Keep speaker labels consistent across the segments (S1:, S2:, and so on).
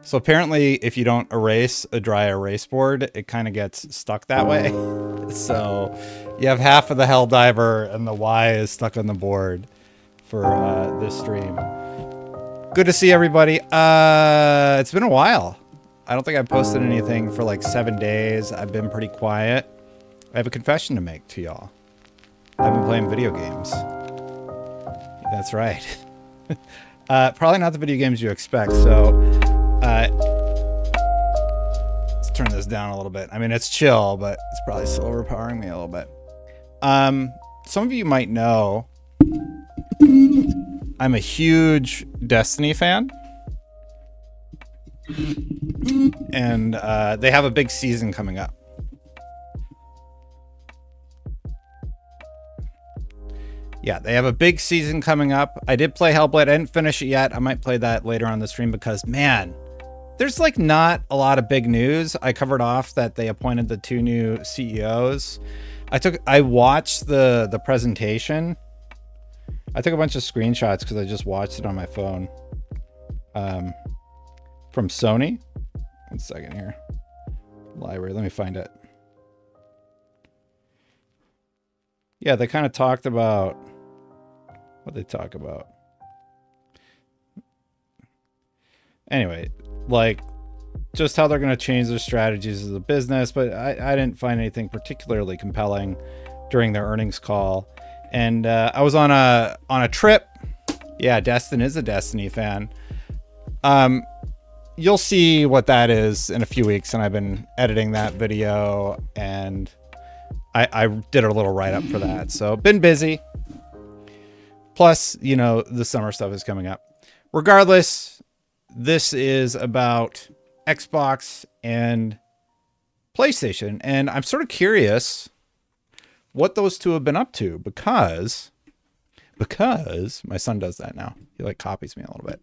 S1: So apparently if you don't erase a dry erase board, it kind of gets stuck that way. So you have half of the Helldiver and the Y is stuck on the board for this stream. Good to see everybody. It's been a while. I don't think I've posted anything for like 7 days. I've been pretty quiet. I have a confession to make to y'all. I've been playing video games. That's right. Probably not the video games you expect. So let's turn this down a little bit. I mean, it's chill, but it's probably still overpowering me a little bit. Some of you might know I'm a huge Destiny fan. And they have a big season coming up. Yeah, they have a big season coming up. I did play Hellblade. I didn't finish it yet. I might play that later on the stream because, man, there's like not a lot of big news. I covered off that they appointed the 2 new CEOs. I watched the presentation. I took a bunch of screenshots because I just watched it on my phone. From Sony. 1 second here. Library, let me find it. Yeah, they kind of talked about what they talk about. Anyway, like just how they're going to change their strategies as a business, but I didn't find anything particularly compelling during their earnings call. And I was on a trip. Yeah, Destin is a Destiny fan. You'll see what that is in a few weeks, and I've been editing that video, and I did a little write-up for that. So been busy. Plus, you know, the summer stuff is coming up. Regardless, this is about Xbox and PlayStation, and I'm sort of curious what those two have been up to because my son does that now. He like copies me a little bit.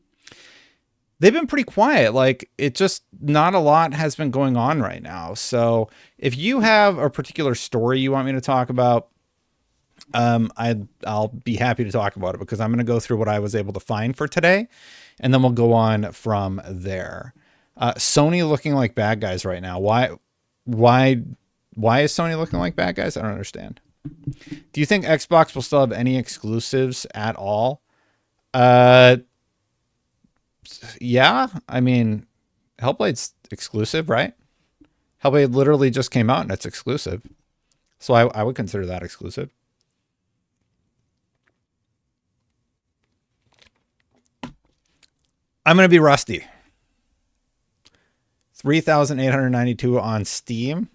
S1: They've been pretty quiet. Like, it just, not a lot has been going on right now. So if you have a particular story you want me to talk about, I'll be happy to talk about it because I'm going to go through what I was able to find for today, and then we'll go on from there. Sony looking like bad guys right now. Why is Sony looking like bad guys? I don't understand. Do you think Xbox will still have any exclusives at all? Yeah, I mean, Hellblade's exclusive, right? Hellblade literally just came out and it's exclusive. So I would consider that exclusive. I'm going to be rusty. 3,892 on Steam.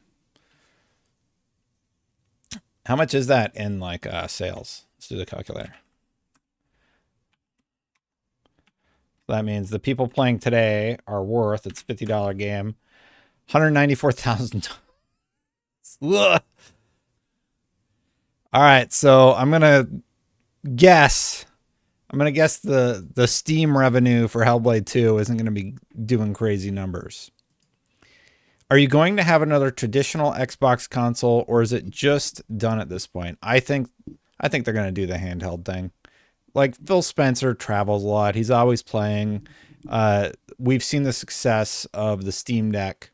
S1: How much is that in like sales? Let's do the calculator. That means the people playing today are worth, it's $50 game, $194,000. All right, so I'm gonna guess the Steam revenue for Hellblade 2 isn't going to be doing crazy numbers. Are you going to have another traditional Xbox console, or is it just done at this point? I think they're going to do the handheld thing. Like, Phil Spencer travels a lot. He's always playing. We've seen the success of the Steam Deck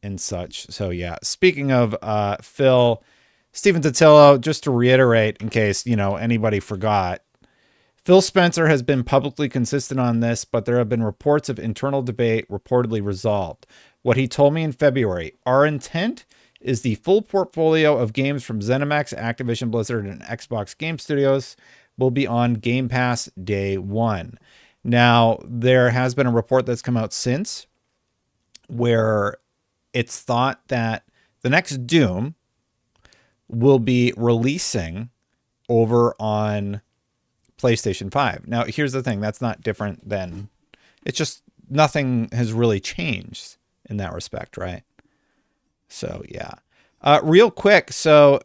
S1: and such. So, yeah. Speaking of Phil, Stephen Totillo, just to reiterate in case, you know, anybody forgot, Phil Spencer has been publicly consistent on this, but there have been reports of internal debate reportedly resolved. What he told me in February, our intent is the full portfolio of games from ZeniMax, Activision Blizzard, and Xbox Game Studios will be on Game Pass day one. Now, there has been a report that's come out since where it's thought that the next Doom will be releasing over on PlayStation 5. Now, here's the thing. That's not different than... It's just nothing has really changed in that respect, right? So, yeah. Real quick, so...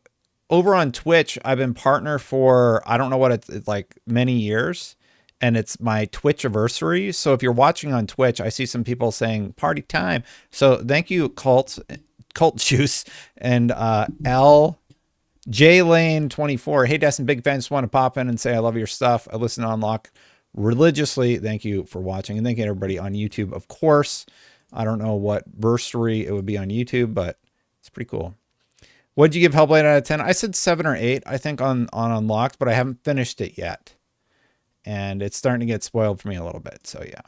S1: Over on Twitch, I've been partner for, I don't know what it's like, many years, and it's my Twitch anniversary. So if you're watching on Twitch, I see some people saying party time. So thank you, Cult Juice and J Lane 24. Hey, Destin, big fan. Just want to pop in and say I love your stuff. I listen to Unlock religiously. Thank you for watching, and thank you everybody on YouTube, of course. I don't know what bursary it would be on YouTube, but it's pretty cool. What'd you give Hellblade out of 10? I said 7 or 8, I think, on Unlocked, but I haven't finished it yet. And it's starting to get spoiled for me a little bit, so yeah.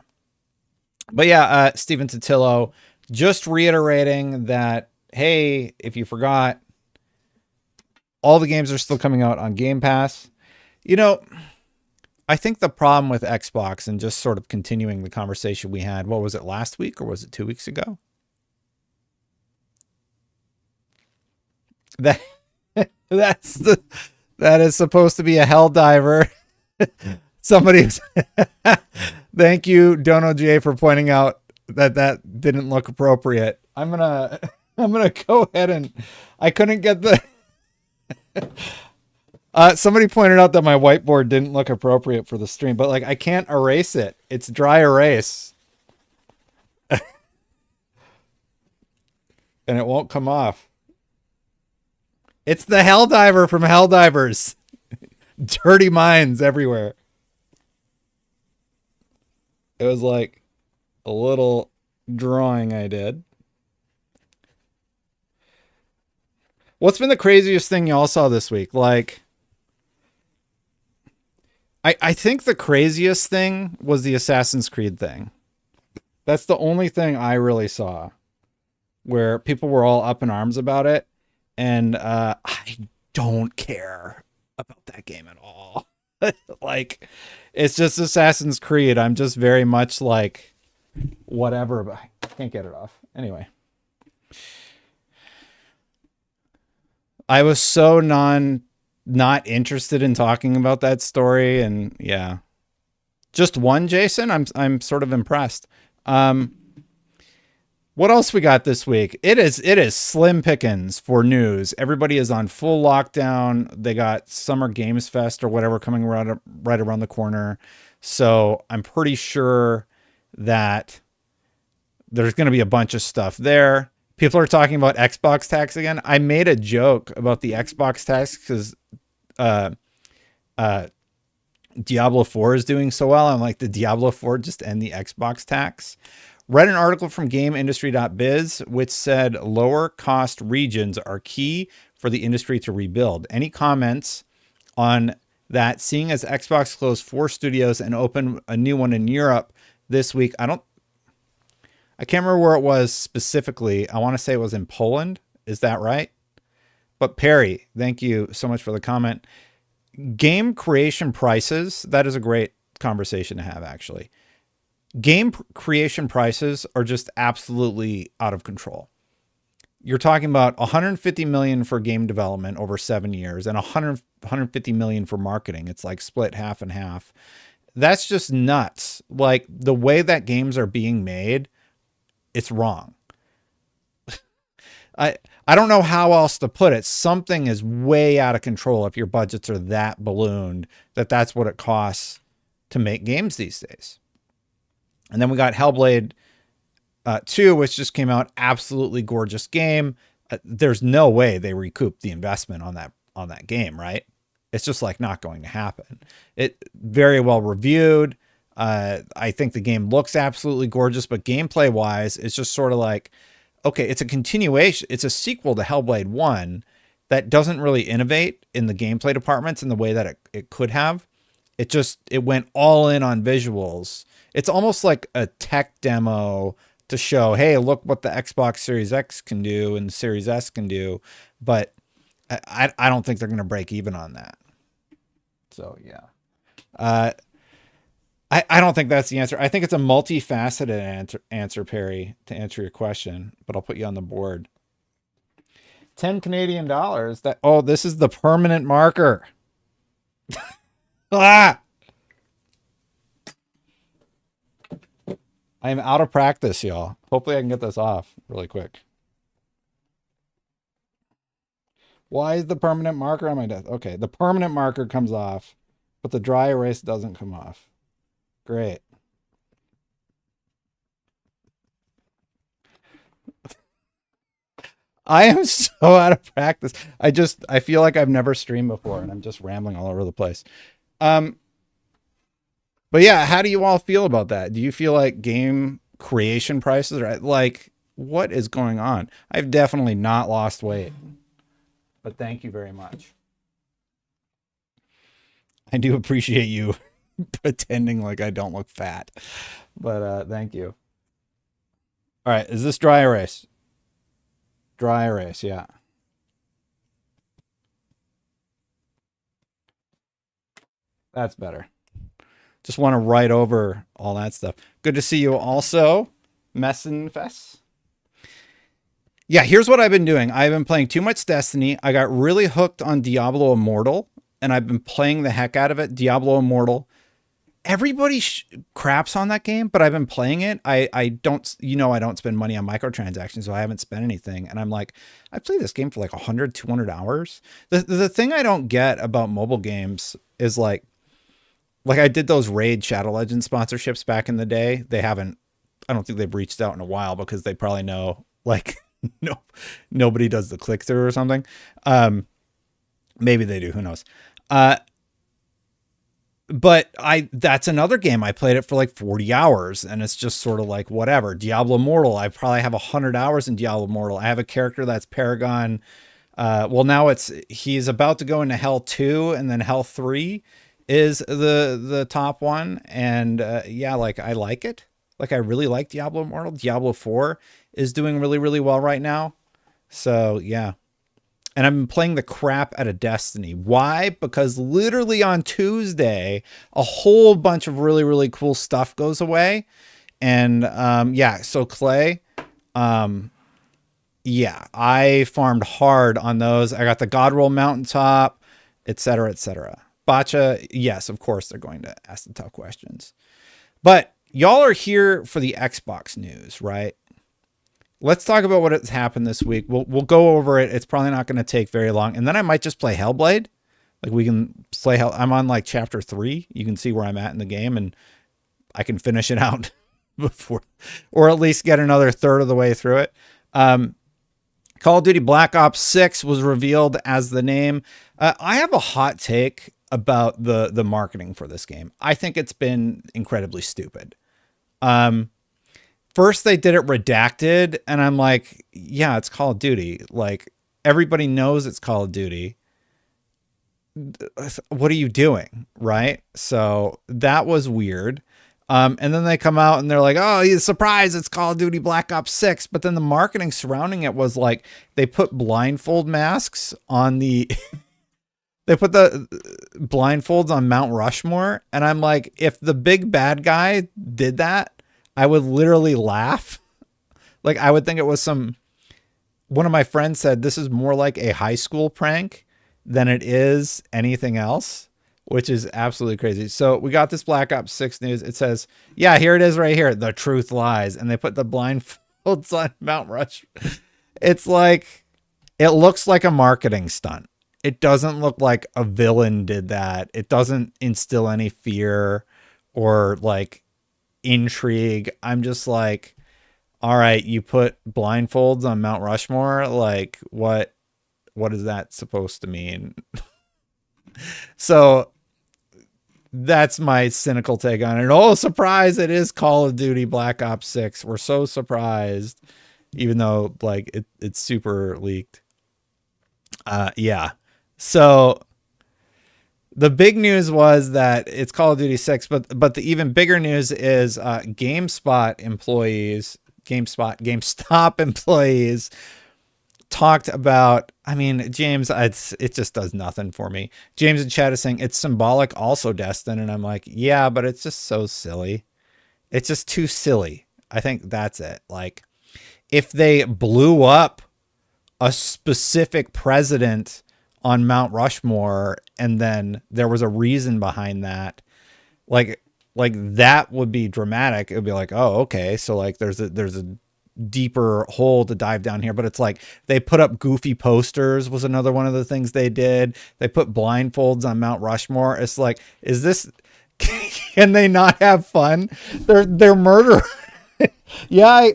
S1: But yeah, Stephen Totillo, just reiterating that, hey, if you forgot, all the games are still coming out on Game Pass. You know, I think the problem with Xbox, and just sort of continuing the conversation we had, what was it, last week or was it 2 weeks ago? That is supposed to be a hell diver. Somebody, thank you, Dono J, for pointing out that didn't look appropriate. I'm gonna go ahead and I couldn't get the. Somebody pointed out that my whiteboard didn't look appropriate for the stream, but like I can't erase it. It's dry erase, and it won't come off. It's the Helldiver from Helldivers. Dirty minds everywhere. It was like a little drawing I did. What's been the craziest thing y'all saw this week? Like, I think the craziest thing was the Assassin's Creed thing. That's the only thing I really saw where people were all up in arms about it. And I don't care about that game at all. Like, it's just Assassin's Creed. I'm just very much like, whatever, but I can't get it off. Anyway. I was so not interested in talking about that story, and yeah. Just one, Jason? I'm sort of impressed. What else we got this week? It is slim pickings for news. Everybody is on full lockdown. They got Summer Games Fest or whatever coming right around the corner. So I'm pretty sure that there's going to be a bunch of stuff there. People are talking about Xbox tax again. I made a joke about the Xbox tax because Diablo 4 is doing so well. I'm like, did Diablo 4 just end the Xbox tax? Read an article from GameIndustry.biz which said lower cost regions are key for the industry to rebuild. Any comments on that, seeing as Xbox closed 4 studios and opened a new one in Europe this week? I can't remember where it was specifically. I want to say it was in Poland. Is that right? But Perry, thank you so much for the comment. Game creation prices, that is a great conversation to have, actually. Game creation prices are just absolutely out of control. You're talking about $150 million for game development over 7 years and $150 million for marketing. It's like split half and half. That's just nuts. Like, the way that games are being made, it's wrong. I don't know how else to put it. Something is way out of control if your budgets are that ballooned that's what it costs to make games these days. And then we got Hellblade 2, which just came out. Absolutely gorgeous game. There's no way they recoup the investment on that game, right? It's just like not going to happen. It very well reviewed. I think the game looks absolutely gorgeous, but gameplay wise, it's just sort of like, okay, it's a continuation. It's a sequel to Hellblade 1 that doesn't really innovate in the gameplay departments in the way that it could have. It went all in on visuals. It's almost like a tech demo to show, hey, look what the Xbox Series X can do and the Series S can do. But I don't think they're going to break even on that. So, yeah. I don't think that's the answer. I think it's a multifaceted answer, Perry, to answer your question, but I'll put you on the board. 10 Canadian dollars. This is the permanent marker. Ah! I am out of practice, y'all. Hopefully I can get this off really quick. Why is the permanent marker on my desk? Okay, the permanent marker comes off, but the dry erase doesn't come off. Great. I am so out of practice. I feel like I've never streamed before and I'm just rambling all over the place. But yeah, how do you all feel about that? Do you feel like game creation prices are like, what is going on? I've definitely not lost weight, but thank you very much. I do appreciate you pretending like I don't look fat, but thank you. All right, is this dry erase? Dry erase, yeah. That's better. Just want to write over all that stuff. Good to see you also, Messenfest. Yeah, here's what I've been doing. I've been playing too much Destiny. I got really hooked on Diablo Immortal, and I've been playing the heck out of it. Diablo Immortal. Everybody craps on that game, but I've been playing it. I don't, I don't spend money on microtransactions, so I haven't spent anything. And I'm like, I played this game for like 100, 200 hours. The thing I don't get about mobile games is like I did those Raid Shadow Legends sponsorships back in the day. I don't think they've reached out in a while because they probably know like no, nobody does the click through or something. Maybe they do. Who knows? But that's another game. I played it for like 40 hours and it's just sort of like whatever. Diablo Immortal. I probably have 100 hours in Diablo Immortal. I have a character that's Paragon. Well, now he's about to go into Hell 2 and then Hell 3 is the top one. And yeah, like I like it. Like I really like Diablo Immortal. Diablo 4 is doing really, really well right now. So yeah. And I'm playing the crap out of Destiny. Why? Because literally on Tuesday, a whole bunch of really, really cool stuff goes away. And yeah, so Clay, yeah, I farmed hard on those. I got the Godroll Mountaintop, etc., etc. Bacha, yes, of course they're going to ask the tough questions. But y'all are here for the Xbox news, right? Let's talk about what has happened this week. We'll go over it. It's probably not going to take very long. And then I might just play Hellblade. Like we can play I'm on like chapter 3. You can see where I'm at in the game and I can finish it out before, or at least get another third of the way through it. Call of Duty Black Ops 6 was revealed as the name. I have a hot take about the marketing for this game. I think it's been incredibly stupid. First they did it redacted and I'm like, yeah, it's Call of Duty. Like everybody knows it's Call of Duty. What are you doing? Right. So that was weird. And then they come out and they're like, oh, you surprise, it's Call of Duty Black Ops 6. But then the marketing surrounding it was like, they put blindfold masks on they put the blindfolds on Mount Rushmore. And I'm like, if the big bad guy did that, I would literally laugh. Like I would think it was one of my friends said this is more like a high school prank than it is anything else, which is absolutely crazy. So we got this Black Ops 6 news. It says, yeah, here it is right here. The truth lies. And they put the blindfolds on Mount Rushmore. It's like, it looks like a marketing stunt. It doesn't look like a villain did that. It doesn't instill any fear or like intrigue. I'm just like, all right, you put blindfolds on Mount Rushmore. Like what is that supposed to mean? So that's my cynical take on it. Oh, surprise. It is Call of Duty Black Ops 6. We're so surprised, even though like it's super leaked. Yeah. So the big news was that it's Call of Duty 6, but the even bigger news is GameStop employees talked about, I mean, James, it just does nothing for me. James in chat is saying it's symbolic also, Destin. And I'm like, yeah, but it's just so silly. It's just too silly. I think that's it. Like if they blew up a specific president on Mount Rushmore and then there was a reason behind that, like that would be dramatic. It would be like, oh, okay, so like there's a deeper hole to dive down here. But it's like they put up goofy posters was another one of the things they did. They put blindfolds on Mount Rushmore. It's like, is this can they not have fun? They're murderers. Yeah,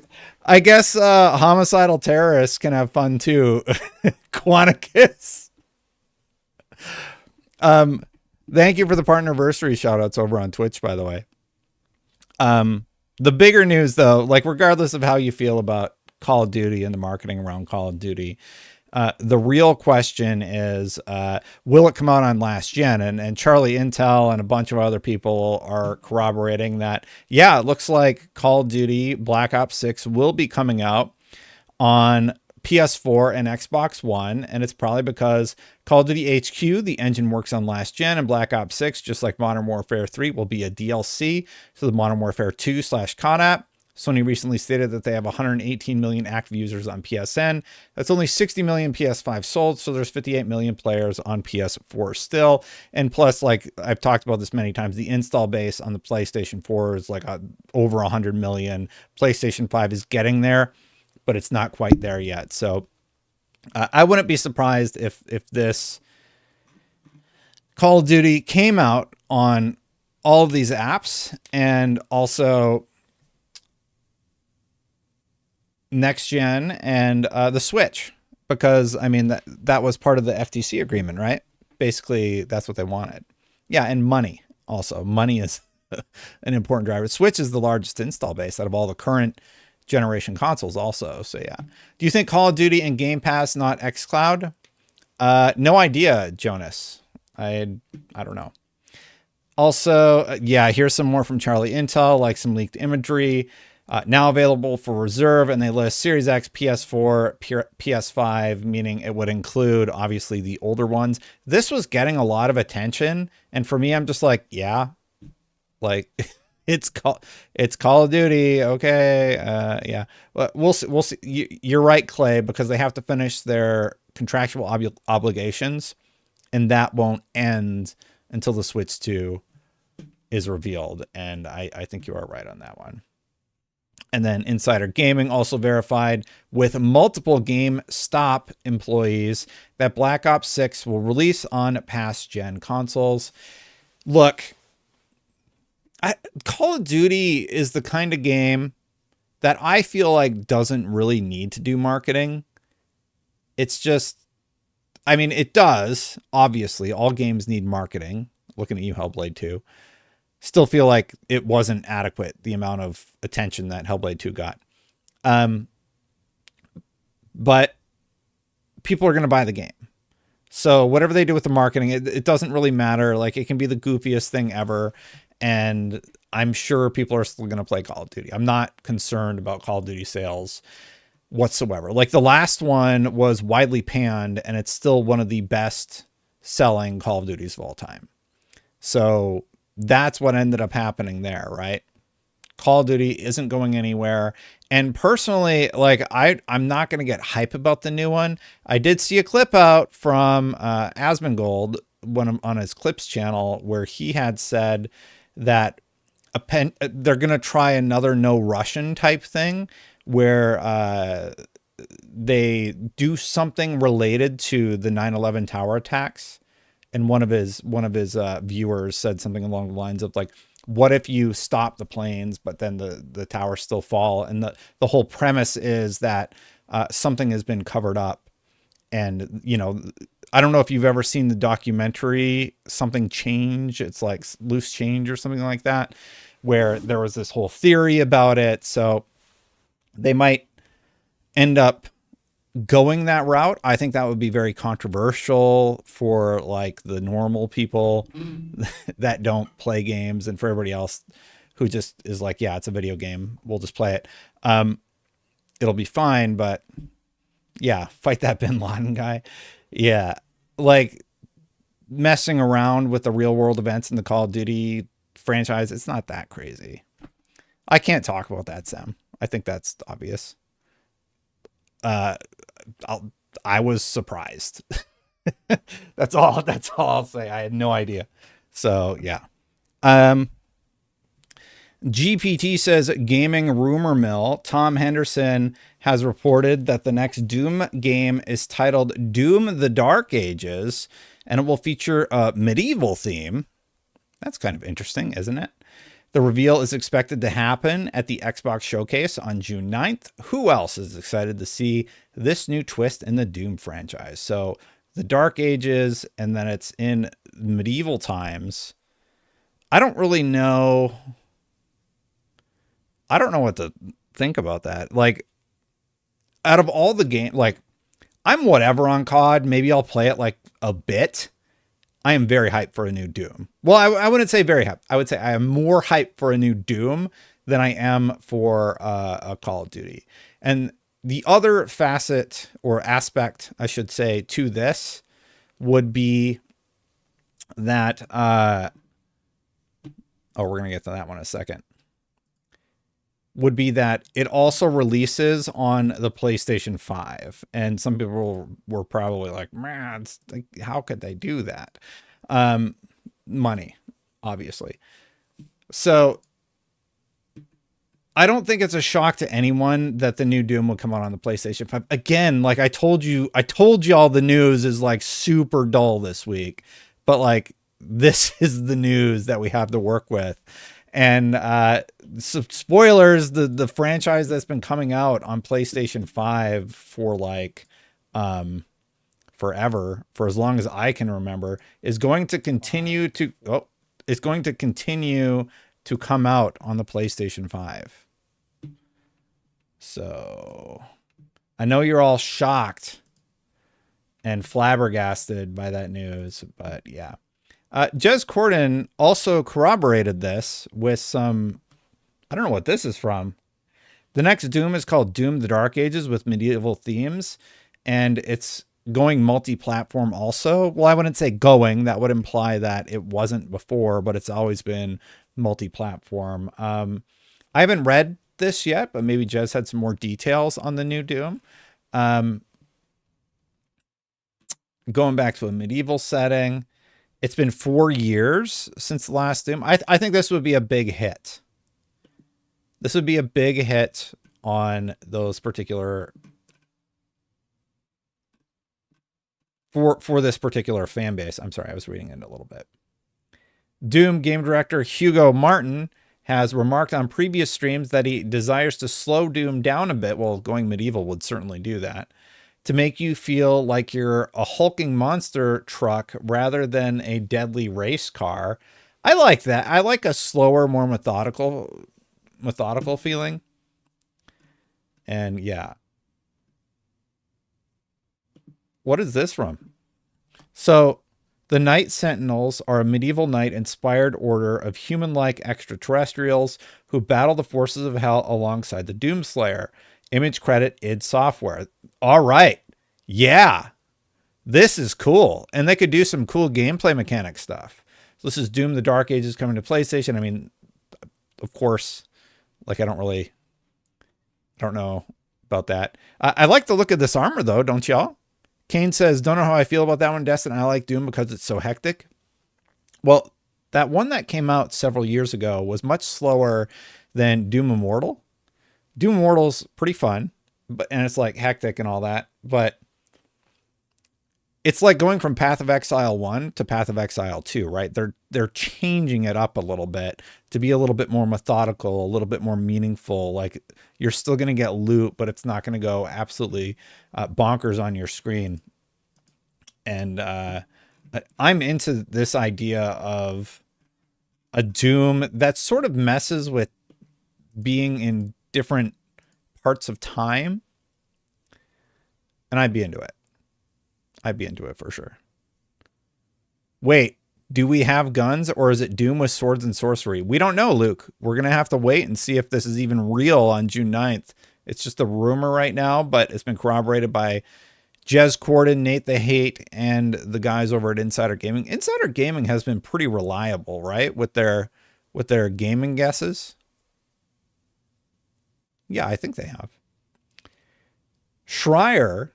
S1: I guess homicidal terrorists can have fun too. Quanticus. Thank you for the partnerversary shout outs over on Twitch, by the way. The bigger news, though, like regardless of how you feel about Call of Duty and the marketing around Call of Duty, the real question is, will it come out on last gen? And Charlie Intel and a bunch of other people are corroborating that, yeah, it looks like Call of Duty Black Ops 6 will be coming out on PS4 and Xbox One, and it's probably because Call of Duty HQ, the engine works on last gen, and Black Ops 6, just like Modern Warfare 3, will be a DLC to the Modern Warfare 2/COD app. Sony recently stated that they have 118 million active users on PSN. That's only 60 million PS5 sold, so there's 58 million players on PS4 still. And plus, like I've talked about this many times, the install base on the PlayStation 4 is like over 100 million. PlayStation 5 is getting there, but it's not quite there yet. So I wouldn't be surprised if this Call of Duty came out on all of these apps and also next gen and the Switch, because I mean that was part of the FTC agreement, right? Basically, that's what they wanted. Yeah, and money also. Money is an important driver. Switch is the largest install base out of all the current generation consoles also. So yeah. Do you think Call of Duty and Game Pass, not xCloud? No idea, Jonas. I don't know. Also, yeah, here's some more from Charlie Intel, like some leaked imagery. Now available for reserve, and they list Series X, PS4, PS5, meaning it would include obviously the older ones. This was getting a lot of attention, and for me, I'm just like, yeah, like it's Call of Duty, okay, yeah. Well, we'll see. You're right, Clay, because they have to finish their contractual obligations, and that won't end until the Switch 2 is revealed, and I think you are right on that one. And then Insider Gaming also verified with multiple GameStop employees that Black Ops 6 will release on past gen consoles. Look, Call of Duty is the kind of game that I feel like doesn't really need to do marketing. It's just, I mean, it does. Obviously, all games need marketing. Looking at you, Hellblade 2. Still feel like it wasn't adequate, the amount of attention that Hellblade 2 got. But people are going to buy the game. So whatever they do with the marketing, it doesn't really matter. Like, it can be the goofiest thing ever. And I'm sure people are still going to play Call of Duty. I'm not concerned about Call of Duty sales whatsoever. Like, the last one was widely panned, and it's still one of the best selling Call of Duties of all time. So that's what ended up happening there, right? Call of Duty isn't going anywhere. And personally, like, I'm not going to get hype about the new one. I did see a clip out from Asmongold on his Clips channel where he had said that they're going to try another No Russian type thing where they do something related to the 9/11 tower attacks. And one of his viewers said something along the lines of like, what if you stop the planes, but then the towers still fall? And the whole premise is that something has been covered up. And, you know, I don't know if you've ever seen the documentary, Something Change. It's like Loose Change or something like that, where there was this whole theory about it. So they might end up going that route. I think that would be very controversial for like the normal people that don't play games, and for everybody else who just is like, yeah, it's a video game, we'll just play it. It'll be fine, but yeah, fight that Bin Laden guy. Yeah, like messing around with the real world events in the Call of Duty franchise, it's not that crazy. I can't talk about that, Sam. I think that's obvious. I was surprised. That's all I'll say. I had no idea. So yeah. GPT says gaming rumor mill. Tom Henderson has reported that the next Doom game is titled Doom: The Dark Ages, and it will feature a medieval theme. That's kind of interesting, isn't it? The reveal is expected to happen at the Xbox Showcase on June 9th. Who else is excited to see this new twist in the Doom franchise? So the Dark Ages, and then it's in medieval times. I don't really know. I don't know what to think about that. Like, out of all the game, like, I'm whatever on COD. Maybe I'll play it like a bit. I am very hyped for a new Doom. Well, I wouldn't say very hyped. I would say I am more hyped for a new Doom than I am for a Call of Duty. And the other facet or aspect, I should say, to this would be that, we're going to get to that one in a second, would be that it also releases on the PlayStation 5. And some people were probably like, man, it's like, how could they do that? Money, obviously. So I don't think it's a shock to anyone that the new Doom will come out on the PlayStation 5. Again, like I told y'all the news is like super dull this week, but like this is the news that we have to work with. And so spoilers, the franchise that's been coming out on PlayStation 5 for like forever, for as long as I can remember, is going to continue to come out on the PlayStation 5. So I know you're all shocked and flabbergasted by that news, but yeah. Jez Corden also corroborated this with some, I don't know what this is from. The next Doom is called Doom the Dark Ages with medieval themes, and it's going multi-platform also. Well, I wouldn't say going. That would imply that it wasn't before, but it's always been multi-platform. I haven't read this yet, but maybe Jez had some more details on the new Doom. Going back to a medieval setting. It's been 4 years since the last Doom. I think this would be a big hit. This would be a big hit on those particular, for this particular fan base. I'm sorry, I was reading it a little bit. Doom game director Hugo Martin has remarked on previous streams that he desires to slow Doom down a bit. Well, going medieval would certainly do that, to make you feel like you're a hulking monster truck rather than a deadly race car. I like that. I like a slower, more methodical feeling. And yeah. What is this from? So the Night Sentinels are a medieval knight-inspired order of human-like extraterrestrials who battle the forces of hell alongside the Doomslayer. Image credit id Software. All right. Yeah. This is cool. And they could do some cool gameplay mechanic stuff. So this is Doom the Dark Ages coming to PlayStation. I mean, of course, like I don't know about that. I like the look of this armor though, don't y'all? Kane says, don't know how I feel about that one, Destin. I like Doom because it's so hectic. Well, that one that came out several years ago was much slower than Doom Immortal. Doom Immortal's pretty fun, and it's like hectic and all that, but it's like going from Path of Exile 1 to Path of Exile 2, right? They're changing it up a little bit to be a little bit more methodical, a little bit more meaningful. Like you're still going to get loot, but it's not going to go absolutely bonkers on your screen. And I'm into this idea of a Doom that sort of messes with being in different parts of time. And I'd be into it. I'd be into it for sure. Wait, do we have guns or is it Doom with swords and sorcery? We don't know, Luke. We're going to have to wait and see if this is even real on June 9th. It's just a rumor right now, but it's been corroborated by Jez Corden, Nate the Hate, and the guys over at Insider Gaming. Insider Gaming has been pretty reliable, right? With their gaming guesses. Yeah, I think they have. Schreier,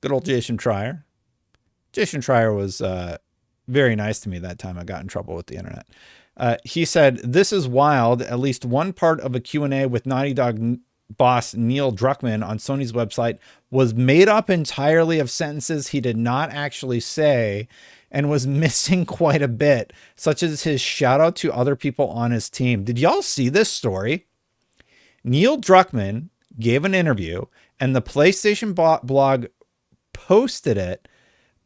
S1: good old Jason Schreier. Jason Schreier was very nice to me that time I got in trouble with the internet. He said, this is wild. At least one part of a Q&A with Naughty Dog boss Neil Druckmann on Sony's website was made up entirely of sentences he did not actually say and was missing quite a bit, such as his shout out to other people on his team. Did y'all see this story? Neil Druckmann gave an interview and the PlayStation blog posted it,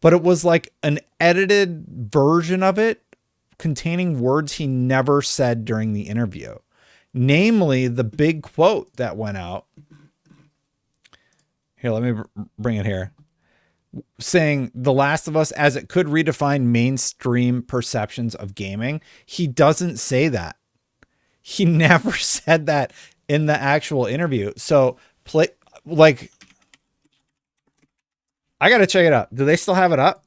S1: but it was like an edited version of it containing words he never said during the interview. Namely, the big quote that went out. Here, let me bring it here. Saying The Last of Us as it could redefine mainstream perceptions of gaming. He doesn't say that. He never said that in the actual interview. So I got to check it out. Do they still have it up?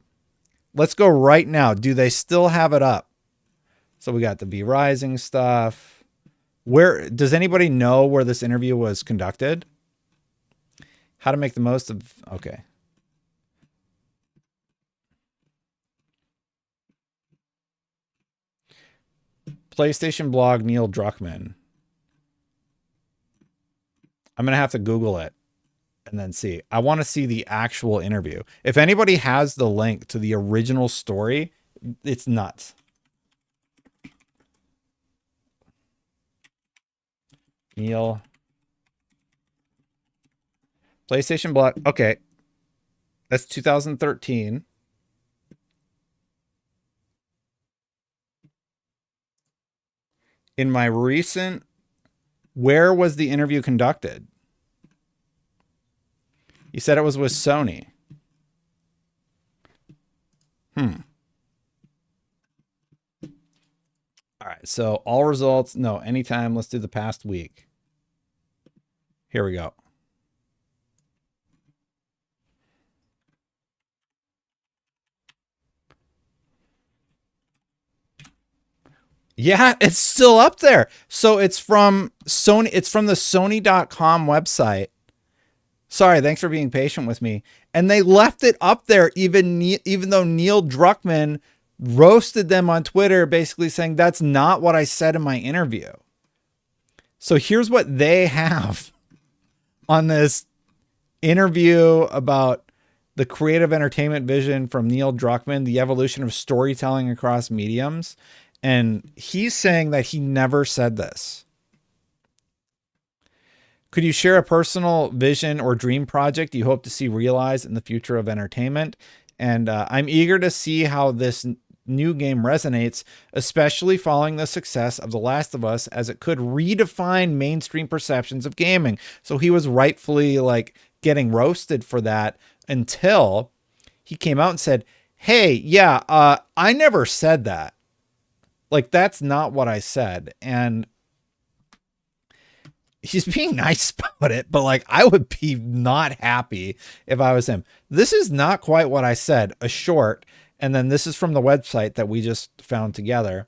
S1: Let's go right now. Do they still have it up? So we got the V Rising stuff. Where does anybody know where this interview was conducted? How to make the most of, okay. PlayStation blog, Neil Druckmann. I'm going to have to Google it and then see. I want to see the actual interview. If anybody has the link to the original story, it's nuts. Neil. PlayStation blog. Okay. That's 2013. In my recent, where was the interview conducted? You said it was with Sony. All right. So all results. No, anytime. Let's do the past week. Here we go. Yeah, it's still up there. So it's from Sony. It's from the Sony.com website. Sorry, thanks for being patient with me. And they left it up there even though Neil Druckmann roasted them on Twitter, basically saying that's not what I said in my interview. So here's what they have on this interview about the creative entertainment vision from Neil Druckmann, the evolution of storytelling across mediums. And he's saying that he never said this. Could you share a personal vision or dream project you hope to see realized in the future of entertainment? And I'm eager to see how this new game resonates, especially following the success of The Last of Us, as it could redefine mainstream perceptions of gaming. So he was rightfully like getting roasted for that until he came out and said, hey, yeah, I never said that. Like, that's not what I said. And he's being nice about it, but like, I would be not happy if I was him. This is not quite what I said, a short. And then this is from the website that we just found together.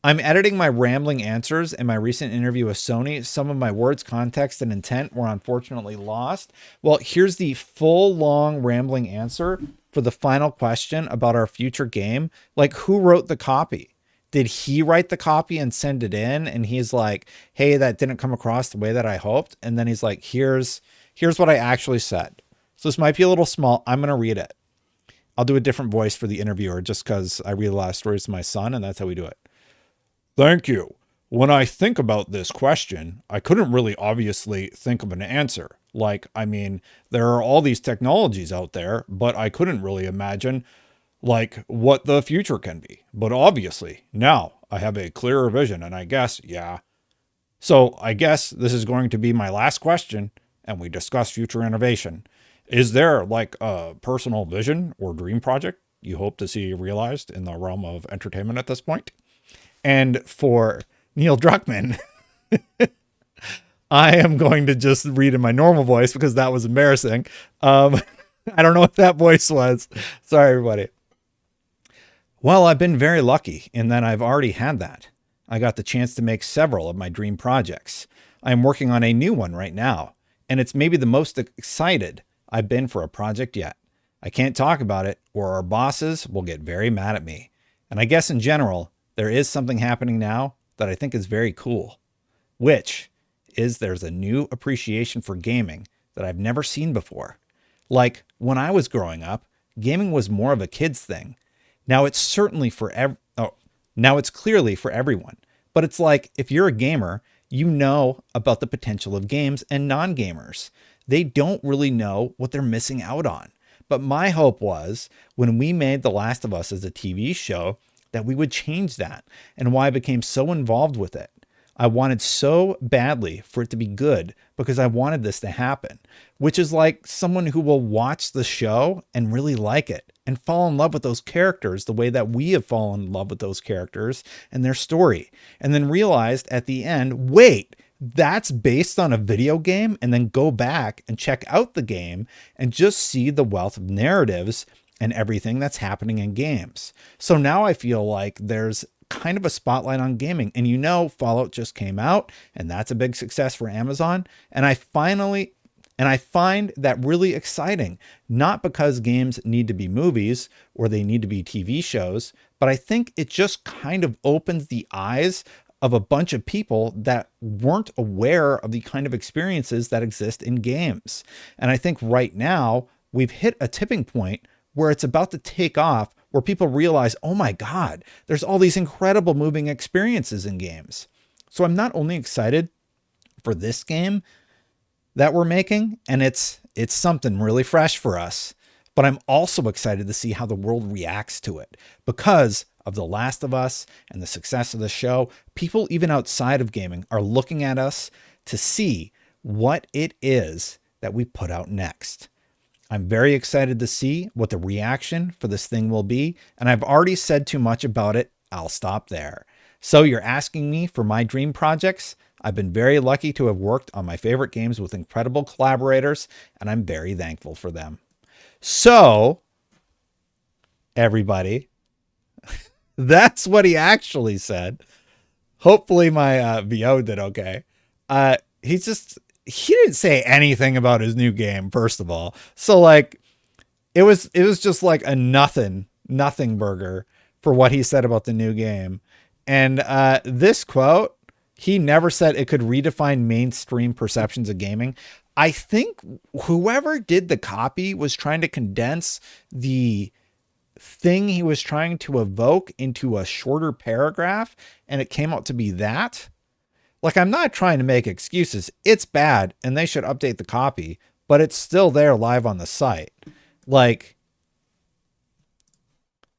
S1: I'm editing my rambling answers in my recent interview with Sony. Some of my words, context, and intent were unfortunately lost. Well, here's the full long rambling answer for the final question about our future game. Like, who wrote the copy? Did he write the copy and send it in? And he's like, hey, that didn't come across the way that I hoped. And then he's like, here's what I actually said. So this might be a little small. I'm going to read it. I'll do a different voice for the interviewer just because I read a lot of stories to my son, and that's how we do it. Thank you. When I think about this question, I couldn't really obviously think of an answer. Like, I mean, there are all these technologies out there, but I couldn't really imagine like what the future can be. But obviously now I have a clearer vision, and I guess, yeah. So I guess this is going to be my last question, and we discuss future innovation. Is there like a personal vision or dream project you hope to see realized in the realm of entertainment at this point? And for Neil Druckmann, I am going to just read in my normal voice because that was embarrassing. I don't know what that voice was. Sorry, everybody. Well, I've been very lucky in that I've already had that. I got the chance to make several of my dream projects. I'm working on a new one right now, and it's maybe the most excited I've been for a project yet. I can't talk about it or our bosses will get very mad at me. And I guess in general, there is something happening now that I think is very cool, which is there's a new appreciation for gaming that I've never seen before. Like when I was growing up, gaming was more of a kid's thing. Now it's certainly now it's clearly for everyone, but it's like, if you're a gamer, you know about the potential of games, and non-gamers, they don't really know what they're missing out on. But my hope was when we made The Last of Us as a TV show that we would change that, and why I became so involved with it. I wanted so badly for it to be good because I wanted this to happen, which is like someone who will watch the show and really like it and fall in love with those characters the way that we have fallen in love with those characters and their story, and then realized at the end, wait, that's based on a video game, and then go back and check out the game and just see the wealth of narratives and everything that's happening in games. So now I feel like there's kind of a spotlight on gaming, and Fallout just came out, and that's a big success for Amazon. And I find that really exciting, not because games need to be movies or they need to be TV shows, but I think it just kind of opens the eyes of a bunch of people that weren't aware of the kind of experiences that exist in games. And I think right now we've hit a tipping point where it's about to take off, where people realize, oh my God, there's all these incredible moving experiences in games. So I'm not only excited for this game that we're making, and it's something really fresh for us, but I'm also excited to see how the world reacts to it because of The Last of Us and the success of the show. People even outside of gaming are looking at us to see what it is that we put out next. I'm very excited to see what the reaction for this thing will be, and I've already said too much about it. I'll stop there. So you're asking me for my dream projects? I've been very lucky to have worked on my favorite games with incredible collaborators, and I'm very thankful for them. So, everybody, that's what he actually said. Hopefully my VO did okay. He didn't say anything about his new game, first of all. So like, it was just like a nothing burger for what he said about the new game. And this quote, he never said it could redefine mainstream perceptions of gaming. I think whoever did the copy was trying to condense the thing he was trying to evoke into a shorter paragraph, and it came out to be that. Like, I'm not trying to make excuses. It's bad, and they should update the copy, but it's still there live on the site. Like,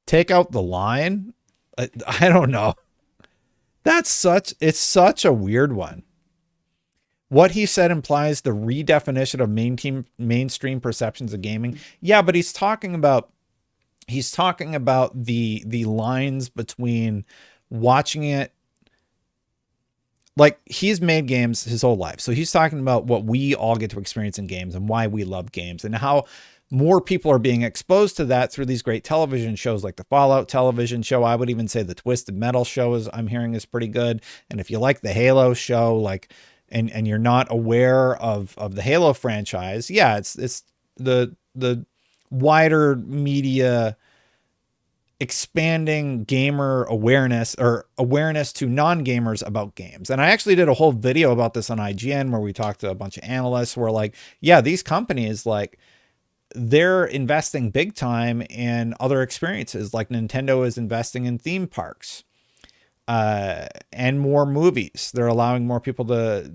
S1: take out the line. I don't know. It's such a weird one. What he said implies the redefinition of mainstream perceptions of gaming. Yeah, but he's talking about the lines between watching it. Like, he's made games his whole life. So he's talking about what we all get to experience in games and why we love games, and how more people are being exposed to that through these great television shows like the Fallout television show. I would even say the Twisted Metal show I'm hearing is pretty good. And if you like the Halo show, like, and you're not aware of the Halo franchise, yeah, it's the wider media expanding gamer awareness, or awareness to non-gamers about games. And I actually did a whole video about this on IGN where we talked to a bunch of analysts who are like, yeah, these companies, like, they're investing big time in other experiences. Like Nintendo is investing in theme parks and more movies. They're allowing more people to,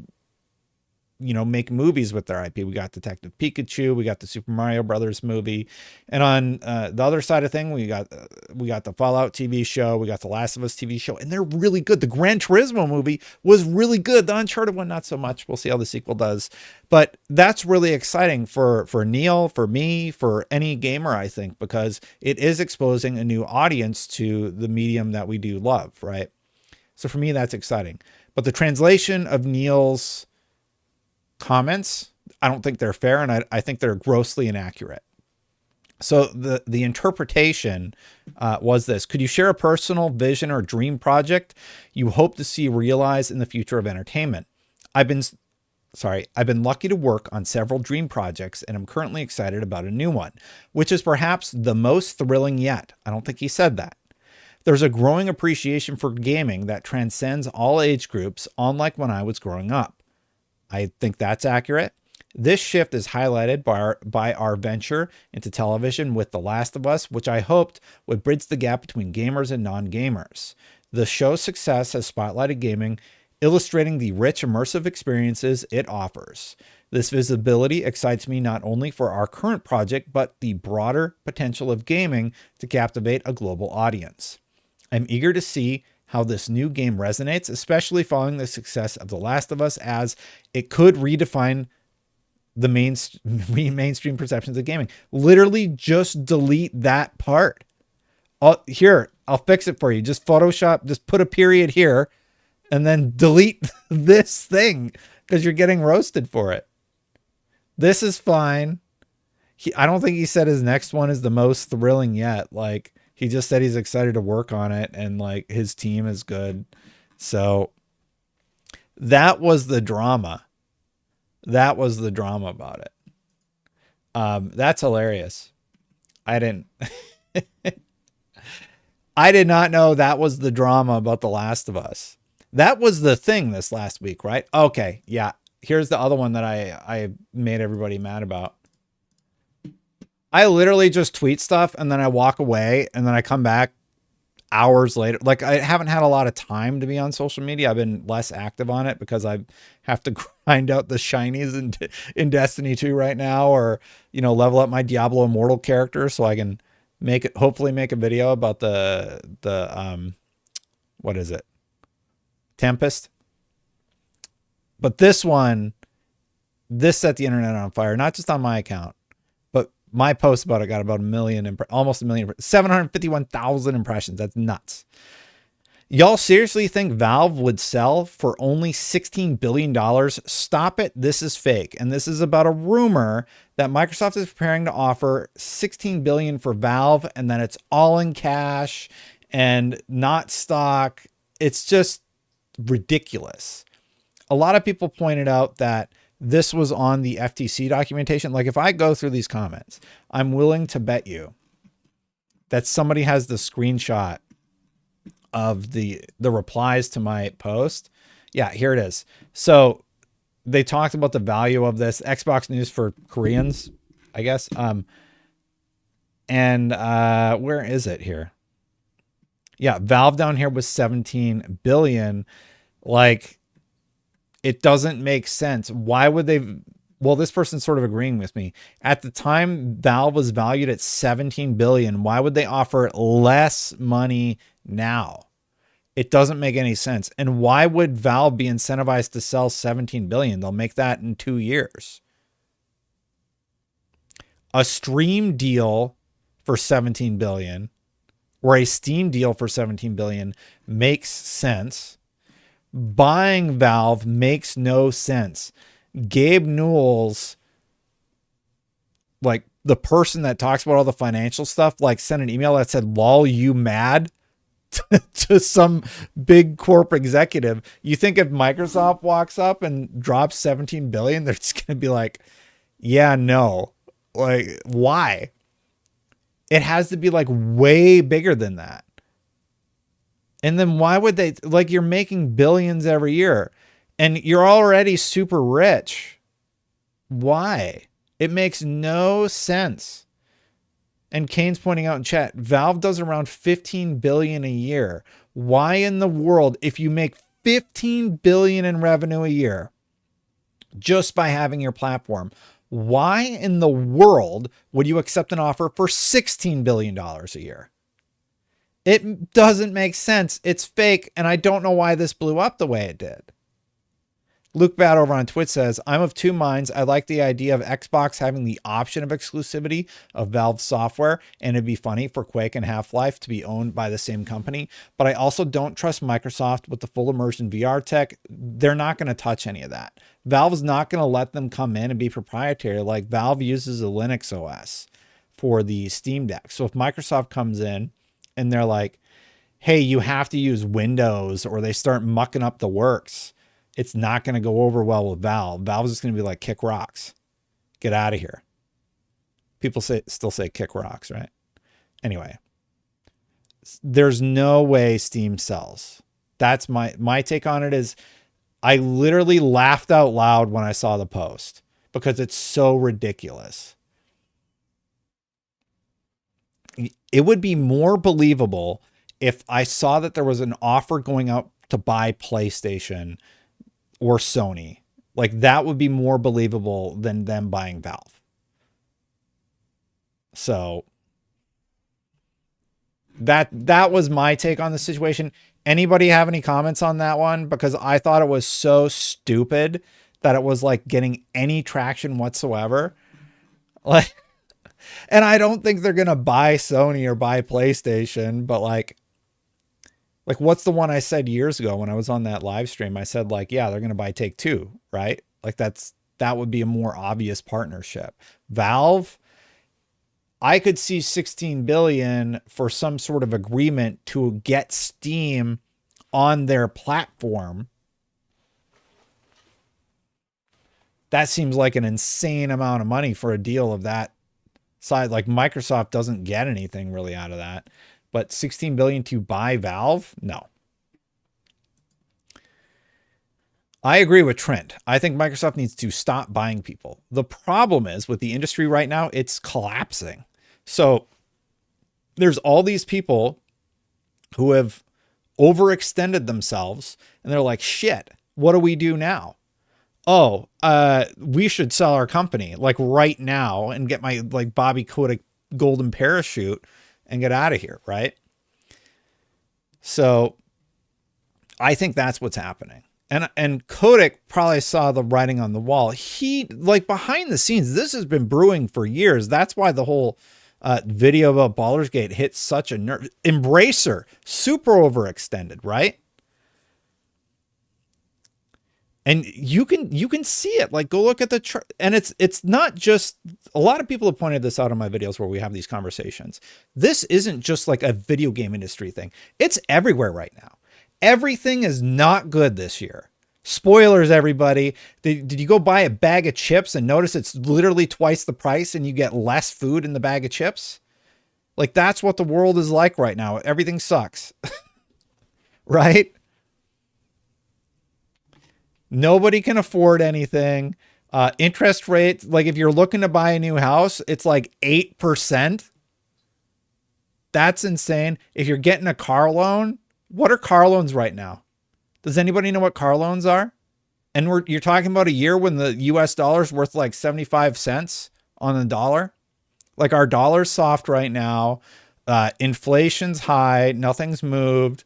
S1: make movies with their IP. We got Detective Pikachu, we got the Super Mario Brothers movie, and on the other side of thing, we got the Fallout TV show, we got the Last of Us TV show, and they're really good. The Gran Turismo movie was really good. The Uncharted one, not so much. We'll see how the sequel does, but that's really exciting for Neil, for me, for any gamer, I think, because it is exposing a new audience to the medium that we do love, right? So for me, that's exciting. But the translation of Neil's comments, I don't think they're fair, and I think they're grossly inaccurate. So the interpretation was this: could you share a personal vision or dream project you hope to see realized in the future of entertainment? I've been lucky to work on several dream projects, and I'm currently excited about a new one, which is perhaps the most thrilling yet. I don't think he said that. There's a growing appreciation for gaming that transcends all age groups, unlike when I was growing up. I think that's accurate. This shift is highlighted by our venture into television with The Last of Us, which I hoped would bridge the gap between gamers and non-gamers. The show's success has spotlighted gaming illustrating the rich immersive experiences it offers. This visibility excites me not only for our current project, but the broader potential of gaming to captivate a global audience. I'm eager to see how this new game resonates, especially following the success of The Last of Us, as it could redefine the mainstream perceptions of gaming. Literally just delete that part. Here, I'll fix it for you. Just Photoshop, just put a period here and then delete this thing because you're getting roasted for it. This is fine. I don't think he said his next one is the most thrilling yet. Like, he just said he's excited to work on it and like his team is good. So that was the drama. That was the drama about it. That's hilarious. I did not know that was the drama about The Last of Us. That was the thing this last week, right? Okay. Yeah. Here's the other one that I made everybody mad about. I literally just tweet stuff and then I walk away and then I come back hours later. Like, I haven't had a lot of time to be on social media. I've been less active on it because I have to grind out the shinies in Destiny 2 right now, or, you know, level up my Diablo Immortal character so I can hopefully make a video about the what is it? Tempest. But this set the internet on fire, not just on my account, but my post about it got about almost a million, 751,000 impressions. That's nuts. Y'all seriously think Valve would sell for only $16 billion? Stop it. This is fake. And this is about a rumor that Microsoft is preparing to offer $16 billion for Valve, and then it's all in cash and not stock. It's just ridiculous. A lot of people pointed out that this was on the FTC documentation. Like, if I go through these comments, I'm willing to bet you that somebody has the screenshot of the replies to my post. Yeah, here it is. So they talked about the value of this Xbox news for Koreans, I guess. Where is it here? Yeah, Valve down here was 17 billion. Like, it doesn't make sense. Why would they? Well, this person's sort of agreeing with me. At the time, Valve was valued at 17 billion. Why would they offer less money now? It doesn't make any sense. And why would Valve be incentivized to sell 17 billion? They'll make that in 2 years. A stream deal for 17 billion or a Steam deal for 17 billion makes sense. Buying Valve makes no sense. Gabe Newell's, like, the person that talks about all the financial stuff, like, sent an email that said, "Lol, you mad?" to some big corp executive. You think if Microsoft walks up and drops 17 billion, they're just going to be like, yeah, no. Like, why? It has to be like way bigger than that. And then why would they, like, you're making billions every year and you're already super rich. Why? It makes no sense. And Kane's pointing out in chat, Valve does around 15 billion a year. Why in the world, if you make 15 billion in revenue a year just by having your platform, why in the world would you accept an offer for $16 billion a year? It doesn't make sense. It's fake. And I don't know why this blew up the way it did. Luke Bad over on Twitch says, I'm of two minds. I like the idea of Xbox having the option of exclusivity of Valve software, and it'd be funny for Quake and Half-Life to be owned by the same company. But I also don't trust Microsoft with the full immersion VR tech. They're not going to touch any of that. Valve's not going to let them come in and be proprietary. Like, Valve uses a Linux OS for the Steam Deck. So if Microsoft comes in and they're like, hey, you have to use Windows, or they start mucking up the works, it's not going to go over well with Valve. Valve's just going to be like, kick rocks. Get out of here. People still say kick rocks, right? Anyway, there's no way Steam sells. That's my take on it. Is I literally laughed out loud when I saw the post because it's so ridiculous. It would be more believable if I saw that there was an offer going out to buy PlayStation or Sony. Like that would be more believable than them buying Valve. So that was my take on the situation. Anybody have any comments on that one? Because I thought it was so stupid that it was like getting any traction whatsoever. Like, and I don't think they're going to buy Sony or buy PlayStation, but like what's the one I said years ago when I was on that live stream? I said like, yeah, they're going to buy Take-Two, right? Like that would be a more obvious partnership. Valve, I could see 16 billion for some sort of agreement to get Steam on their platform. That seems like an insane amount of money for a deal of that size. Like Microsoft doesn't get anything really out of that, but 16 billion to buy Valve? No. I agree with Trent. I think Microsoft needs to stop buying people. The problem is with the industry right now, it's collapsing. So there's all these people who have overextended themselves and they're like, shit, what do we do now? Oh, we should sell our company like right now and get my like Bobby Kotick golden parachute and get out of here. Right. So I think that's what's happening. And Kotick probably saw the writing on the wall. He like behind the scenes, this has been brewing for years. That's why the whole video about Baldur's Gate hit such a nerve. Embracer, super overextended, right? And you can see it. Like go look at the chart. And it's not just, a lot of people have pointed this out in my videos where we have these conversations. This isn't just like a video game industry thing. It's everywhere right now. Everything is not good this year. Spoilers, everybody. Did you go buy a bag of chips and notice it's literally twice the price and you get less food in the bag of chips? Like that's what the world is like right now. Everything sucks. Right? Nobody can afford anything. Interest rates, like if you're looking to buy a new house, it's like 8%. That's insane. If you're getting a car loan, what are car loans right now? Does anybody know what car loans are? And you're talking about a year when the US dollar is worth like 75 cents on the dollar. Like our dollar's soft right now. Inflation's high. Nothing's moved.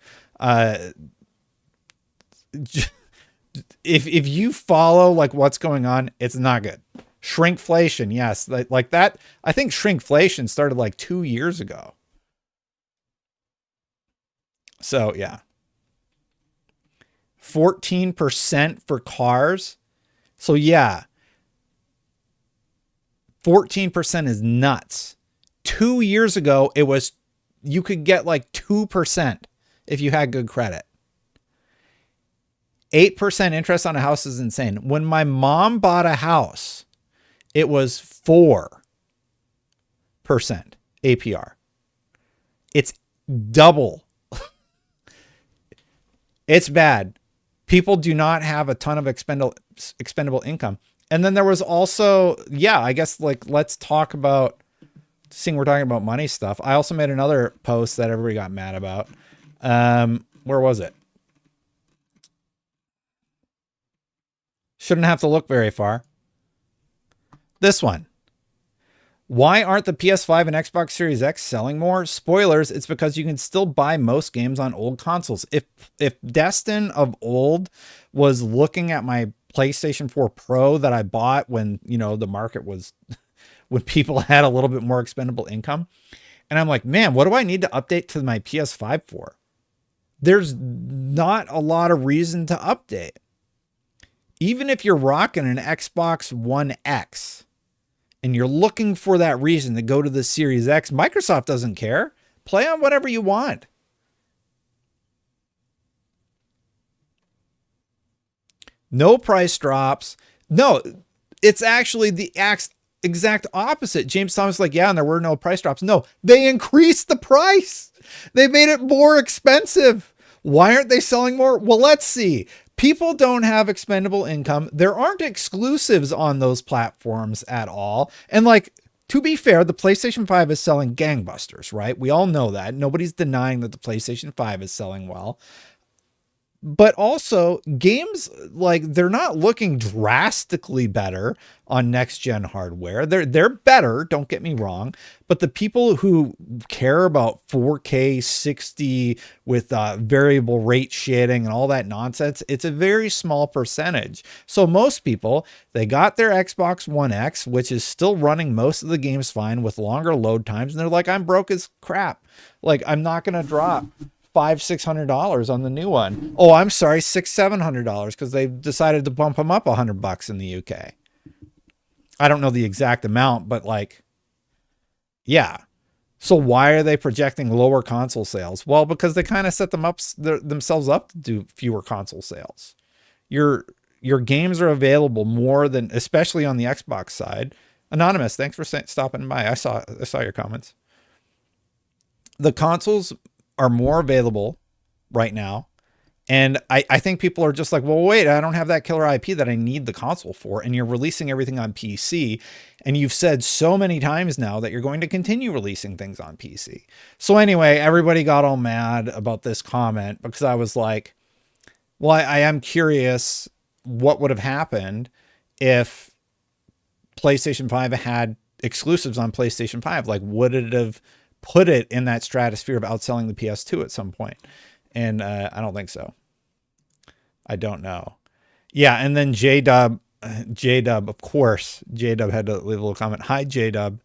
S1: If you follow like what's going on, it's not good. Shrinkflation. Yes. Like that. I think shrinkflation started like 2 years ago. So yeah. 14% for cars. So yeah. 14% is nuts. 2 years ago, it was, you could get like 2% if you had good credit. 8% interest on a house is insane. When my mom bought a house, it was 4% APR. It's double. It's bad. People do not have a ton of expendable income. And then there was also, yeah, I guess like, let's talk about, seeing we're talking about money stuff. I also made another post that everybody got mad about. Where was it? Shouldn't have to look very far. This one. Why aren't the PS5 and Xbox Series X selling more? Spoilers, it's because you can still buy most games on old consoles. If Destin of old was looking at my PlayStation 4 Pro that I bought when, you know, the market was, when people had a little bit more expendable income, and I'm like, man, what do I need to update to my PS5 for? There's not a lot of reason to update. Even if you're rocking an Xbox One X, and you're looking for that reason to go to the Series X, Microsoft doesn't care. Play on whatever you want. No price drops. No, it's actually the exact opposite. James Thomas like, yeah, and there were no price drops. No, they increased the price. They made it more expensive. Why aren't they selling more? Well, let's see. People don't have expendable income. There aren't exclusives on those platforms at all. And like, to be fair, the PlayStation 5 is selling gangbusters, right? We all know that. Nobody's denying that the PlayStation 5 is selling well. But also games, like, they're not looking drastically better on next gen hardware. They're better, don't get me wrong, but the people who care about 4K 60 with variable rate shading and all that nonsense, it's a very small percentage. So most people, they got their Xbox One X, which is still running most of the games fine with longer load times, and they're like, I'm broke as crap. Like, I'm not going to drop $500-600 on the new one. Oh, I'm sorry, $600-700 because they've decided to bump them up $100 in the UK. I don't know the exact amount, but like, yeah. So why are they projecting lower console sales? Well, because they kind of set themselves up to do fewer console sales. Your games are available more than, especially on the Xbox side. Anonymous, thanks for stopping by. I saw your comments. The consoles are more available right now. And I think people are just like, well, wait, I don't have that killer IP that I need the console for. And you're releasing everything on PC. And you've said so many times now that you're going to continue releasing things on PC. So anyway, everybody got all mad about this comment because I was like, well, I am curious what would have happened if PlayStation 5 had exclusives on PlayStation 5. Like, would it have put it in that stratosphere of outselling the PS2 at some point? And I don't think so. I don't know. Yeah, and then J-Dub, of course, J-Dub had to leave a little comment. Hi, J-Dub.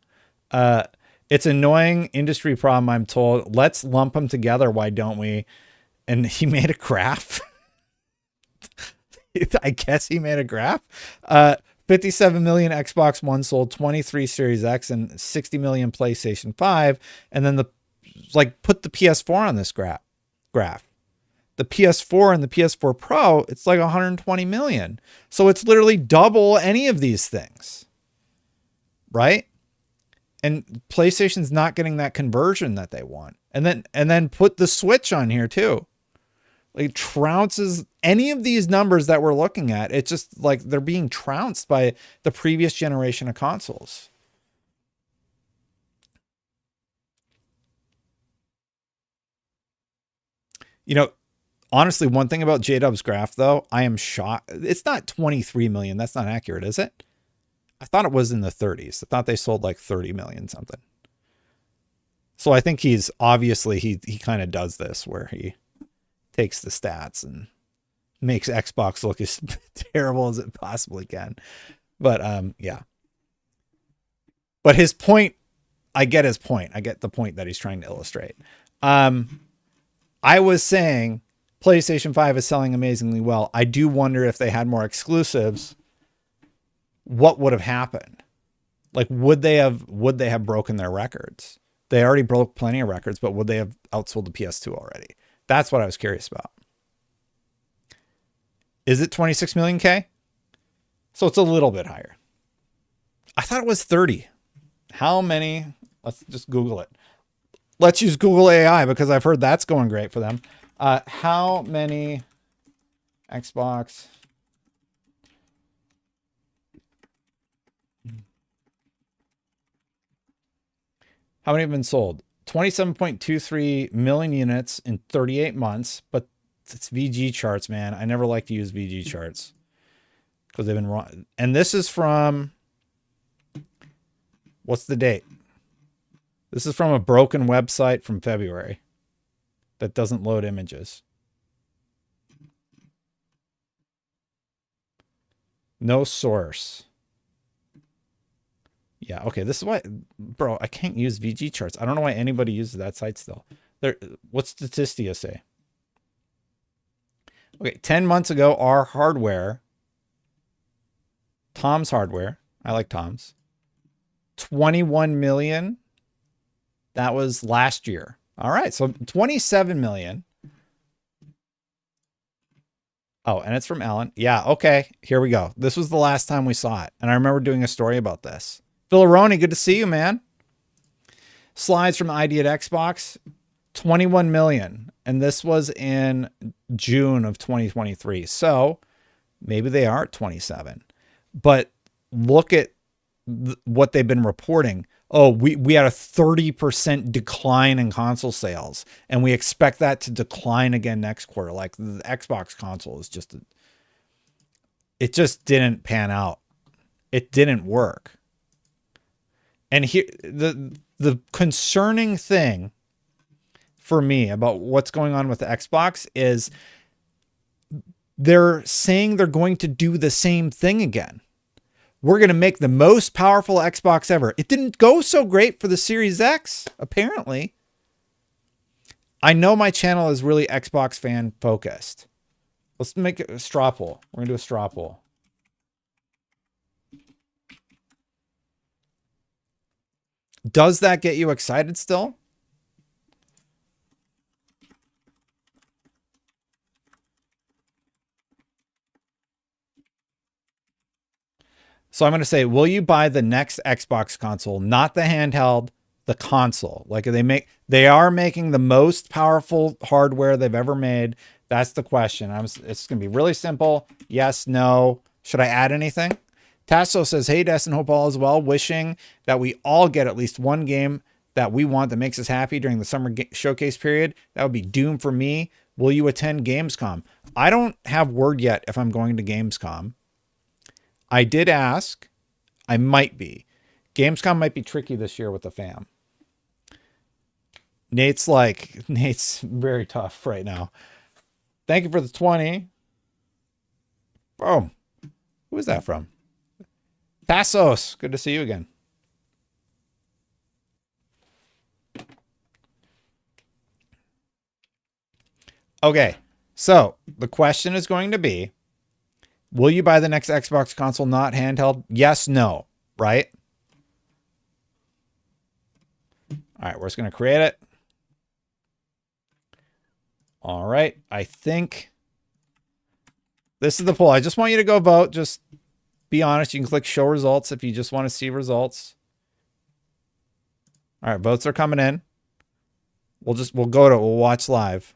S1: It's an annoying industry problem, I'm told. Let's lump them together, why don't we? And he made a graph. I guess he made a graph. 57 million Xbox One sold, 23 Series X, and 60 million PlayStation 5. And then put the PS4 on this graph. The PS4 and the PS4 Pro, it's like 120 million. So it's literally double any of these things. Right? And PlayStation's not getting that conversion that they want. And then put the Switch on here too. Like, trounces any of these numbers that we're looking at. It's just like they're being trounced by the previous generation of consoles. You know, honestly, one thing about J-Dub's graph, though, I am shocked. It's not 23 million. That's not accurate, is it? I thought it was in the 30s. I thought they sold like 30 million something. So I think he's obviously, he kind of does this where he takes the stats and makes Xbox look as terrible as it possibly can. But yeah. But his point, I get his point. I get the point that he's trying to illustrate. I was saying PlayStation 5 is selling amazingly well. I do wonder if they had more exclusives, what would have happened? Like, would they have broken their records? They already broke plenty of records, but would they have outsold the PS2 already? That's what I was curious about. Is it 26 million K? So it's a little bit higher. I thought it was 30. How many? Let's just Google it. Let's use Google AI because I've heard that's going great for them. How many Xbox? How many have been sold? 27.23 million units in 38 months, but it's VG charts, man. I never like to use VG charts because they've been wrong. And this is from, what's the date? This is from a broken website from February that doesn't load images. No source. Yeah, okay. This is why, bro, I can't use VG charts. I don't know why anybody uses that site still. What's Statistia say? Okay, 10 months ago, our hardware, Tom's hardware, I like Tom's, 21 million. That was last year. All right, so 27 million. Oh, and it's from Alan. Yeah, okay, here we go. This was the last time we saw it, and I remember doing a story about this. Villaroni, good to see you, man. Slides from ID at Xbox, 21 million. And this was in June of 2023. So maybe they are at 27. But look at what they've been reporting. Oh, we had a 30% decline in console sales, and we expect that to decline again next quarter. Like the Xbox console is just, it just didn't pan out. It didn't work. And here, the concerning thing for me about what's going on with the Xbox is they're saying they're going to do the same thing again. We're going to make the most powerful Xbox ever. It didn't go so great for the Series X, apparently. I know my channel is really Xbox fan focused. Let's make a straw poll. We're going to do a straw poll. Does that get you excited still? So I'm going to say, will you buy the next Xbox console, not the handheld, the console? Like they are making the most powerful hardware they've ever made. That's the question. It's going to be really simple. Yes, no. Should I add anything? Tasso says, hey, Des, and hope all is well. Wishing that we all get at least one game that we want that makes us happy during the summer showcase period. That would be Doom for me. Will you attend Gamescom? I don't have word yet if I'm going to Gamescom. I did ask. I might be. Gamescom might be tricky this year with the fam. Nate's very tough right now. Thank you for the 20. Oh, who is that from? Tassos. Good to see you again. Okay, so the question is going to be, will you buy the next Xbox console not handheld? Yes, no, right? All right, we're just going to create it. All right, I think this is the poll. I just want you to go vote. Just be honest. You can click show results if you just want to see results. All right, votes are coming in. We'll watch live.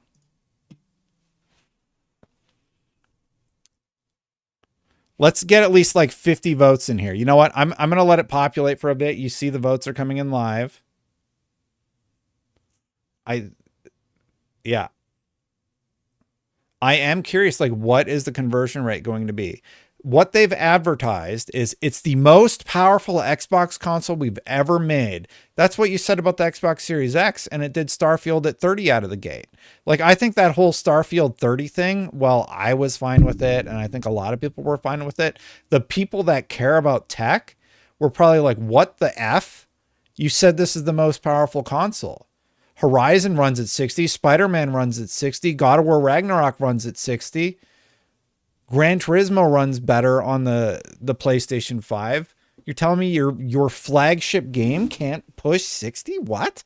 S1: Let's get at least like 50 votes in here. You know what? I'm going to let it populate for a bit. You see the votes are coming in live. Yeah. I am curious, like, what is the conversion rate going to be? What they've advertised is it's the most powerful Xbox console we've ever made. That's what you said about the Xbox Series X, and it did Starfield at 30 out of the gate. Like, I think that whole Starfield 30 thing, well, I was fine with it, and I think a lot of people were fine with it. The people that care about tech were probably like, what the F? You said this is the most powerful console. Horizon runs at 60. Spider-Man runs at 60. God of War Ragnarok runs at 60. Gran Turismo runs better on the PlayStation 5. You're telling me your flagship game can't push 60? What?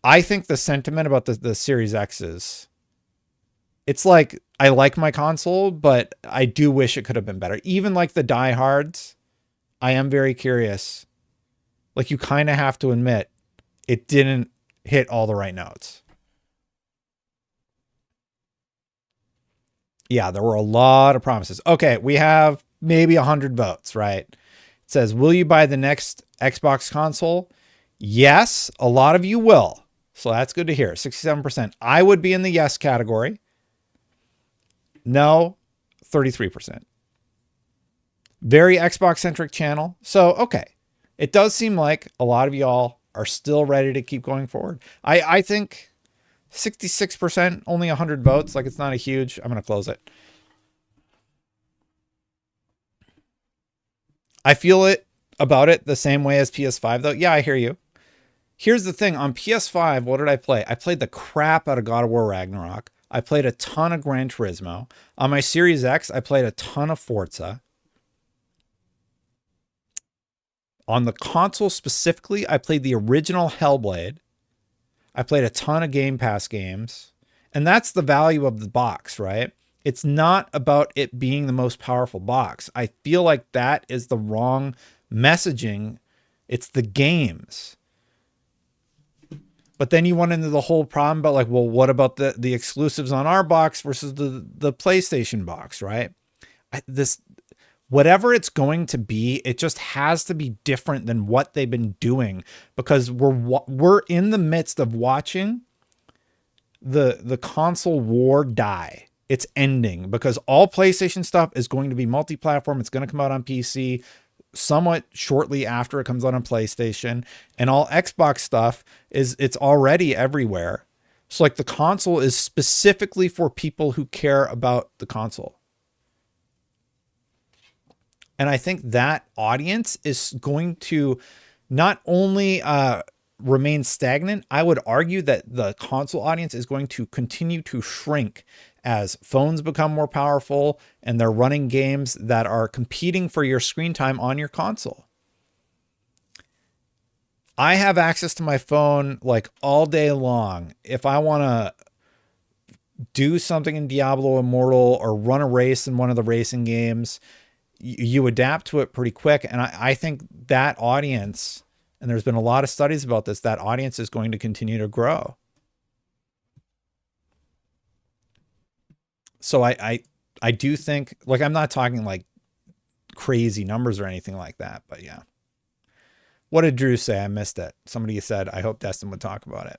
S1: I think the sentiment about the Series X is, it's like, I like my console, but I do wish it could have been better. Even like the diehards, I am very curious. Like, you kind of have to admit it didn't hit all the right notes. Yeah, there were a lot of promises. Okay, we have maybe 100 votes, right? It says, will you buy the next Xbox console? Yes, a lot of you will. So that's good to hear. 67%. I would be in the yes category. No, 33%. Very Xbox-centric channel. So, okay. It does seem like a lot of y'all are still ready to keep going forward. I think 66%, only 100 votes. Like, it's not a huge... I'm going to close it. I feel it about it the same way as PS5, though. Yeah, I hear you. Here's the thing. On PS5, what did I play? I played the crap out of God of War Ragnarok. I played a ton of Gran Turismo. On my Series X, I played a ton of Forza. On the console specifically, I played the original Hellblade. I played a ton of Game Pass games. And that's the value of the box, right? It's not about it being the most powerful box. I feel like that is the wrong messaging. It's the games. But then you went into the whole problem about like, well, what about the exclusives on our box versus the PlayStation box, right? Whatever it's going to be, it just has to be different than what they've been doing, because we're in the midst of watching the console war die. It's ending because all PlayStation stuff is going to be multi-platform. It's going to come out on PC somewhat shortly after it comes out on PlayStation, and all Xbox stuff it's already everywhere. So like the console is specifically for people who care about the console. And I think that audience is going to not only remain stagnant, I would argue that the console audience is going to continue to shrink as phones become more powerful and they're running games that are competing for your screen time on your console. I have access to my phone like all day long. If I want to do something in Diablo Immortal or run a race in one of the racing games, you adapt to it pretty quick. And I think that audience, and there's been a lot of studies about this, that audience is going to continue to grow. So I do think, like, I'm not talking like crazy numbers or anything like that, but yeah. What did Drew say? I missed it. Somebody said, I hope Destin would talk about it.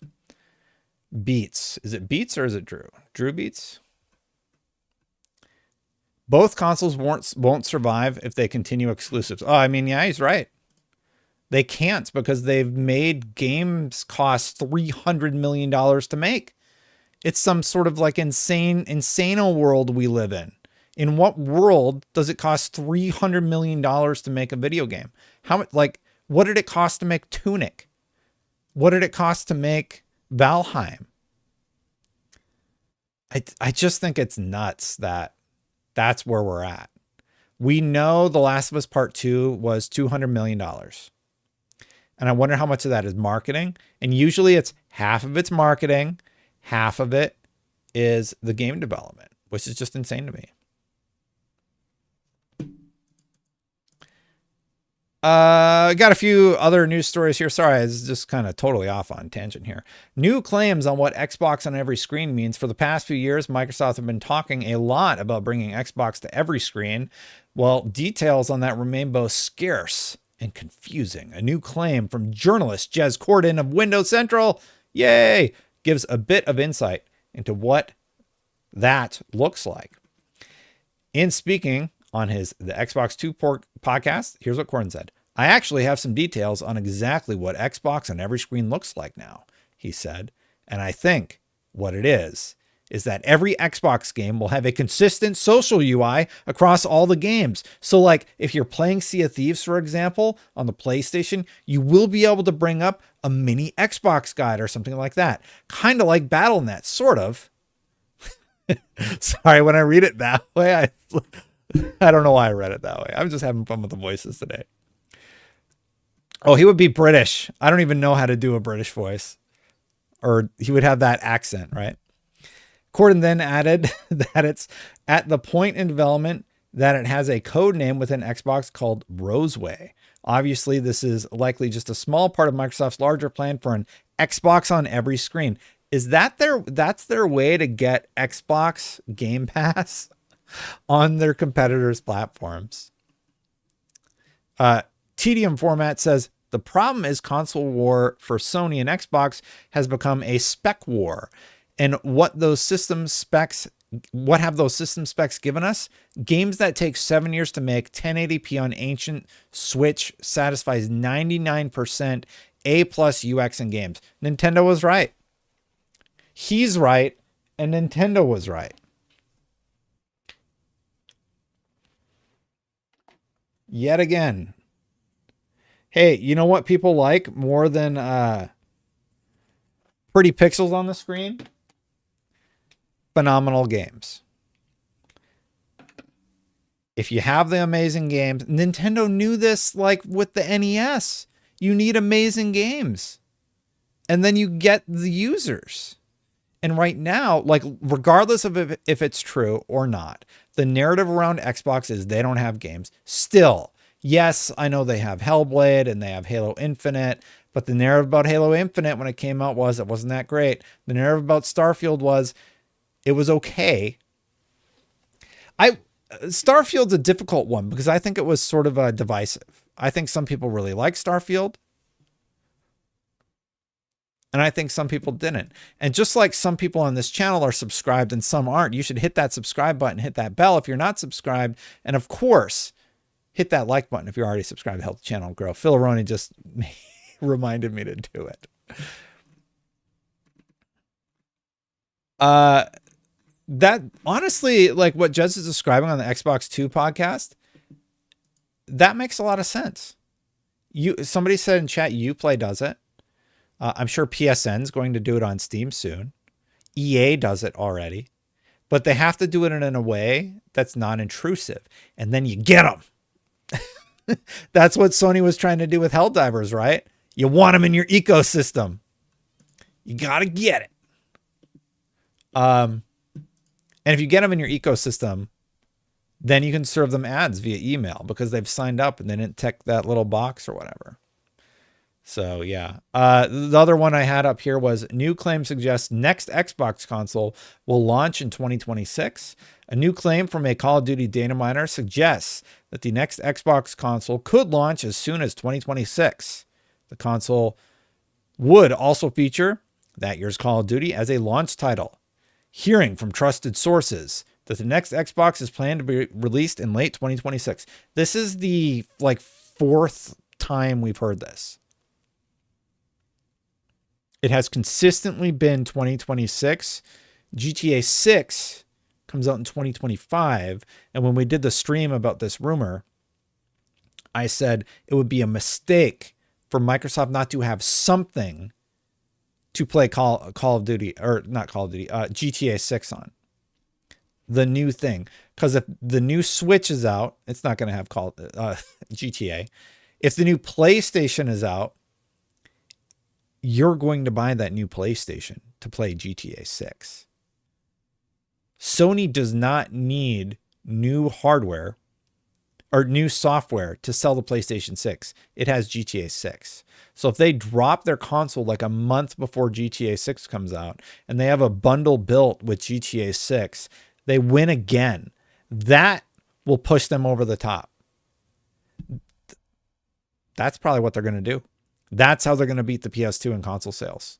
S1: Beats. Is it Beats or is it Drew? Drew Beats? Both consoles won't survive if they continue exclusives. Oh, I mean, yeah, he's right. They can't, because they've made games cost $300 million to make. It's some sort of like insano world we live in. In what world does it cost $300 million to make a video game? How much, like, what did it cost to make Tunic? What did it cost to make Valheim? I just think it's nuts that that's where we're at. We know The Last of Us Part 2 was $200 million. And I wonder how much of that is marketing. And usually it's half of it's marketing, half of it is the game development, which is just insane to me. Got a few other news stories here. Sorry, it's just kind of totally off on tangent here. New claims on what Xbox on every screen means. For the past few years, Microsoft have been talking a lot about bringing Xbox to every screen. Well, details on that remain both scarce and confusing. A new claim from journalist Jez Corden of Windows Central, yay, gives a bit of insight into what that looks like. In speaking on the Xbox 2 podcast, here's what Corden said. I actually have some details on exactly what Xbox on every screen looks like now, he said. And I think what it is that every Xbox game will have a consistent social UI across all the games. So like if you're playing Sea of Thieves, for example, on the PlayStation, you will be able to bring up a mini Xbox guide or something like that. Kind of like BattleNet, sort of. Sorry, when I read it that way, I don't know why I read it that way. I'm just having fun with the voices today. Oh, he would be British. I don't even know how to do a British voice. Or he would have that accent, right? Corden then added that it's at the point in development that it has a code name within Xbox called Roseway. Obviously, this is likely just a small part of Microsoft's larger plan for an Xbox on every screen. Is that that's their way to get Xbox Game Pass on their competitors' platforms? Tedium Format says, the problem is console war for Sony and Xbox has become a spec war. And what have those system specs given us? Games that take 7 years to make, 1080p on ancient Switch satisfies 99% A+ UX in games. Nintendo was right. He's right, and Nintendo was right. Yet again. Hey, you know what people like more than pretty pixels on the screen? Phenomenal games. If you have the amazing games, Nintendo knew this like with the NES. You need amazing games. And then you get the users. And right now, like regardless of if it's true or not, the narrative around Xbox is they don't have games. Still, yes, I know they have Hellblade and they have Halo Infinite, but the narrative about Halo Infinite when it came out was it wasn't that great. The narrative about Starfield was it was okay. Starfield's a difficult one because I think it was sort of divisive. I think some people really like Starfield, and I think some people didn't. And just like some people on this channel are subscribed and some aren't, you should hit that subscribe button, hit that bell if you're not subscribed, and of course, hit that like button if you're already subscribed to help the channel grow. Phil Aroni just reminded me to do it. That honestly, like what Jez is describing on the Xbox 2 podcast, that makes a lot of sense. Somebody said in chat, Uplay does it. I'm sure PSN is going to do it on Steam soon. EA does it already, but they have to do it in a way that's non-intrusive, and then you get them. That's what Sony was trying to do with Helldivers, right? You want them in your ecosystem. You got to get it. And if you get them in your ecosystem, then you can serve them ads via email because they've signed up and they didn't tick that little box or whatever. So yeah. The other one I had up here was new claim suggests next Xbox console will launch in 2026. A new claim from a Call of Duty data miner suggests that the next Xbox console could launch as soon as 2026. The console would also feature that year's Call of Duty as a launch title. Hearing from trusted sources that the next Xbox is planned to be released in late 2026. This is the like fourth time we've heard this. It has consistently been 2026. GTA 6 comes out in 2025. And when we did the stream about this rumor, I said it would be a mistake for Microsoft not to have something to play Call of Duty, or not Call of Duty, GTA 6 on. The new thing. Because if the new Switch is out, it's not going to have GTA. If the new PlayStation is out, you're going to buy that new PlayStation to play GTA 6. Sony does not need new hardware or new software to sell the PlayStation 6. It has GTA 6. So if they drop their console like a month before GTA 6 comes out and they have a bundle built with GTA 6, they win again. That will push them over the top. That's probably what they're going to do. That's how they're going to beat the PS2 in console sales.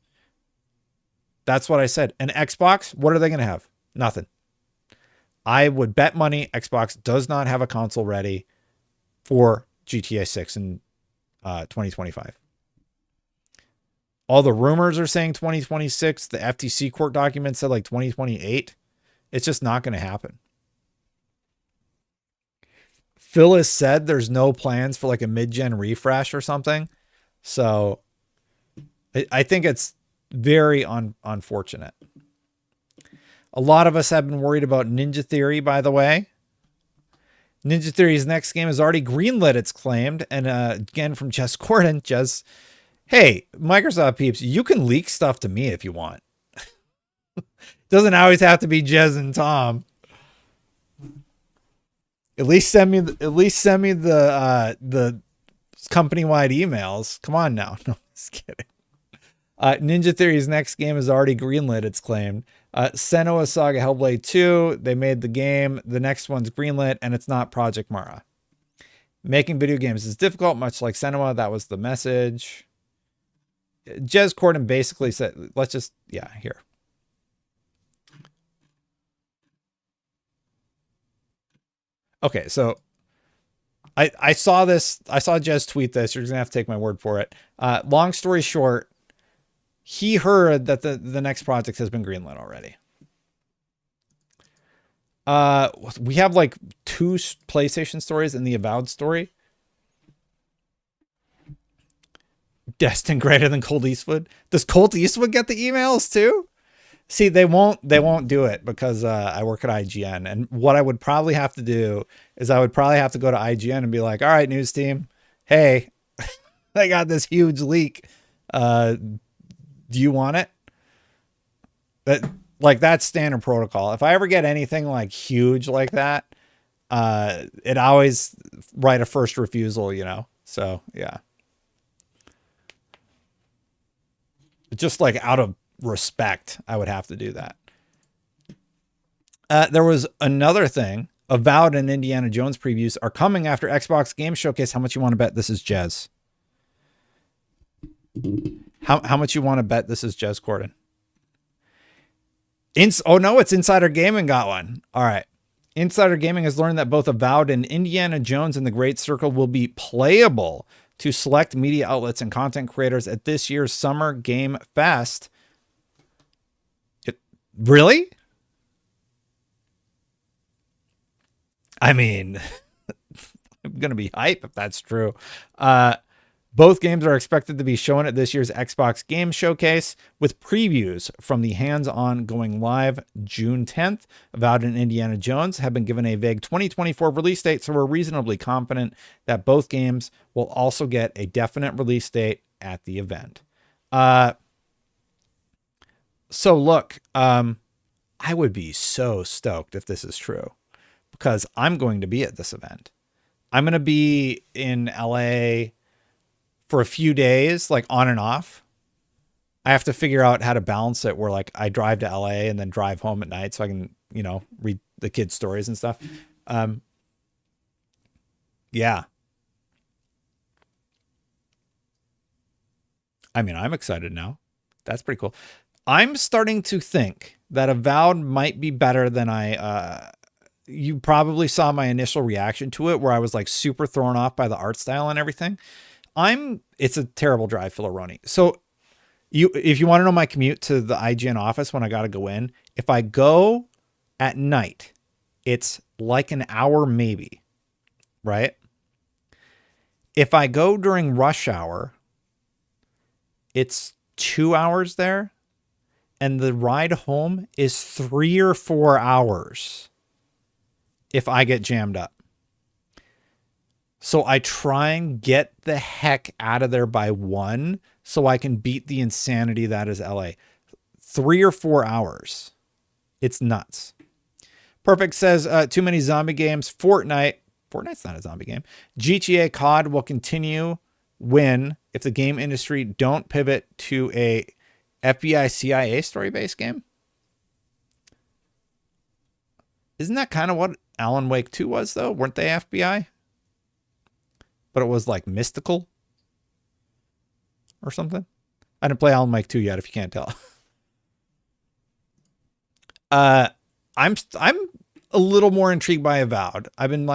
S1: That's what I said. And Xbox, what are they going to have? Nothing. I would bet money Xbox does not have a console ready for GTA 6 in 2025. All the rumors are saying 2026. The FTC court document said like 2028. It's just not going to happen. Phil has said there's no plans for like a mid-gen refresh or something. So I think it's very unfortunate. A lot of us have been worried about Ninja Theory, by the way. Ninja Theory's next game is already greenlit, it's claimed. And again, from Jess Gordon, Jess, hey, Microsoft peeps, you can leak stuff to me if you want. Doesn't always have to be Jez and Tom. At least send me the company-wide emails. Come on now. No, just kidding. Ninja Theory's next game is already greenlit, it's claimed. Senua Saga Hellblade 2, they made the game. The next one's greenlit, and it's not Project Mara. Making video games is difficult, much like Senua. That was the message. Jez Corden basically said, let's just, yeah, here. Okay, so I saw this. I saw Jez tweet this. You're going to have to take my word for it. Long story short, he heard that the next project has been greenlit already. We have like 2 PlayStation stories and the Avowed story. Destined greater than Colt Eastwood. Does Colt Eastwood get the emails too? See, they won't do it because I work at IGN. And what I would probably have to do is I would probably have to go to IGN and be like, all right, news team, hey, I got this huge leak. Do you want it? That's standard protocol. If I ever get anything like huge like that, it always write a first refusal, you know? So yeah. Just like out of respect, I would have to do that. There was another thing Avowed and Indiana Jones previews are coming after Xbox Game Showcase. How much you want to bet this is Jez? How much you want to bet this is Jez Corden? Oh no, it's Insider Gaming got one. All right. Insider Gaming has learned that both Avowed and Indiana Jones and the Great Circle will be playable to select media outlets and content creators at this year's Summer Game Fest. Really? I mean, I'm going to be hype if that's true. Both games are expected to be shown at this year's Xbox Game Showcase, with previews from the hands-on going live June 10th. Avowed and Indiana Jones have been given a vague 2024 release date, so we're reasonably confident that both games will also get a definite release date at the event. So look, I would be so stoked if this is true, because I'm going to be at this event. I'm going to be in LA for a few days, like on and off. I have to figure out how to balance it where like I drive to LA and then drive home at night so I can, you know, read the kids' stories and stuff. Yeah. I mean, I'm excited now. That's pretty cool. I'm starting to think that Avowed might be better than you probably saw my initial reaction to it, where I was like super thrown off by the art style and everything. It's a terrible drive, Filaroni. So if you want to know my commute to the IGN office when I got to go in, if I go at night, it's like an hour maybe, right? If I go during rush hour, it's 2 hours there, and the ride home is 3 or 4 hours if I get jammed up. So I try and get the heck out of there by 1 so I can beat the insanity that is LA. 3 or 4 hours. It's nuts. Perfect says, too many zombie games. Fortnite's not a zombie game. GTA COD will continue if the game industry don't pivot to a FBI CIA story-based game. Isn't that kind of what Alan Wake 2 was, though? Weren't they FBI? But it was like mystical or something. I didn't play Alan Wake 2 yet, if you can't tell. I'm a little more intrigued by Avowed. I've been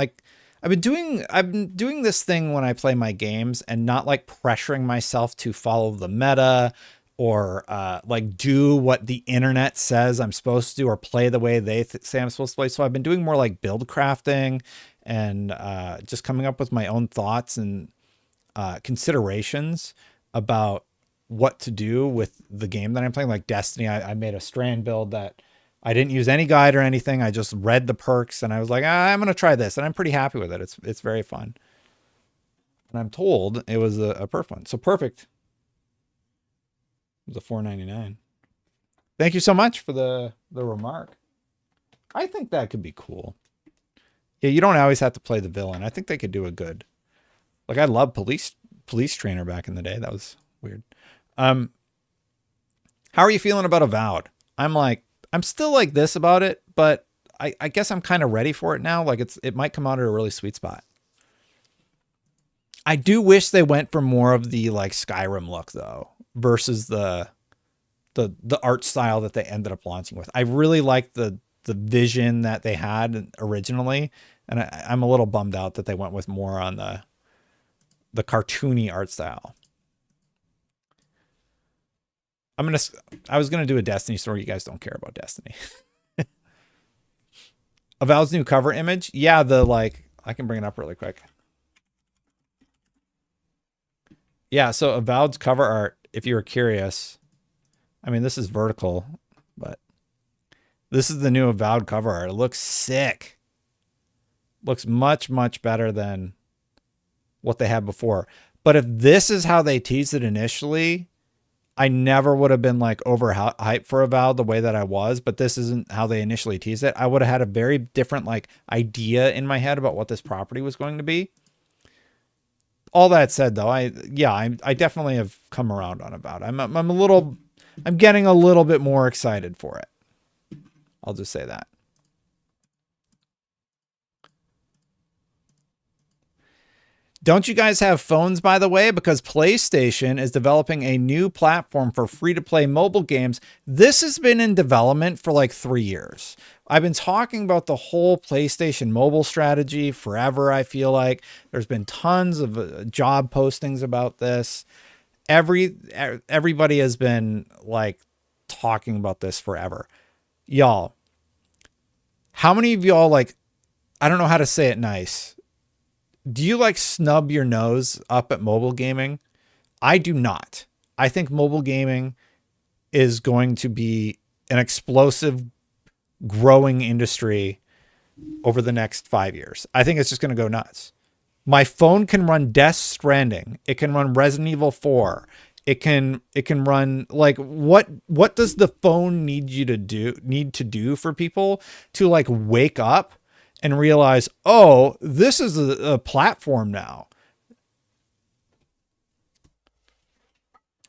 S1: doing this thing when I play my games and not like pressuring myself to follow the meta or like do what the internet says I'm supposed to do or play the way they say I'm supposed to play. So I've been doing more like build crafting and just coming up with my own thoughts and considerations about what to do with the game that I'm playing. Like Destiny, I made a strand build that I didn't use any guide or anything. I just read the perks and I was like, I'm going to try this. And I'm pretty happy with it. It's very fun. And I'm told it was a perf one. So perfect. It was a $4.99. Thank you so much for the remark. I think that could be cool. Yeah, you don't always have to play the villain. I think they could do a good. Like I loved police trainer back in the day. That was weird. How are you feeling about Avowed? I'm still like this about it, but I guess I'm kind of ready for it now. Like it might come out at a really sweet spot. I do wish they went for more of the like Skyrim look though, versus the art style that they ended up launching with. I really like the vision that they had originally, and I'm a little bummed out that they went with more on the cartoony art style. I was gonna do a Destiny story. You guys don't care about Destiny. Avowed's new cover image. Yeah, I can bring it up really quick. Yeah, so Avowed's cover art, if you were curious, I mean, this is vertical, but this is the new Avowed cover art. It looks sick. Looks much, much better than what they had before. But if this is how they teased it initially, I never would have been like over hyped for Avowed the way that I was, but this isn't how they initially teased it. I would have had a very different like idea in my head about what this property was going to be. All that said though, I definitely have come around on Avowed. I'm getting a little bit more excited for it. I'll just say that. Don't you guys have phones, by the way? Because PlayStation is developing a new platform for free-to-play mobile games. This has been in development for like 3 years. I've been talking about the whole PlayStation mobile strategy forever, I feel like. There's been tons of job postings about this. Everybody has been like talking about this forever. Y'all, how many of y'all, like, I don't know how to say it nice. Do you like snub your nose up at mobile gaming? I do not. I think mobile gaming is going to be an explosive growing industry over the next 5 years. I think it's just going to go nuts. My phone can run Death Stranding. It can run Resident Evil 4. It can run, like, what does the phone need to do for people to like wake up and realize, oh, this is a platform now.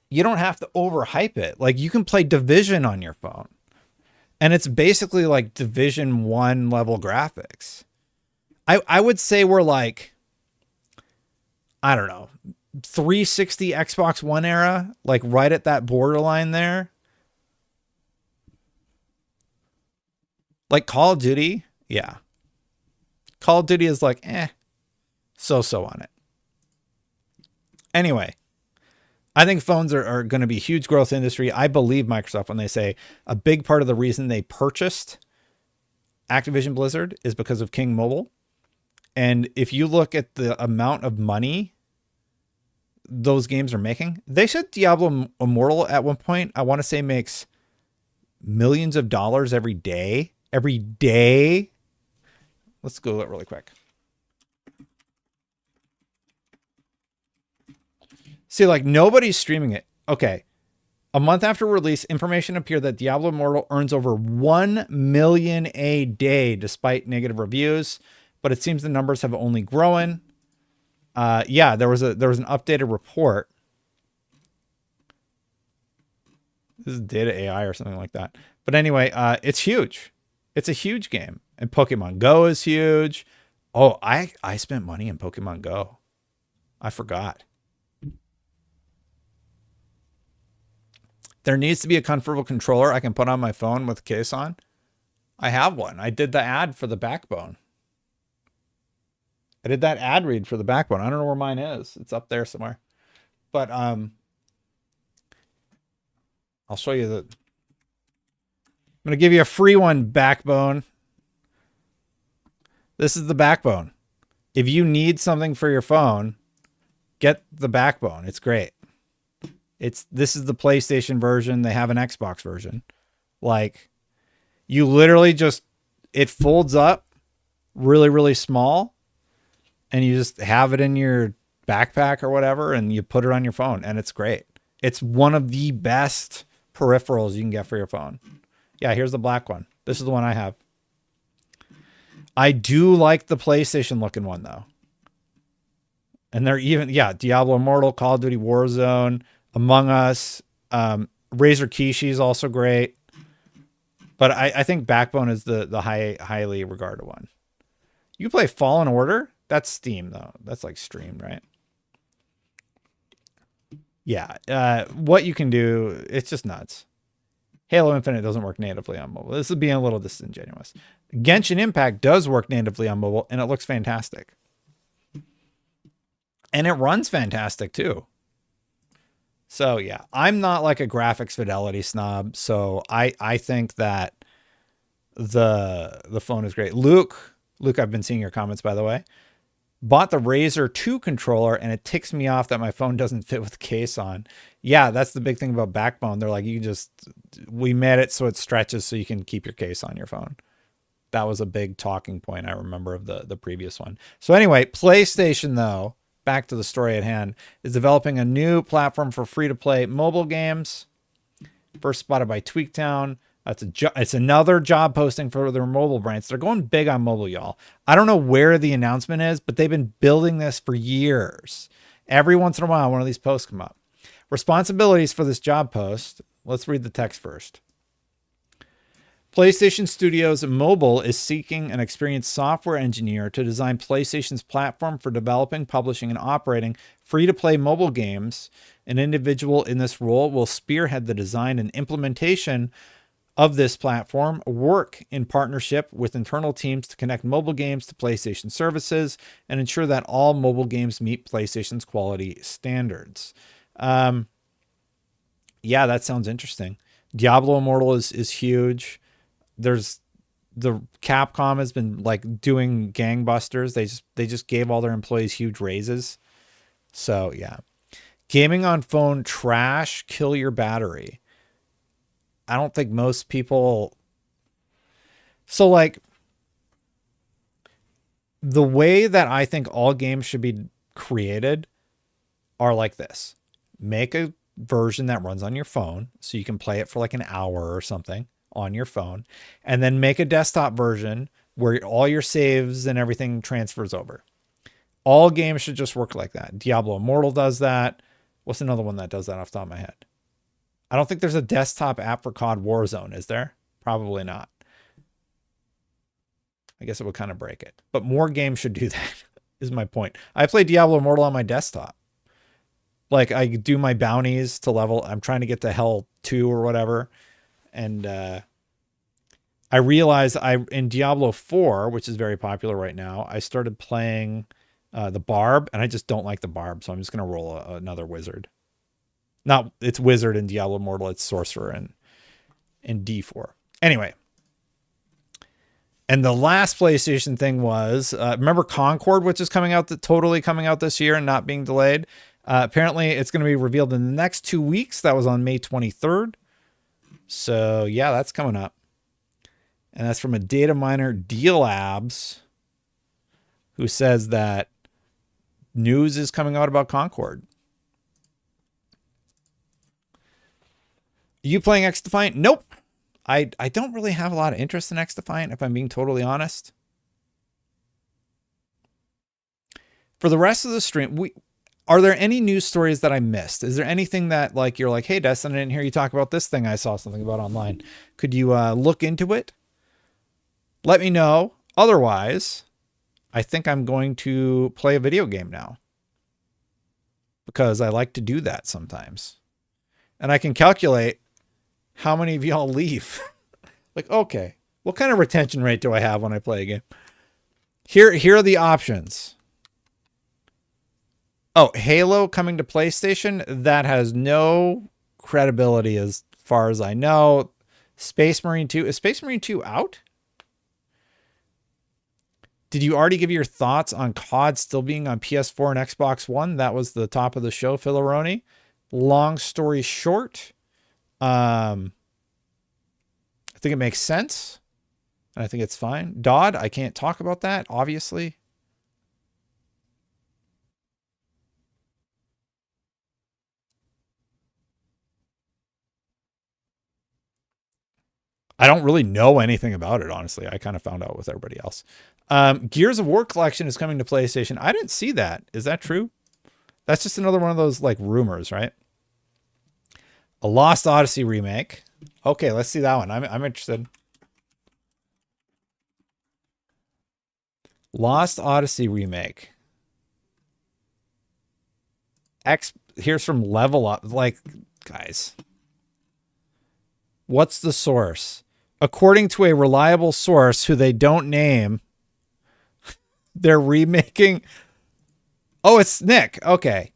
S1: You don't have to overhype it. Like, you can play Division on your phone. And it's basically like Division 1 level graphics. I would say we're like, I don't know, 360 Xbox One era, like right at that borderline there. Like Call of Duty, yeah. Call of Duty is like, so on it. Anyway, I think phones are going to be a huge growth industry. I believe Microsoft when they say a big part of the reason they purchased Activision Blizzard is because of King Mobile. And if you look at the amount of money those games are making, they said Diablo Immortal at one point, I want to say, makes millions of dollars every day. Every day. Let's Google it really quick. See, like, nobody's streaming it. Okay. A month after release, information appeared that Diablo Immortal earns over 1 million a day despite negative reviews, but it seems the numbers have only grown. Yeah, there was an updated report. This is data AI or something like that. But anyway, it's huge. It's a huge game. And Pokemon Go is huge. Oh, I spent money in Pokemon Go. I forgot. There needs to be a comfortable controller I can put on my phone with a case on. I have one. I did the ad for the Backbone. I did that ad read for the Backbone. I don't know where mine is. It's up there somewhere. But I'll show you the... I'm going to give you a free one, Backbone. This is the Backbone. If you need something for your phone, get the Backbone. It's great. This is the PlayStation version. They have an Xbox version. Like, you literally just, it folds up really, really small, and you just have it in your backpack or whatever, and you put it on your phone, and it's great. It's one of the best peripherals you can get for your phone. Yeah, here's the black one. This is the one I have. I do like the PlayStation looking one, though. And they're even, yeah, Diablo Immortal, Call of Duty Warzone, Among Us, Razor Kishi is also great. But I think Backbone is the highly regarded one. You play Fallen Order? That's Steam, though. That's like streamed, right? Yeah. What you can do, it's just nuts. Halo Infinite doesn't work natively on mobile. This is being a little disingenuous. Genshin Impact does work natively on mobile, and it looks fantastic. And it runs fantastic, too. So, yeah, I'm not like a graphics fidelity snob, so I think that the phone is great. Luke, I've been seeing your comments, by the way. Bought the Razer 2 controller, and it ticks me off that my phone doesn't fit with the case on. Yeah, that's the big thing about Backbone. They're like, we made it so it stretches so you can keep your case on your phone. That was a big talking point, I remember, of the previous one. So anyway, PlayStation, though, back to the story at hand, is developing a new platform for free-to-play mobile games. First spotted by Tweaktown. It's another job posting for their mobile brands. They're going big on mobile, y'all. I don't know where the announcement is, but they've been building this for years. Every once in a while, one of these posts come up. Responsibilities for this job post. Let's read the text first. PlayStation Studios Mobile is seeking an experienced software engineer to design PlayStation's platform for developing, publishing, and operating free-to-play mobile games. An individual in this role will spearhead the design and implementation of this platform, work in partnership with internal teams to connect mobile games to PlayStation services, and ensure that all mobile games meet PlayStation's quality standards. Yeah, that sounds interesting. Diablo Immortal is huge. There's the Capcom has been like doing gangbusters. They just gave all their employees huge raises. So yeah. Gaming on phone trash, kill your battery. I don't think most people. So like the way that I think all games should be created are like this. Make a version that runs on your phone so you can play it for like an hour or something on your phone, and then make a desktop version where all your saves and everything transfers over. All games should just work like that. Diablo Immortal does that. What's another one that does that off the top of my head? I don't think there's a desktop app for COD Warzone, is there? Probably not. I guess it would kind of break it. But more games should do that, is my point. I play Diablo Immortal on my desktop. Like, I do my bounties to level. I'm trying to get to Hell 2 or whatever. And I realized in Diablo 4, which is very popular right now, I started playing the Barb, and I just don't like the Barb, so I'm just going to roll another wizard. Not, it's wizard in Diablo Immortal, it's sorcerer in D4. Anyway. And the last PlayStation thing was, remember Concord, which is totally coming out this year and not being delayed? Apparently, it's going to be revealed in the next 2 weeks. That was on May 23rd. So, yeah, that's coming up. And that's from a data miner, D-Labs, who says that news is coming out about Concord. Are you playing X Defiant? Nope. I don't really have a lot of interest in X Defiant, if I'm being totally honest. For the rest of the stream, are there any news stories that I missed? Is there anything that like you're like, hey, Destin, I didn't hear you talk about this thing I saw something about online. Could you look into it? Let me know. Otherwise, I think I'm going to play a video game now, because I like to do that sometimes. And I can calculate how many of y'all leave. Like, okay, what kind of retention rate do I have when I play a game? Here are the options. Oh, Halo coming to PlayStation. That has no credibility as far as I know. Space Marine 2. Is Space Marine 2 out? Did you already give your thoughts on COD still being on PS4 and Xbox One? That was the top of the show, Filaroni. Long story short, I think it makes sense. And I think it's fine. Dodd, I can't talk about that, obviously. I don't really know anything about it, honestly. I kind of found out with everybody else. Gears of War Collection is coming to PlayStation. I didn't see that. Is that true? That's just another one of those like rumors, right? A Lost Odyssey remake. Okay, let's see that one. I'm interested. Lost Odyssey remake. Here's from Level Up. Like, guys, what's the source? According to a reliable source who they don't name, they're remaking. Oh, it's Nick. Okay.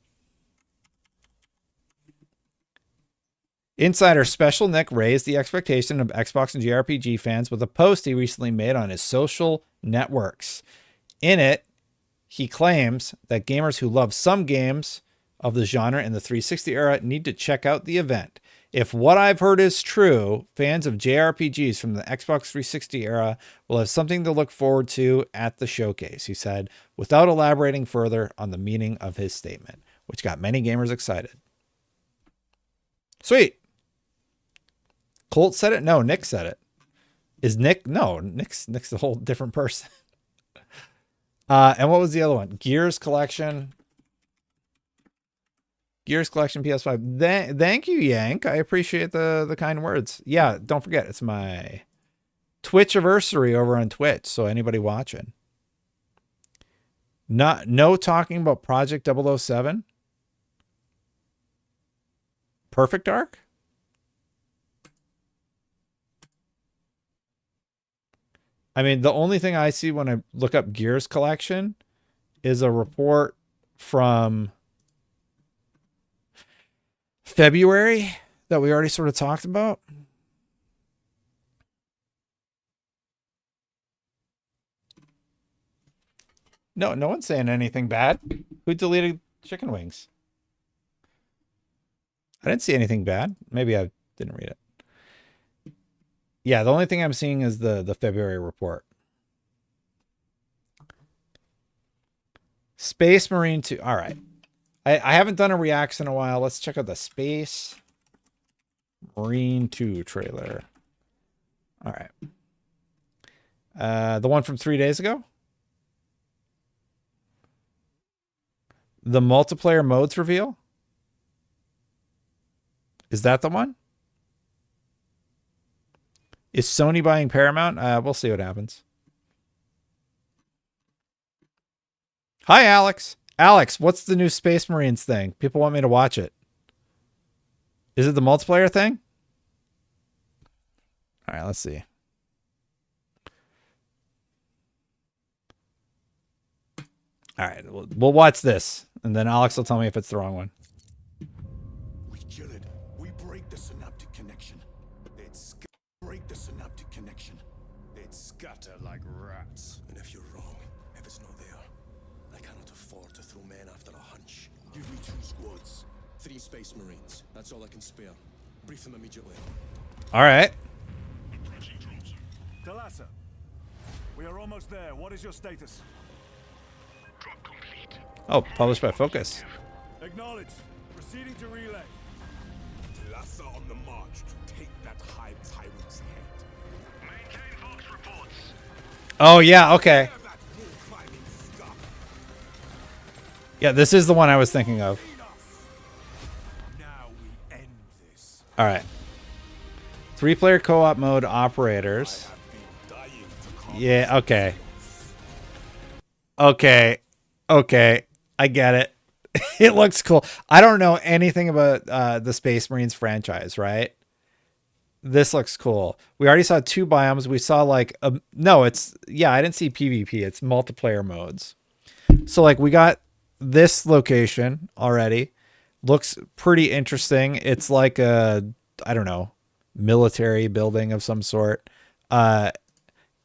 S1: Insider Special Nick raised the expectation of Xbox and JRPG fans with a post he recently made on his social networks. In it, he claims that gamers who love some games of the genre in the 360 era need to check out the event. If what I've heard is true, fans of JRPGs from the Xbox 360 era will have something to look forward to at the showcase, he said, without elaborating further on the meaning of his statement, which got many gamers excited. Sweet. Colt said it? No, Nick said it. Is Nick? No, Nick's a whole different person. And what was the other one? Gears Collection. Gears Collection PS5. Thank you, Yank. I appreciate the kind words. Yeah, don't forget, it's my Twitchiversary over on Twitch. So anybody watching. No talking about Project 007. Perfect Dark? I mean, the only thing I see when I look up Gears Collection is a report from February that we already sort of talked about. No one's saying anything bad. Who deleted chicken wings? I didn't see anything bad. Maybe I didn't read it. Yeah, the only thing I'm seeing is the February report. Space Marine 2. All right. I haven't done a reaction in a while. Let's check out the Space Marine 2 trailer. All right. The one from 3 days ago? The multiplayer modes reveal? Is that the one? Is Sony buying Paramount? We'll see what happens. Hi, Alex. Alex, what's the new Space Marines thing? People want me to watch it. Is it the multiplayer thing? All right, let's see. All right, we'll watch this, and then Alex will tell me if it's the wrong one.
S2: We kill it. We break the synaptic connection. They'd break the synaptic connection. They'd scatter like rats. And if you're wrong, if it's not there, I cannot afford to throw men after a hunch. Give me 2 squads, 3 Space Marines. That's all I can spare. Brief them immediately.
S1: All right.
S3: Talassa, we are almost there. What is your status?
S1: Oh, published by Focus.
S3: Acknowledged. Proceeding to relay.
S2: Talassa on the march to take that hive tyrant's head.
S3: Maintain Vox reports.
S1: Oh, yeah, okay. Yeah, this is the one I was thinking of.
S2: Now we end this.
S1: All right. 3-player co-op mode operators. Yeah, okay. Okay. I get it. It looks cool. I don't know anything about the Space Marines franchise, right? This looks cool. We already saw 2 biomes. We saw like, no, it's, yeah, I didn't see PvP. It's multiplayer modes. So like we got this location already. Looks pretty interesting. It's like a, I don't know, military building of some sort. And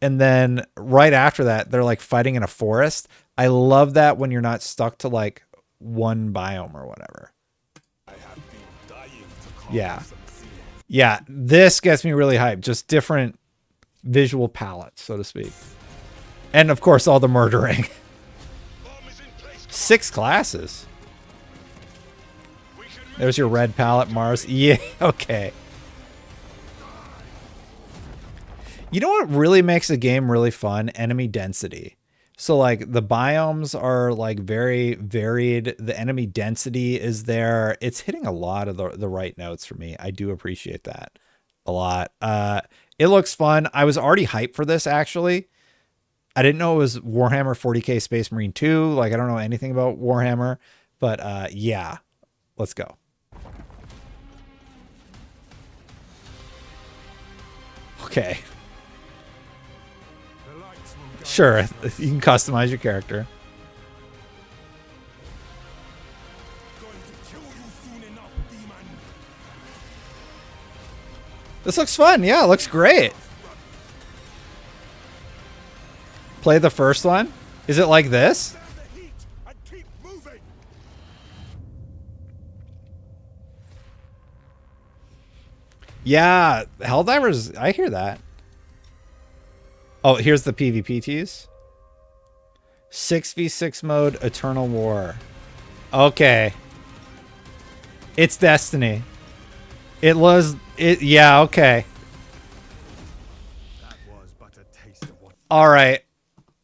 S1: then right after that, they're like fighting in a forest. I love that when you're not stuck to like one biome or whatever. Yeah. Yeah. This gets me really hyped. Just different visual palettes, so to speak. And of course, all the murdering. 6 classes. There's your red palette, Mars. Yeah. Okay. You know what really makes a game really fun? Enemy density. So like the biomes are like very varied. The enemy density is there. It's hitting a lot of the right notes for me. I do appreciate that a lot. It looks fun. I was already hyped for this actually. I didn't know it was Warhammer 40K Space Marine 2. Like I don't know anything about Warhammer, but yeah, let's go. Okay. Sure, you can customize your character. This looks fun. Yeah, it looks great. Play the first one. Is it like this? Yeah, Helldivers, I hear that. Oh, here's the PvP tease. 6v6 mode, Eternal War. Okay. It's Destiny. It was, yeah, okay. All right.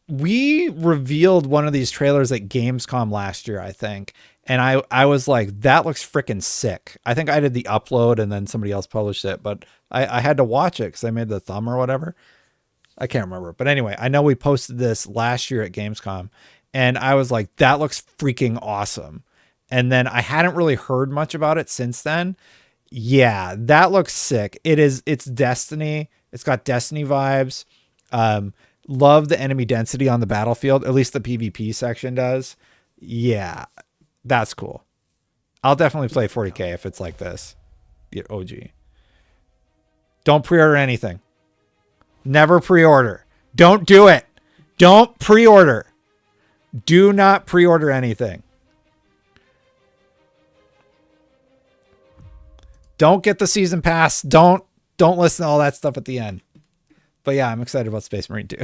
S1: We revealed one of these trailers at Gamescom last year, I think. And I was like, that looks freaking sick. I think I did the upload and then somebody else published it, but I had to watch it because I made the thumb or whatever. I can't remember. But anyway, I know we posted this last year at Gamescom, and I was like, that looks freaking awesome. And then I hadn't really heard much about it since then. Yeah, that looks sick. It's Destiny. It's got Destiny vibes. Love the enemy density on the battlefield. At least the PvP section does. Yeah, that's cool. I'll definitely play 40K if it's like this. Yeah, OG. Don't pre-order anything. Never pre-order. Don't do it. Don't pre-order. Do not pre-order anything. Don't get the season pass. Don't listen to all that stuff at the end. But yeah, I'm excited about Space Marine 2.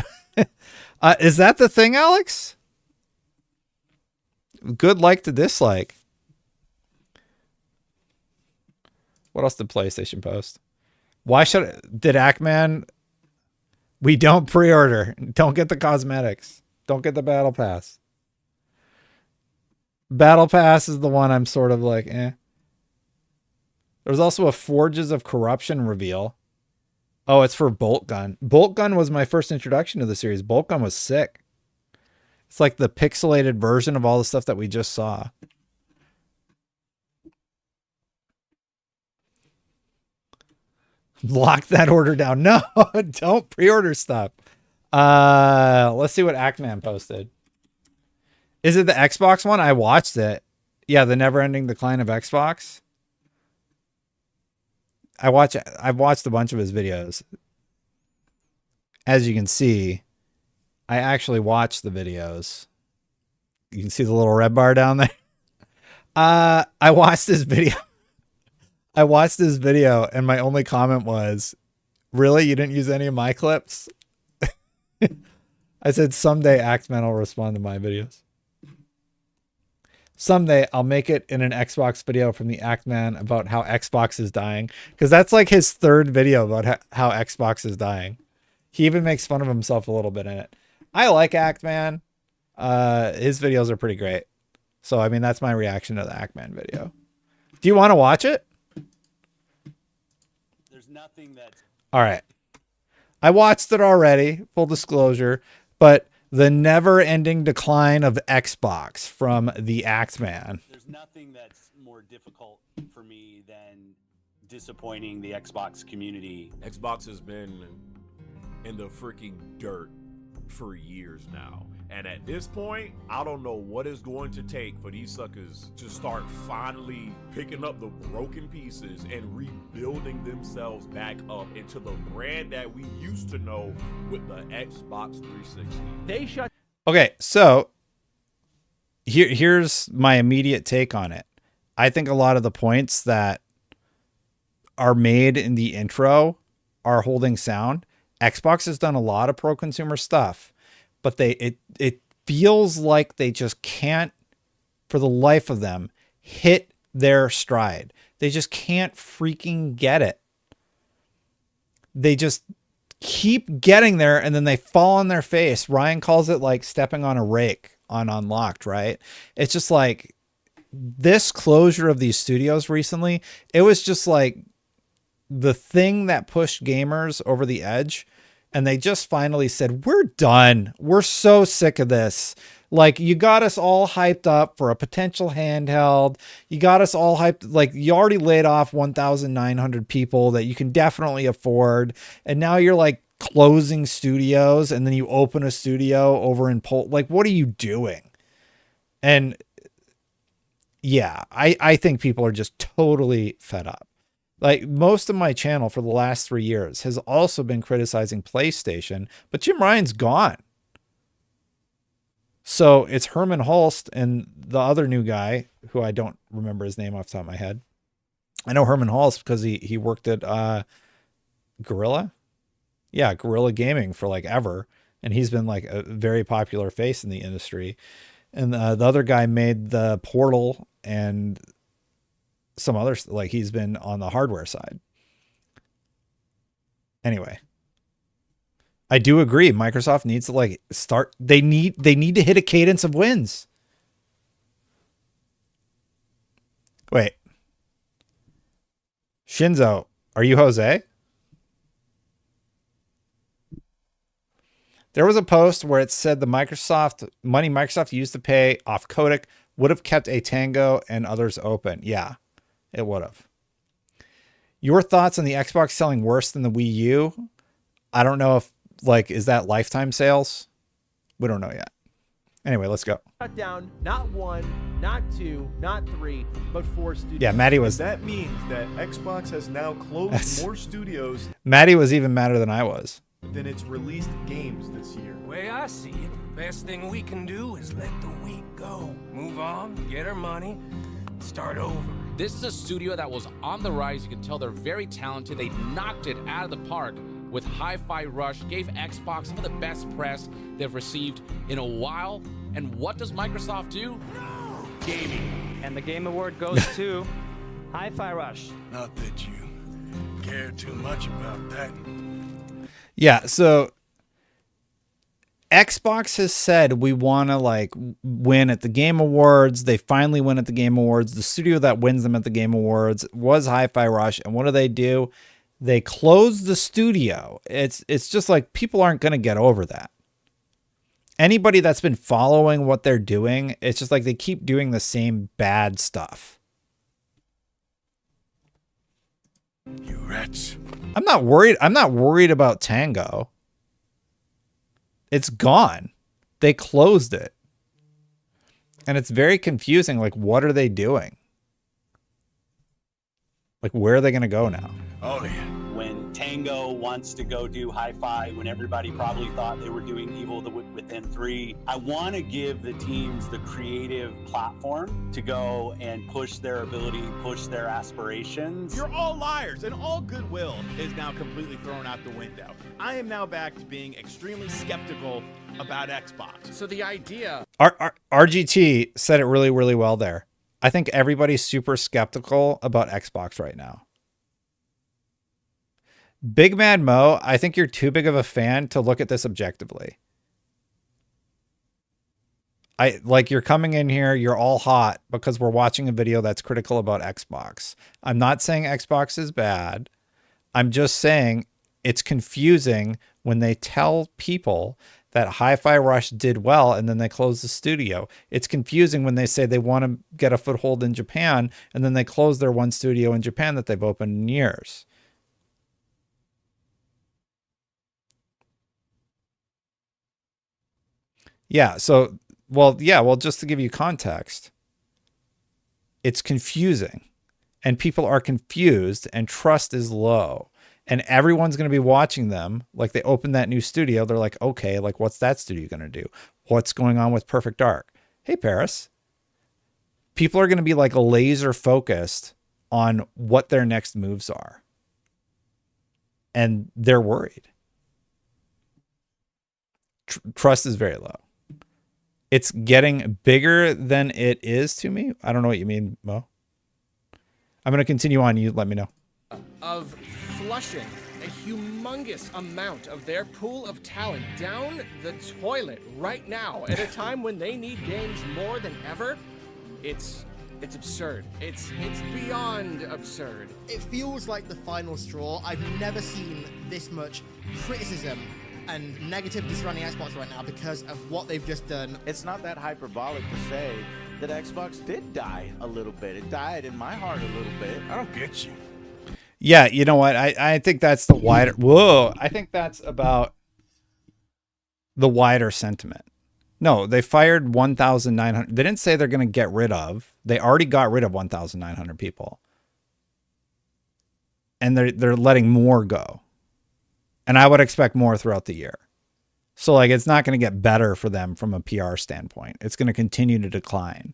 S1: Is that the thing, Alex? Good like to dislike. What else did PlayStation post? Did Actman? We don't pre-order. Don't get the cosmetics. Don't get the battle pass. Battle pass is the one I'm sort of like, eh. There's also a Forges of Corruption reveal. Oh, it's for Bolt Gun. Bolt Gun was my first introduction to the series. Bolt Gun was sick. It's like the pixelated version of all the stuff that we just saw. Lock that order down. No, don't pre-order stuff. Let's see what Actman posted. Is it the Xbox one? I watched it. Yeah, the never-ending decline of Xbox. I've watched a bunch of his videos. As you can see, I actually watched the videos. You can see the little red bar down there. I watched this video. I watched this video and my only comment was, really? You didn't use any of my clips? I said, someday Actman will respond to my videos. Someday I'll make it in an Xbox video from the Actman about how Xbox is dying. Because that's like his third video about how Xbox is dying. He even makes fun of himself a little bit in it. I like Actman. His videos are pretty great. So, I mean, that's my reaction to the Actman video. Do you want to watch it?
S4: There's nothing that's...
S1: All right. I watched it already, full disclosure, but the never-ending decline of Xbox from the Actman.
S4: There's nothing that's more difficult for me than disappointing the Xbox community.
S5: Xbox has been in the freaking dirt for years now. And at this point, I don't know what it's going to take for these suckers to start finally picking up the broken pieces and rebuilding themselves back up into the brand that we used to know with the Xbox 360.
S1: Okay, so here's my immediate take on it. I think a lot of the points that are made in the intro are holding sound. Xbox has done a lot of pro-consumer stuff, but it feels like they just can't, for the life of them, hit their stride. They just can't freaking get it. They just keep getting there and then they fall on their face. Ryan calls it like stepping on a rake on Unlocked, right? It's just like this closure of these studios recently, it was just like the thing that pushed gamers over the edge. And they just finally said, we're done. We're so sick of this. Like, you got us all hyped up for a potential handheld. You got us all hyped. Like, you already laid off 1,900 people that you can definitely afford. And now you're like closing studios and then you open a studio over in like, what are you doing? And yeah, I think people are just totally fed up. Like, most of my channel for the last 3 years has also been criticizing PlayStation, but Jim Ryan's gone. So it's Herman Hulst and the other new guy, who I don't remember his name off the top of my head. I know Herman Hulst because he worked at Guerrilla. Yeah, Guerrilla Gaming for like ever. And he's been like a very popular face in the industry. And the other guy made the Portal and some others, like he's been on the hardware side. Anyway, I do agree. Microsoft needs to like start. They need to hit a cadence of wins. Wait, Shinzo, are you Jose? There was a post where it said the money Microsoft used to pay off Kodak would have kept a Tango and others open. Yeah, it would have. Your thoughts on the Xbox selling worse than the Wii U? I don't know if, like, is that lifetime sales? We don't know yet. Anyway, let's go.
S6: Shut down not 1, not 2, not 3, but 4 studios.
S1: Yeah, Maddie was.
S7: That means that Xbox has now closed more studios
S1: Maddie was even madder than I was.
S7: than its released games this year.
S8: Way I see it, best thing we can do is let the week go. Move on, get our money, start over.
S9: This is a studio that was on the rise. You can tell they're very talented. They knocked it out of the park with Hi-Fi Rush, gave Xbox some of the best press they've received in a while. And what does Microsoft do? Gaming.
S6: And the Game Award goes to Hi-Fi Rush.
S8: Not that you care too much about that.
S1: Yeah, so Xbox has said we want to like win at the Game Awards. They finally win at the Game Awards. The studio that wins them at the Game Awards was Hi-Fi Rush. And what do? They close the studio. It's just like people aren't going to get over that. Anybody that's been following what they're doing, it's just like they keep doing the same bad stuff.
S8: You rats.
S1: I'm not worried. I'm not worried about Tango. It's gone. They closed it. And it's very confusing. Like, what are they doing? Like, where are they going to go now?
S8: Oh, yeah.
S4: When Tango wants to go do Hi-Fi, when everybody probably thought they were doing Evil Within 3, I want to give the teams the creative platform to go and push their ability, push their aspirations.
S10: You're all liars, and all goodwill is now completely thrown out the window. I am now back to being extremely skeptical about Xbox.
S8: So the idea...
S1: RGT said it really, really well there. I think everybody's super skeptical about Xbox right now. Big Mad Mo, I think you're too big of a fan to look at this objectively. You're coming in here, you're all hot because we're watching a video that's critical about Xbox. I'm not saying Xbox is bad. I'm just saying it's confusing when they tell people that Hi-Fi Rush did well and then they close the studio. It's confusing when they say they want to get a foothold in Japan and then they close their one studio in Japan that they've opened in years. Yeah, so, well, just to give you context, it's confusing and people are confused and trust is low and everyone's going to be watching them. Like they open that new studio. They're like, okay, like what's that studio going to do? What's going on with Perfect Dark? Hey, Paris. People are going to be like laser focused on what their next moves are. And they're worried. Trust is very low. It's getting bigger than it is to me. I don't know what you mean, Mo. I'm going to continue on. You let me know.
S8: Of flushing a humongous amount of their pool of talent down the toilet right now at a time when they need games more than ever. It's absurd. It's beyond absurd.
S11: It feels like the final straw. I've never seen this much criticism and negativity surrounding Xbox right now because of what they've just done.
S12: It's not that hyperbolic to say that Xbox did die a little bit. It died in my heart a little bit.
S8: I don't get you.
S1: Yeah, you know what? I think that's the wider... Whoa! I think that's about the wider sentiment. No, they fired 1,900. They didn't say they're going to get rid of. They already got rid of 1,900 people. And they're letting more go. And I would expect more throughout the year. So like it's not going to get better for them from a PR standpoint. It's going to continue to decline.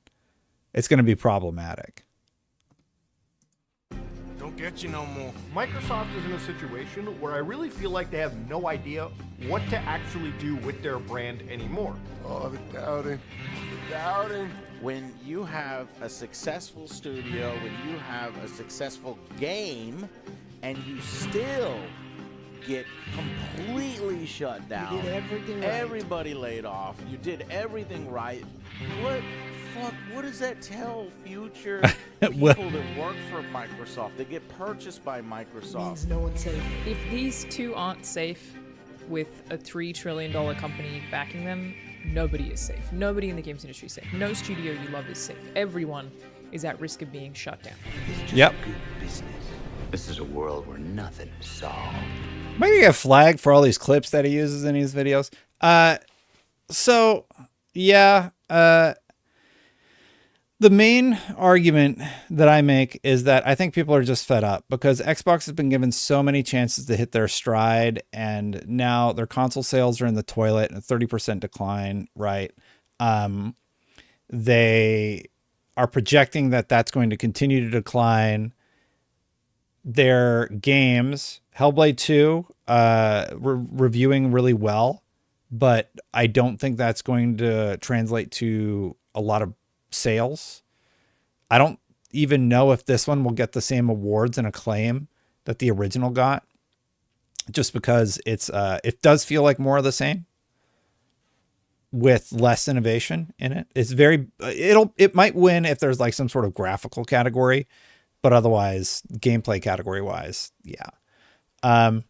S1: It's going to be problematic.
S8: Don't get you no more.
S10: Microsoft is in a situation where I really feel like they have no idea what to actually do with their brand anymore.
S8: Oh, the doubting. The doubting.
S12: When you have a successful studio, when you have a successful game, and you still get completely shut down.
S11: You did everything right.
S12: Everybody laid off. You did everything right. What does that tell future people that work for Microsoft, that get purchased by Microsoft?
S11: Means no one's safe.
S13: If these two aren't safe, with a $3 trillion company backing them, nobody is safe. Nobody in the games industry is safe. No studio you love is safe. Everyone is at risk of being shut down.
S1: Yep.
S14: This is a world where nothing is solved.
S1: Am I gonna get flagged for all these clips that he uses in his videos? So yeah, the main argument that I make is that I think people are just fed up because Xbox has been given so many chances to hit their stride, and now their console sales are in the toilet, a 30% decline, right? They are projecting that that's going to continue to decline. Their games, Hellblade 2, reviewing really well, but I don't think that's going to translate to a lot of sales. I don't even know if this one will get the same awards and acclaim that the original got, just because it does feel like more of the same with less innovation in it. It's it might win if there's like some sort of graphical category, but otherwise gameplay category wise, yeah. And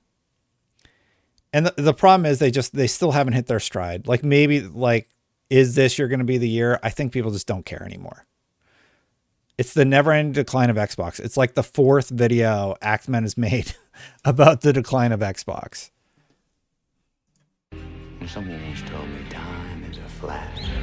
S1: the problem is they still haven't hit their stride. Like maybe like, is this you're going to be the year? I think people just don't care anymore. It's the never-ending decline of Xbox. It's like the 4th video Actman has made about the decline of Xbox.
S14: Someone once told me time is a flat circle.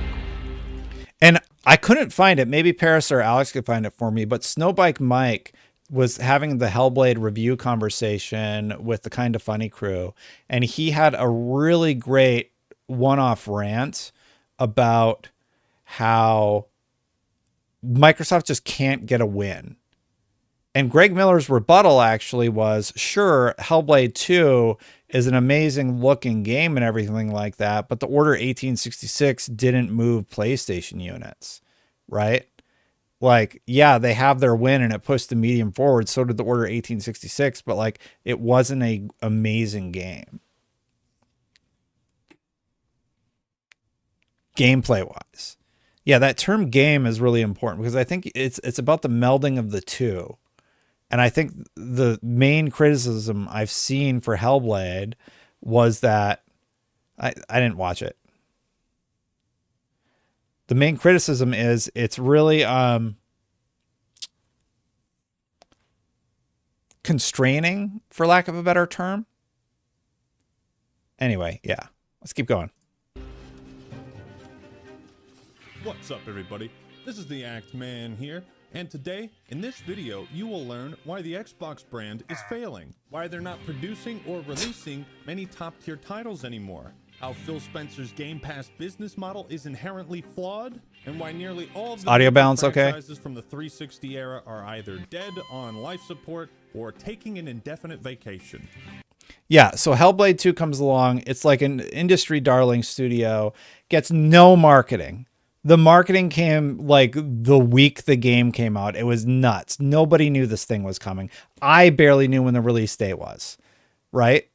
S1: And I couldn't find it. Maybe Paris or Alex could find it for me, but Snowbike Mike was having the Hellblade review conversation with the Kinda Funny crew, and he had a really great one-off rant about how Microsoft just can't get a win. And Greg Miller's rebuttal actually was, sure, Hellblade 2 is an amazing looking game and everything like that, but the Order 1866 didn't move PlayStation units, right? Like, yeah, they have their win and it pushed the medium forward. So did the Order 1866, but like, it wasn't an amazing game. Gameplay wise. Yeah, that term game is really important because I think it's about the melding of the two. And I think the main criticism I've seen for Hellblade was that I didn't watch it. The main criticism is it's really constraining, for lack of a better term. Anyway, yeah, let's keep going.
S15: What's up, everybody? This is the Actman here, and today, in this video, you will learn why the Xbox brand is failing, why they're not producing or releasing many top-tier titles anymore, how Phil Spencer's Game Pass business model is inherently flawed, and why nearly all of the
S1: audio balance
S15: franchises from the 360 era are either dead on life support or taking an indefinite vacation.
S1: Yeah, so Hellblade 2 comes along. It's like an industry darling studio, gets no marketing. The marketing came like the week the game came out. It was nuts. Nobody knew this thing was coming. I barely knew when the release date was, right?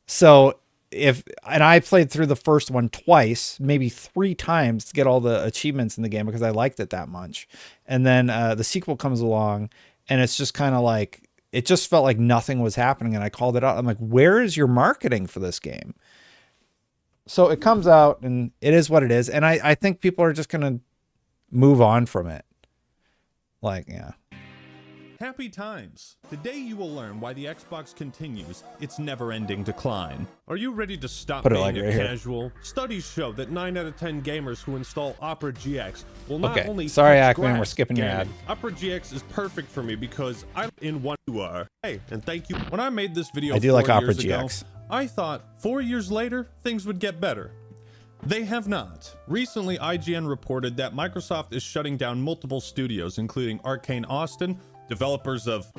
S1: So and I played through the first one twice, maybe 3 times to get all the achievements in the game because I liked it that much. And then the sequel comes along and it's just kind of like, it just felt like nothing was happening. And I called it out. I'm like, where is your marketing for this game? So it comes out and it is what it is. And I think people are just going to move on from it. Like, yeah.
S15: Happy times. Today you will learn why the Xbox continues its never-ending decline. Are you ready to stop being
S1: like right
S15: casual? Here. Studies show that 9 out of 10 gamers who install Opera GX will not only
S1: sorry, Actman, we're skipping your ad.
S15: Opera GX is perfect for me because I'm in one you are. Hey, and thank you. When I made this video
S1: I do like Opera
S15: GX. Ago, I thought 4 years later, things would get better. They have not. Recently, IGN reported that Microsoft is shutting down multiple studios, including Arcane Austin, developers of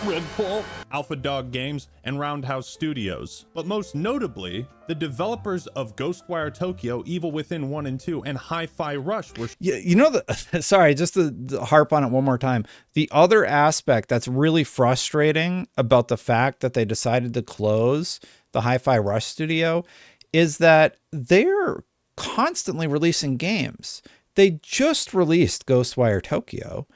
S15: Redfall, Alpha Dog Games, and Roundhouse Studios. But most notably, the developers of Ghostwire Tokyo, Evil Within 1 and 2, and Hi-Fi Rush were...
S1: Yeah, you know, sorry, just to harp on it one more time. The other aspect that's really frustrating about the fact that they decided to close the Hi-Fi Rush studio is that they're constantly releasing games. They just released Ghostwire Tokyo.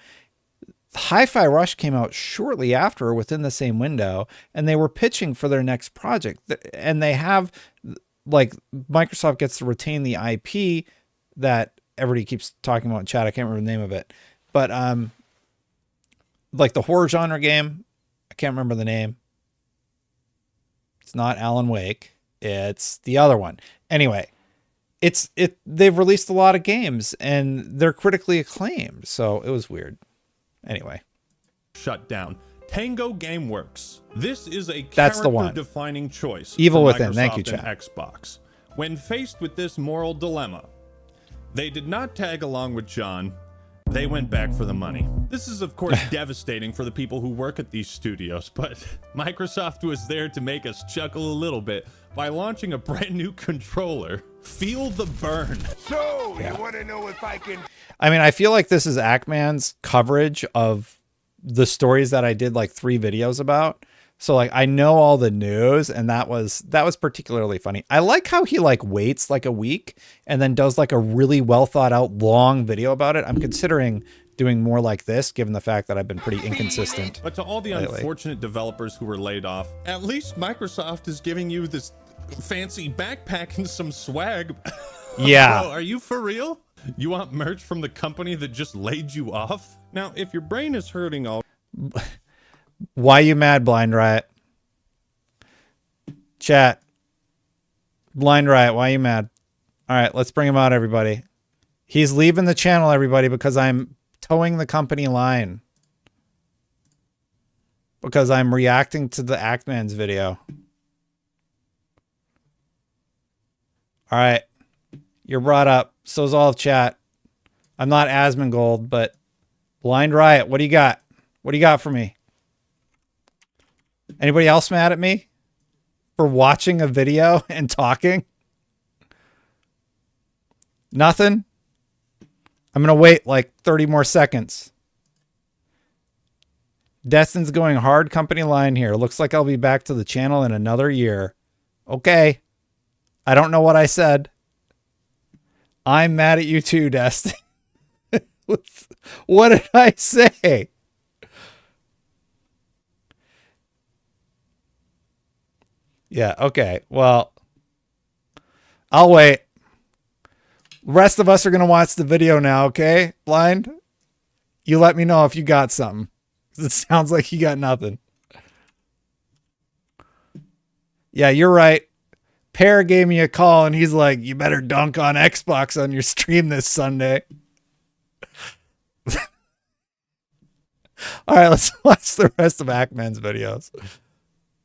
S1: Hi-Fi Rush came out shortly after, within the same window, and they were pitching for their next project. And they have, like, Microsoft gets to retain the IP that everybody keeps talking about in chat. I can't remember the name of it, but like the horror genre game, I can't remember the name. It's not Alan Wake. It's the other one. Anyway, they've released a lot of games and they're critically acclaimed. So it was weird. Anyway.
S15: Shutdown. Tango Gameworks. This is a
S1: That's the one.
S15: character-defining choice.
S1: Evil
S15: for
S1: Within.
S15: Microsoft
S1: Thank you,
S15: and
S1: chat.
S15: Xbox. When faced with this moral dilemma, they did not tag along with John. They went back for the money. This is, of course, devastating for the people who work at these studios, but Microsoft was there to make us chuckle a little bit by launching a brand new controller. Feel the burn.
S2: So, you want to know if I can...
S1: I mean, I feel like this is Actman's coverage of the stories that I did like 3 videos about. So like I know all the news, and that was particularly funny. I like how he like waits like a week and then does like a really well thought out long video about it. I'm considering doing more like this, given the fact that I've been pretty inconsistent.
S15: But to all the
S1: lately.
S15: unfortunate developers who were laid off, at least Microsoft is giving you this fancy backpack and some swag.
S1: Yeah.
S15: Bro, are you for real? You want merch from the company that just laid you off? Now, if your brain is hurting all...
S1: Why you mad, Blind Riot? Chat. Blind Riot, why you mad? All right, let's bring him out, everybody. He's leaving the channel, everybody, because I'm towing the company line. Because I'm reacting to the Actman's video. All right. You're brought up. So's all of chat. I'm not Asmongold, but Blind Riot, what do you got? What do you got for me? Anybody else mad at me for watching a video and talking? Nothing? I'm going to wait like 30 more seconds. Destin's going hard company line here. Looks like I'll be back to the channel in another year. Okay. I don't know what I said. I'm mad at you too, Destin. What did I say? Yeah, okay. Well, I'll wait. The rest of us are going to watch the video now, okay? Blind? You let me know if you got something. 'Cause it sounds like you got nothing. Yeah, you're right. Pear gave me a call and he's like, you better dunk on Xbox on your stream this Sunday. All right, let's watch the rest of Actman's videos.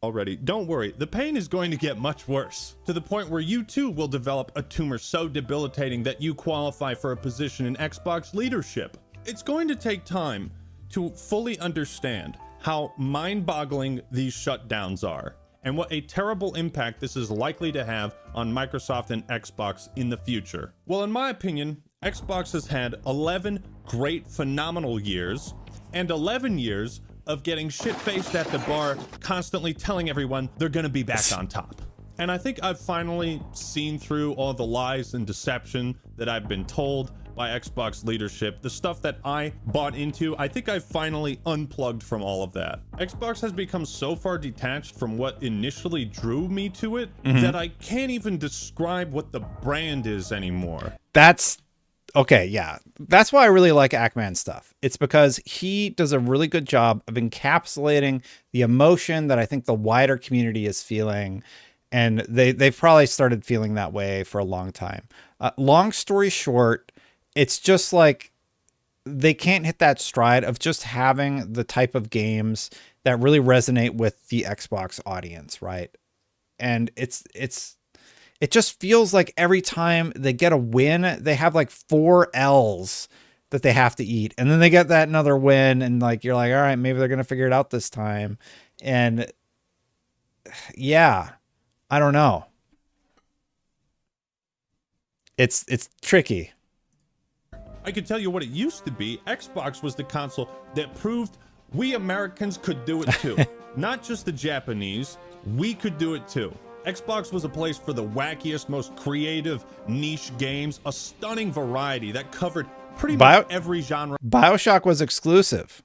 S15: Already. Don't worry, the pain is going to get much worse, to the point where you too will develop a tumor so debilitating that you qualify for a position in Xbox leadership. It's going to take time to fully understand how mind-boggling these shutdowns are, and what a terrible impact this is likely to have on Microsoft and Xbox in the future. Well, in my opinion, Xbox has had 11 great, phenomenal years, and 11 years of getting shit-faced at the bar, constantly telling everyone they're gonna be back on top. And I think I've finally seen through all the lies and deception that I've been told by Xbox leadership. The stuff that I bought into, I think I've finally unplugged from all of that. Xbox has become so far detached from what initially drew me to it that I can't even describe what the brand is anymore.
S1: That's okay, yeah. That's why I really like Actman's stuff. It's because he does a really good job of encapsulating the emotion that I think the wider community is feeling. And they've probably started feeling that way for a long time. Long story short, it's just like they can't hit that stride of just having the type of games that really resonate with the Xbox audience, right? And it just feels like every time they get a win, they have like 4 L's that they have to eat. And then they get that another win. And like, you're like, all right, maybe they're going to figure it out this time. And yeah, I don't know. It's tricky.
S15: I can tell you what it used to be. Xbox was the console that proved we Americans could do it too. Not just the Japanese, we could do it too. Xbox was a place for the wackiest, most creative niche games, a stunning variety that covered pretty much every genre.
S1: BioShock was exclusive.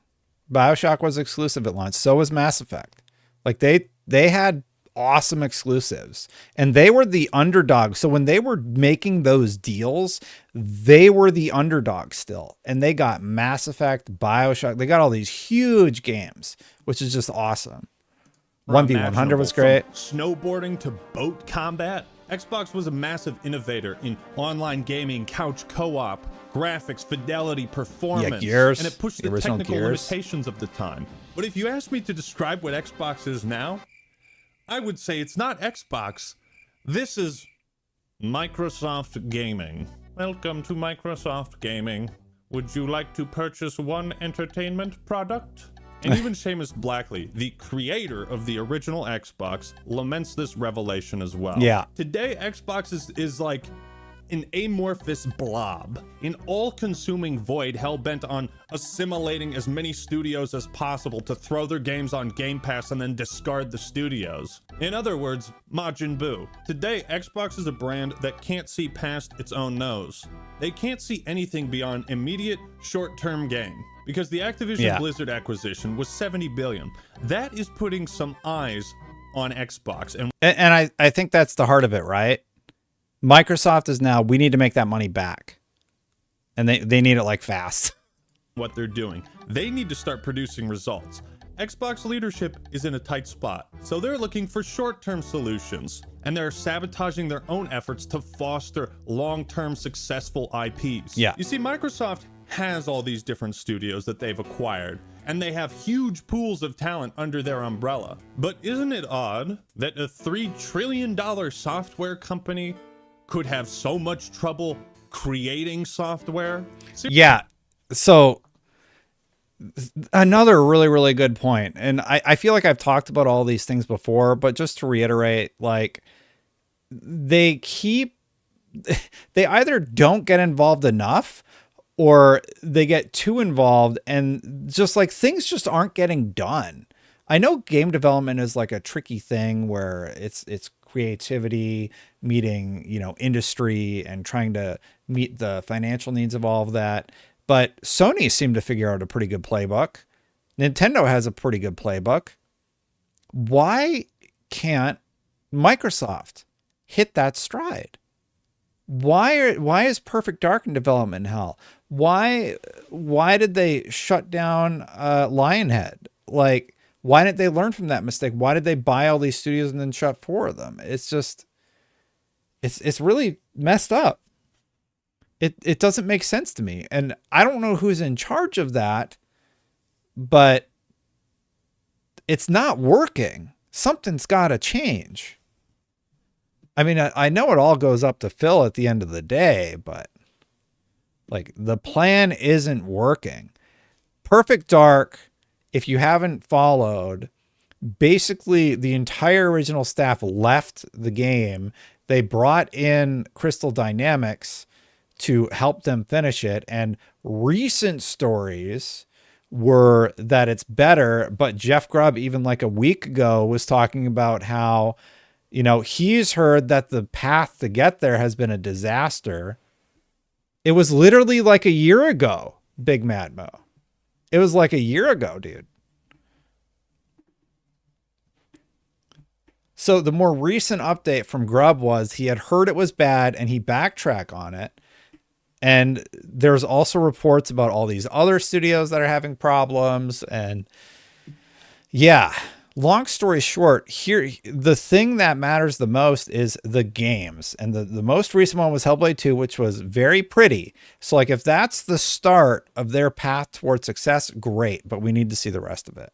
S1: BioShock was exclusive at launch. So was Mass Effect. Like they had awesome exclusives, and they were the underdog. So when they were making those deals, they were the underdog still, and they got Mass Effect, BioShock. They got all these huge games, which is just awesome. 1v100 was great.
S15: From snowboarding to boat combat, Xbox was a massive innovator in online gaming, couch co-op, graphics, fidelity, performance,
S1: Gears,
S15: and it pushed
S1: the
S15: the
S1: original
S15: technical
S1: Gears.
S15: limitations of the time. But if you ask me to describe what Xbox is now, I would say it's not Xbox. This is Microsoft Gaming. Welcome to Microsoft Gaming. Would you like to purchase one entertainment product? And even Seamus Blackley, the creator of the original Xbox, laments this revelation as well.
S1: Yeah.
S15: Today, Xbox is like an amorphous blob, an all-consuming void hell-bent on assimilating as many studios as possible to throw their games on Game Pass and then discard the studios. In other words, Majin Buu. Today, Xbox is a brand that can't see past its own nose. They can't see anything beyond immediate, short-term gain. Because the Activision Blizzard acquisition was $70 billion. That is putting some eyes on Xbox.
S1: And I think that's the heart of it, right? Microsoft is now, we need to make that money back. And they need it like fast.
S15: What they're doing. They need to start producing results. Xbox leadership is in a tight spot, so they're looking for short-term solutions. And they're sabotaging their own efforts to foster long-term successful IPs.
S1: Yeah.
S15: You see, Microsoft has all these different studios that they've acquired, and they have huge pools of talent under their umbrella. But isn't it odd that a $3 trillion software company could have so much trouble creating software?
S1: Yeah. So another really, really good point. And I feel like I've talked about all these things before, but just to reiterate, like they either don't get involved enough or they get too involved, and just like things just aren't getting done. I know game development is like a tricky thing where it's creativity meeting, industry and trying to meet the financial needs of all of that. But Sony seemed to figure out a pretty good playbook. Nintendo has a pretty good playbook. Why can't Microsoft hit that stride? Why is Perfect Dark in development hell? Why did they shut down Lionhead? Like, why didn't they learn from that mistake? Why did they buy all these studios and then shut 4 of them? It's just, it's really messed up. It doesn't make sense to me. And I don't know who's in charge of that, but it's not working. Something's got to change. I mean, I know it all goes up to Phil at the end of the day, but like the plan isn't working. Perfect Dark, if you haven't followed, basically the entire original staff left the game. They brought in Crystal Dynamics to help them finish it. And recent stories were that it's better, but Jeff Grubb, even like a week ago, was talking about how, he's heard that the path to get there has been a disaster. It was literally like a year ago, Big Mad Mo. It was like a year ago, dude. So the more recent update from Grubb was he had heard it was bad and he backtracked on it. And there's also reports about all these other studios that are having problems. And yeah, long story short, here, the thing that matters the most is the games. And the most recent one was Hellblade 2, which was very pretty. So like, if that's the start of their path towards success, great. But we need to see the rest of it.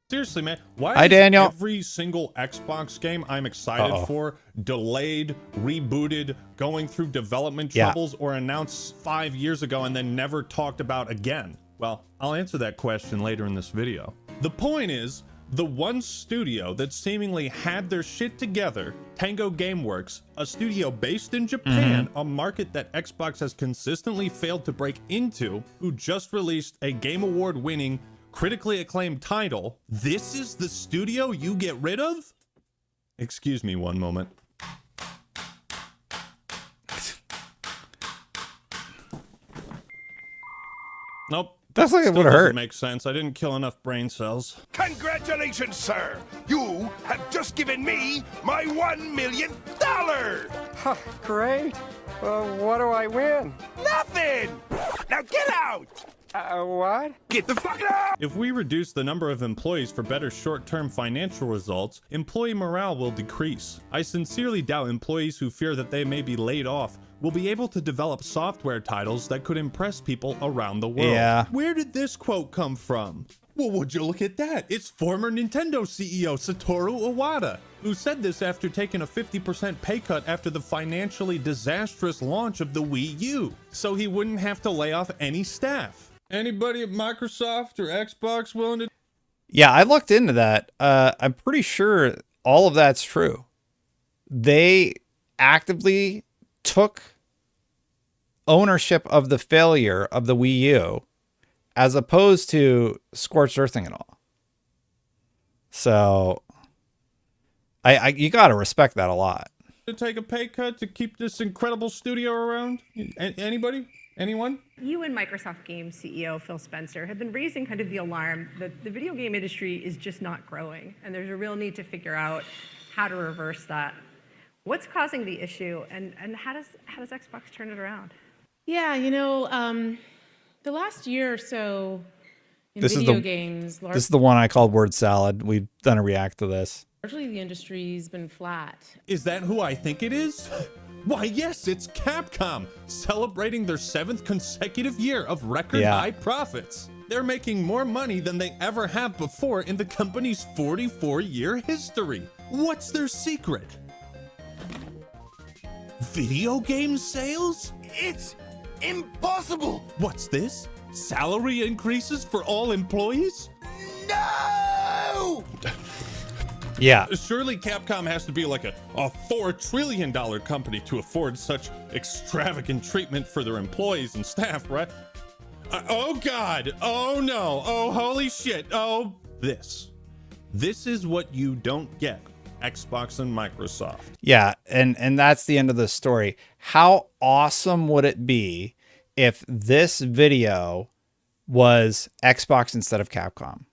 S15: Seriously, man, why
S1: Hi,
S15: is
S1: Daniel.
S15: every single Xbox game I'm excited for delayed, rebooted, going through development troubles, or announced 5 years ago and then never talked about again? Well, I'll answer that question later in this video. The point is, the one studio that seemingly had their shit together, Tango Gameworks, a studio based in Japan, a market that Xbox has consistently failed to break into, who just released a Game Award winning, critically acclaimed title, this is the studio you get rid of? Excuse me one moment. Nope,
S1: That's like it
S15: Still
S1: would have
S15: doesn't
S1: hurt.
S15: make sense. I didn't kill enough brain cells.
S2: Congratulations, sir! You have just given me my $1 million!
S16: Huh, great. What do I win?
S2: Nothing! Now get out!
S16: What?
S2: Get the fuck out!
S15: If we reduce the number of employees for better short-term financial results, employee morale will decrease. I sincerely doubt employees who fear that they may be laid off will be able to develop software titles that could impress people around the world.
S1: Yeah.
S15: Where did this quote come from? Well, would you look at that? It's former Nintendo CEO Satoru Iwata, who said this after taking a 50% pay cut after the financially disastrous launch of the Wii U, so he wouldn't have to lay off any staff. Anybody at Microsoft or Xbox willing to...
S1: Yeah, I looked into that. I'm pretty sure all of that's true. They actively took ownership of the failure of the Wii U as opposed to scorched earthing it all. So you got to respect that a lot.
S15: To take a pay cut to keep this incredible studio around? Anybody? Anyone?
S17: You and Microsoft Games CEO Phil Spencer have been raising kind of the alarm that the video game industry is just not growing, and there's a real need to figure out how to reverse that. What's causing the issue, and how does Xbox turn it around?
S18: Yeah, you know, the last year or so in
S1: This
S18: video
S1: is
S18: games,
S1: this is the one I called word salad. We've done a react to this.
S18: largely the industry's been flat.
S15: Is that who I think it is? Why, yes, it's Capcom, celebrating their 7th consecutive year of record high profits. They're making more money than they ever have before in the company's 44-year history. What's their secret? Video game sales?
S2: It's impossible!
S15: What's this? Salary increases for all employees?
S2: No!
S1: Yeah.
S15: Surely Capcom has to be like a $4 trillion company to afford such extravagant treatment for their employees and staff, right? Oh God, oh no, oh holy shit, oh this. This is what you don't get, Xbox and Microsoft.
S1: Yeah, and that's the end of the story. How awesome would it be if this video was Xbox instead of Capcom?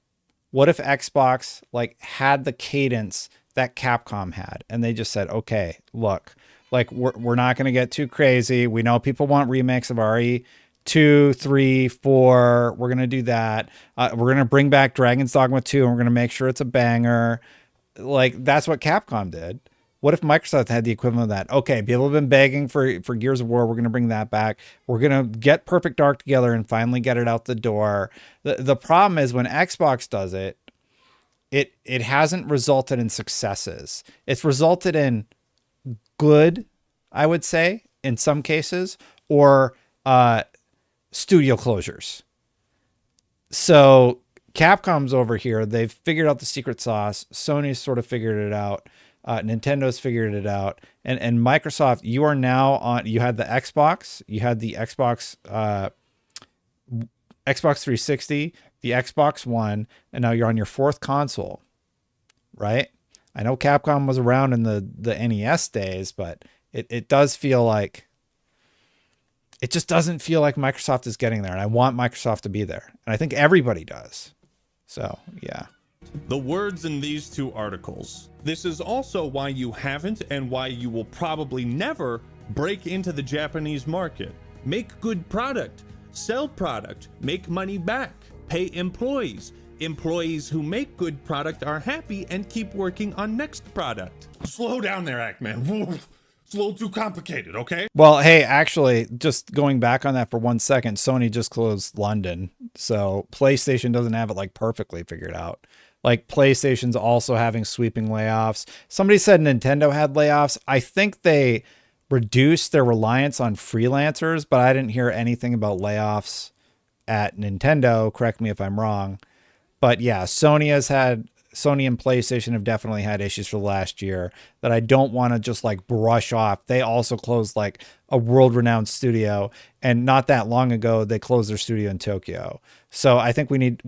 S1: What if Xbox like had the cadence that Capcom had, and they just said, okay, look, like we're not going to get too crazy. We know people want remakes of RE2, 3, 4. We're going to do that. We're going to bring back Dragon's Dogma 2, and we're going to make sure it's a banger. Like, that's what Capcom did. What if Microsoft had the equivalent of that? Okay, people have been begging for Gears of War. We're going to bring that back. We're going to get Perfect Dark together and finally get it out the door. The problem is when Xbox does it, it hasn't resulted in successes. It's resulted in good, I would say, in some cases, or studio closures. So Capcom's over here. They've figured out the secret sauce. Sony's sort of figured it out. Nintendo's figured it out. And Microsoft, you are now on, you had the Xbox, you had the Xbox 360, the Xbox One, and now you're on your 4th console, right? I know Capcom was around in the NES days, but it does feel like, it just doesn't feel like Microsoft is getting there. And I want Microsoft to be there. And I think everybody does. So, yeah.
S15: The words in these 2 articles. This is also why you haven't and why you will probably never break into the Japanese market. Make good product, sell product, make money back, pay employees. Employees who make good product are happy and keep working on next product. Slow down there, Actman. It's a little too complicated, okay?
S1: Well, hey, actually, just going back on that for 1 second, Sony just closed London. So PlayStation doesn't have it like perfectly figured out. Like PlayStation's also having sweeping layoffs. Somebody said Nintendo had layoffs. I think they reduced their reliance on freelancers, but I didn't hear anything about layoffs at Nintendo. Correct me if I'm wrong. But yeah, Sony and PlayStation have definitely had issues for the last year that I don't want to just like brush off. They also closed like a world-renowned studio, and not that long ago, they closed their studio in Tokyo. So I think it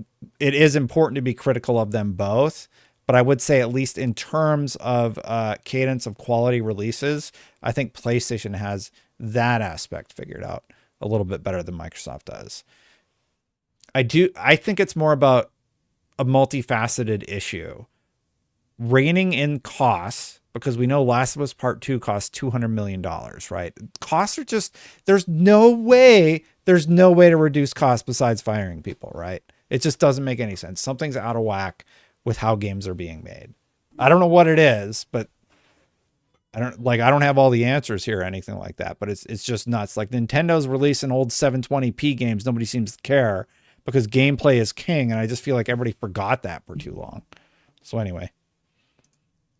S1: is important to be critical of them both, but I would say at least in terms of cadence of quality releases, I think PlayStation has that aspect figured out a little bit better than Microsoft does. I think it's more about a multifaceted issue. Reining in costs, because we know Last of Us Part 2 cost $200 million, right? Costs are just, there's no way to reduce costs besides firing people, right? It just doesn't make any sense. Something's out of whack with how games are being made. I don't know what it is, but I don't have all the answers here or anything like that, but it's just nuts. Like Nintendo's releasing old 720p games. Nobody seems to care because gameplay is king. And I just feel like everybody forgot that for too long. So anyway.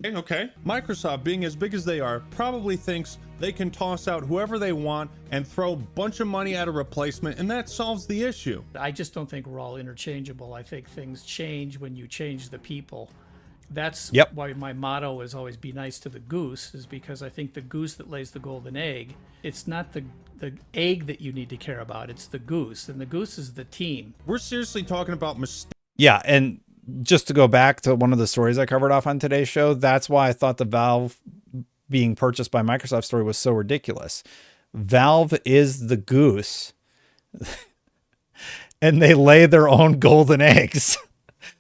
S15: Okay. Microsoft, being as big as they are, probably thinks they can toss out whoever they want and throw a bunch of money at a replacement, and that solves the issue.
S19: I just don't think we're all interchangeable. I think things change when you change the people. That's why my motto is always be nice to the goose, is because I think the goose that lays the golden egg, it's not the egg that you need to care about, it's the goose, and the goose is the team.
S15: We're seriously talking about mistakes.
S1: Yeah, and just to go back to one of the stories I covered off on today's show, that's why I thought the Valve being purchased by Microsoft story was so ridiculous. Valve is the goose and they lay their own golden eggs.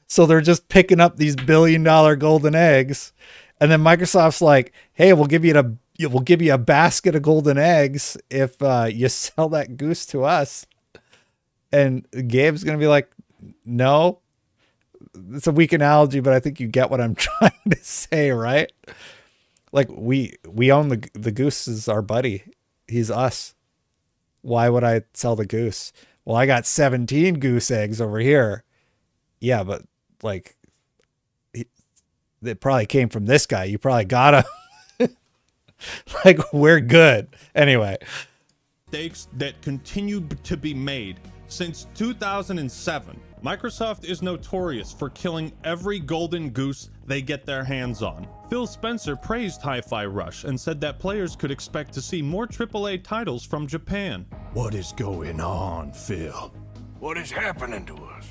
S1: So they're just picking up these $1 billion golden eggs. And then Microsoft's like, hey, we'll give you a basket of golden eggs if you sell that goose to us. And Gabe's going to be like, no. It's a weak analogy, but I think you get what I'm trying to say, right? Like we own the goose is our buddy. He's us. Why would I sell the goose? Well, I got 17 goose eggs over here. Yeah, but like it probably came from this guy. You probably got him. Like we're good. Anyway.
S15: Mistakes that continue to be made since 2007. Microsoft is notorious for killing every golden goose they get their hands on. Phil Spencer praised Hi-Fi Rush and said that players could expect to see more AAA titles from Japan.
S2: What is going on, Phil? What is happening to us?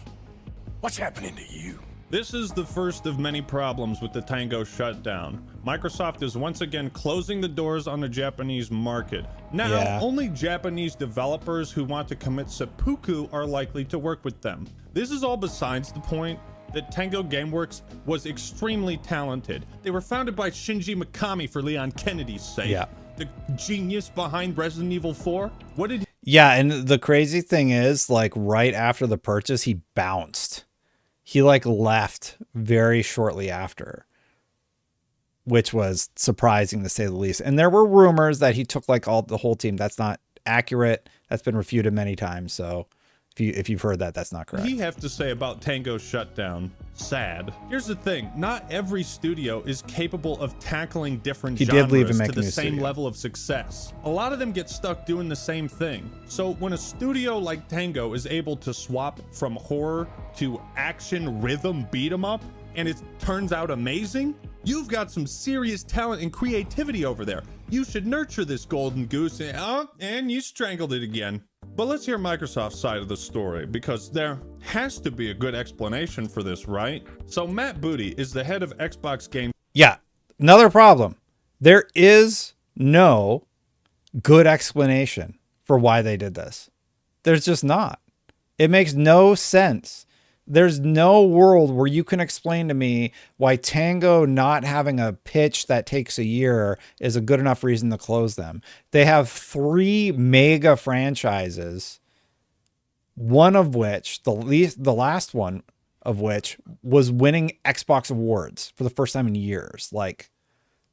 S2: What's happening to you?
S15: This is the first of many problems with the Tango shutdown. Microsoft is once again closing the doors on the Japanese market. Now, only Japanese developers who want to commit seppuku are likely to work with them. This is all besides the point that Tango Gameworks was extremely talented. They were founded by Shinji Mikami, for Leon Kennedy's sake.
S1: Yeah.
S15: The genius behind Resident Evil 4. What did he...
S1: Yeah, and the crazy thing is, like, right after the purchase, he bounced. He like left very shortly after, which was surprising to say the least. And there were rumors that he took like the whole team. That's not accurate. That's been refuted many times. So if you've heard that, that's not correct.
S15: What do you have to say about Tango's shutdown? Sad. Here's the thing. Not every studio is capable of tackling different genres to the same level of success. A lot of them get stuck doing the same thing. So when a studio like Tango is able to swap from horror to action rhythm beat 'em up, and it turns out amazing, you've got some serious talent and creativity over there. You should nurture this golden goose, and you strangled it again. But let's hear Microsoft's side of the story, because there has to be a good explanation for this, right? So Matt Booty is the head of Xbox Game.
S1: Yeah, another problem. There is no good explanation for why they did this. There's just not. It makes no sense. There's no world where you can explain to me why Tango not having a pitch that takes a year is a good enough reason to close them. They have 3 mega franchises, one of which, the last one of which was winning Xbox awards for the first time in years. Like,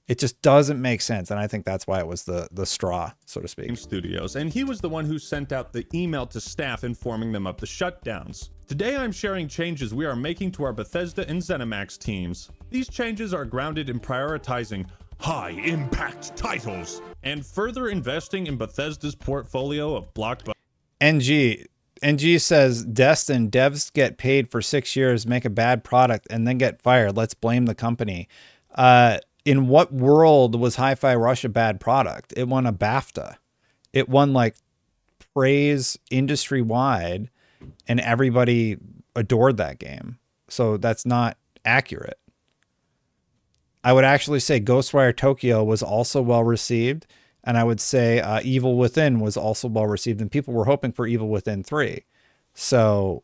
S1: it just doesn't make sense. And I think that's why it was the straw, so to speak.
S15: Studios, and he was the one who sent out the email to staff informing them of the shutdowns. Today I'm sharing changes we are making to our Bethesda and ZeniMax teams. These changes are grounded in prioritizing high-impact titles and further investing in Bethesda's portfolio of blockbusters.
S1: NG says, Destin, devs get paid for 6 years, make a bad product, and then get fired. Let's blame the company. In what world was Hi-Fi Rush a bad product? It won a BAFTA. It won like praise industry-wide, and everybody adored that game. So that's not accurate. I would actually say Ghostwire Tokyo was also well received, and I would say Evil Within was also well received, and people were hoping for Evil Within 3. So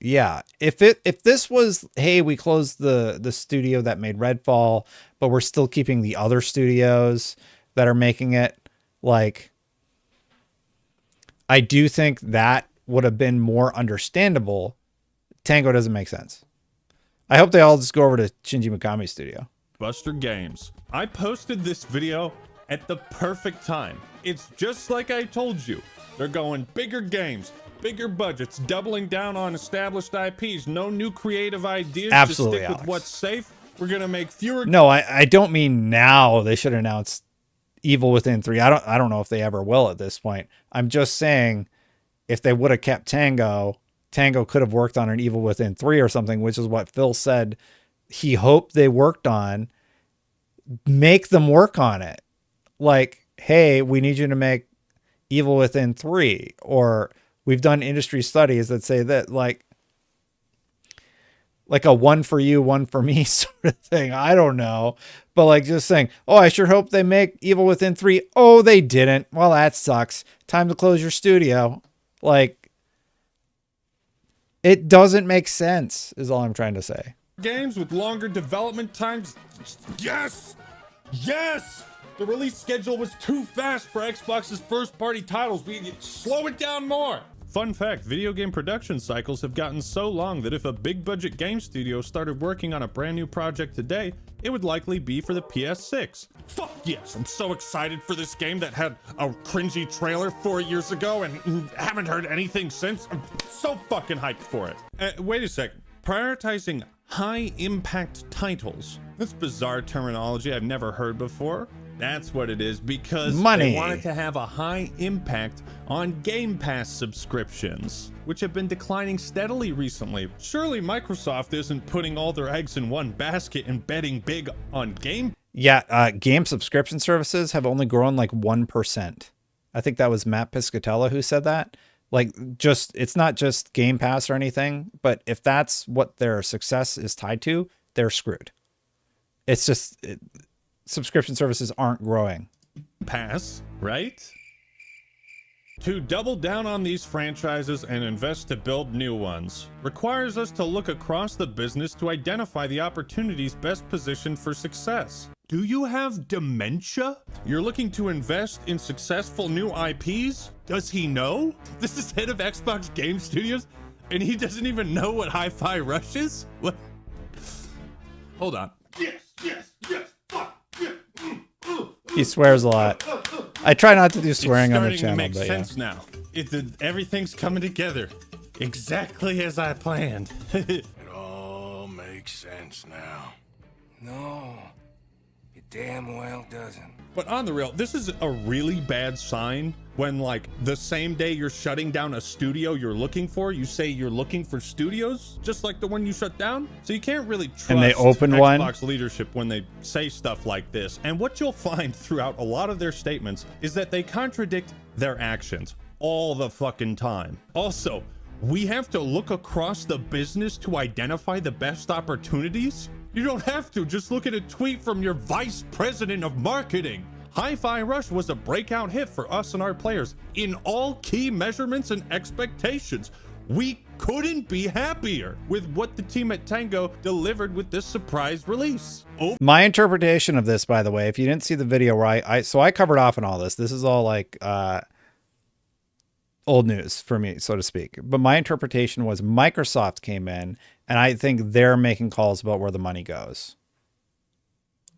S1: Yeah. If this was, hey, we closed the studio that made Redfall, but we're still keeping the other studios that are making it, like, I do think that would have been more understandable. Tango doesn't make sense. I hope they all just go over to Shinji Mikami's studio.
S15: Buster Games. I posted this video at the perfect time. It's just like I told you. They're going bigger games, bigger budgets, doubling down on established IPs, no new creative ideas.
S1: Absolutely,
S15: to stick with what's safe. We're gonna make fewer.
S1: No, I don't mean now. They should announce Evil Within 3. I don't know if they ever will at this point. I'm just saying, if they would have kept Tango could have worked on an Evil Within 3 or something, which is what Phil said he hoped they worked on. Make them work on it. Like, hey, we need you to make Evil Within 3, or we've done industry studies that say that, like a one for you, one for me sort of thing. I don't know. But like just saying, oh, I sure hope they make Evil Within 3. Oh, they didn't. Well, that sucks. Time to close your studio. Like, it doesn't make sense is all I'm trying to say.
S15: Games with longer development times. Yes! Yes! The release schedule was too fast for Xbox's first-party titles. We slow it down more. Fun fact, video game production cycles have gotten so long that if a big-budget game studio started working on a brand new project today, it would likely be for the PS6. Fuck yes, I'm so excited for this game that had a cringy trailer 4 years ago and haven't heard anything since. I'm so fucking hyped for it. Wait a second. Prioritizing high-impact titles. That's bizarre terminology I've never heard before. That's what it is, because
S1: money.
S15: They wanted to have a high impact on Game Pass subscriptions, which have been declining steadily recently. Surely Microsoft isn't putting all their eggs in one basket and betting big on Game.
S1: Yeah, game subscription services have only grown like 1%. I think that was Matt Piscatella who said that. Like, just, it's not just Game Pass or anything, but if that's what their success is tied to, they're screwed. It's just... subscription services aren't growing.
S15: Pass, right? To double down on these franchises and invest to build new ones requires us to look across the business to identify the opportunities best positioned for success. Do you have dementia? You're looking to invest in successful new IPs? Does he know? This is head of Xbox Game Studios, and he doesn't even know what Hi-Fi Rush is? What? Hold on. Yes, yes, yes.
S1: He swears a lot. I try not to do swearing on the channel,
S15: but
S1: but
S15: sense now. Everything's coming together exactly as I planned.
S2: It all makes sense now.
S20: No, it damn well doesn't.
S15: But on the real, this is a really bad sign when, like, the same day you're shutting down a studio you're looking for, you say you're looking for studios, just like the one you shut down. So you can't really trust
S1: and they open
S15: Xbox
S1: one
S15: leadership when they say stuff like this. And what you'll find throughout a lot of their statements is that they contradict their actions all the fucking time. Also, we have to look across the business to identify the best opportunities. You don't have to. Just look at a tweet from your vice president of marketing. Hi-Fi Rush was a breakout hit for us and our players in all key measurements and expectations. We couldn't be happier with what the team at Tango delivered with this surprise release.
S1: My interpretation of this, by the way, if you didn't see the video where I covered off on all this. This is all like old news for me, so to speak. But my interpretation was Microsoft came in, and I think they're making calls about where the money goes.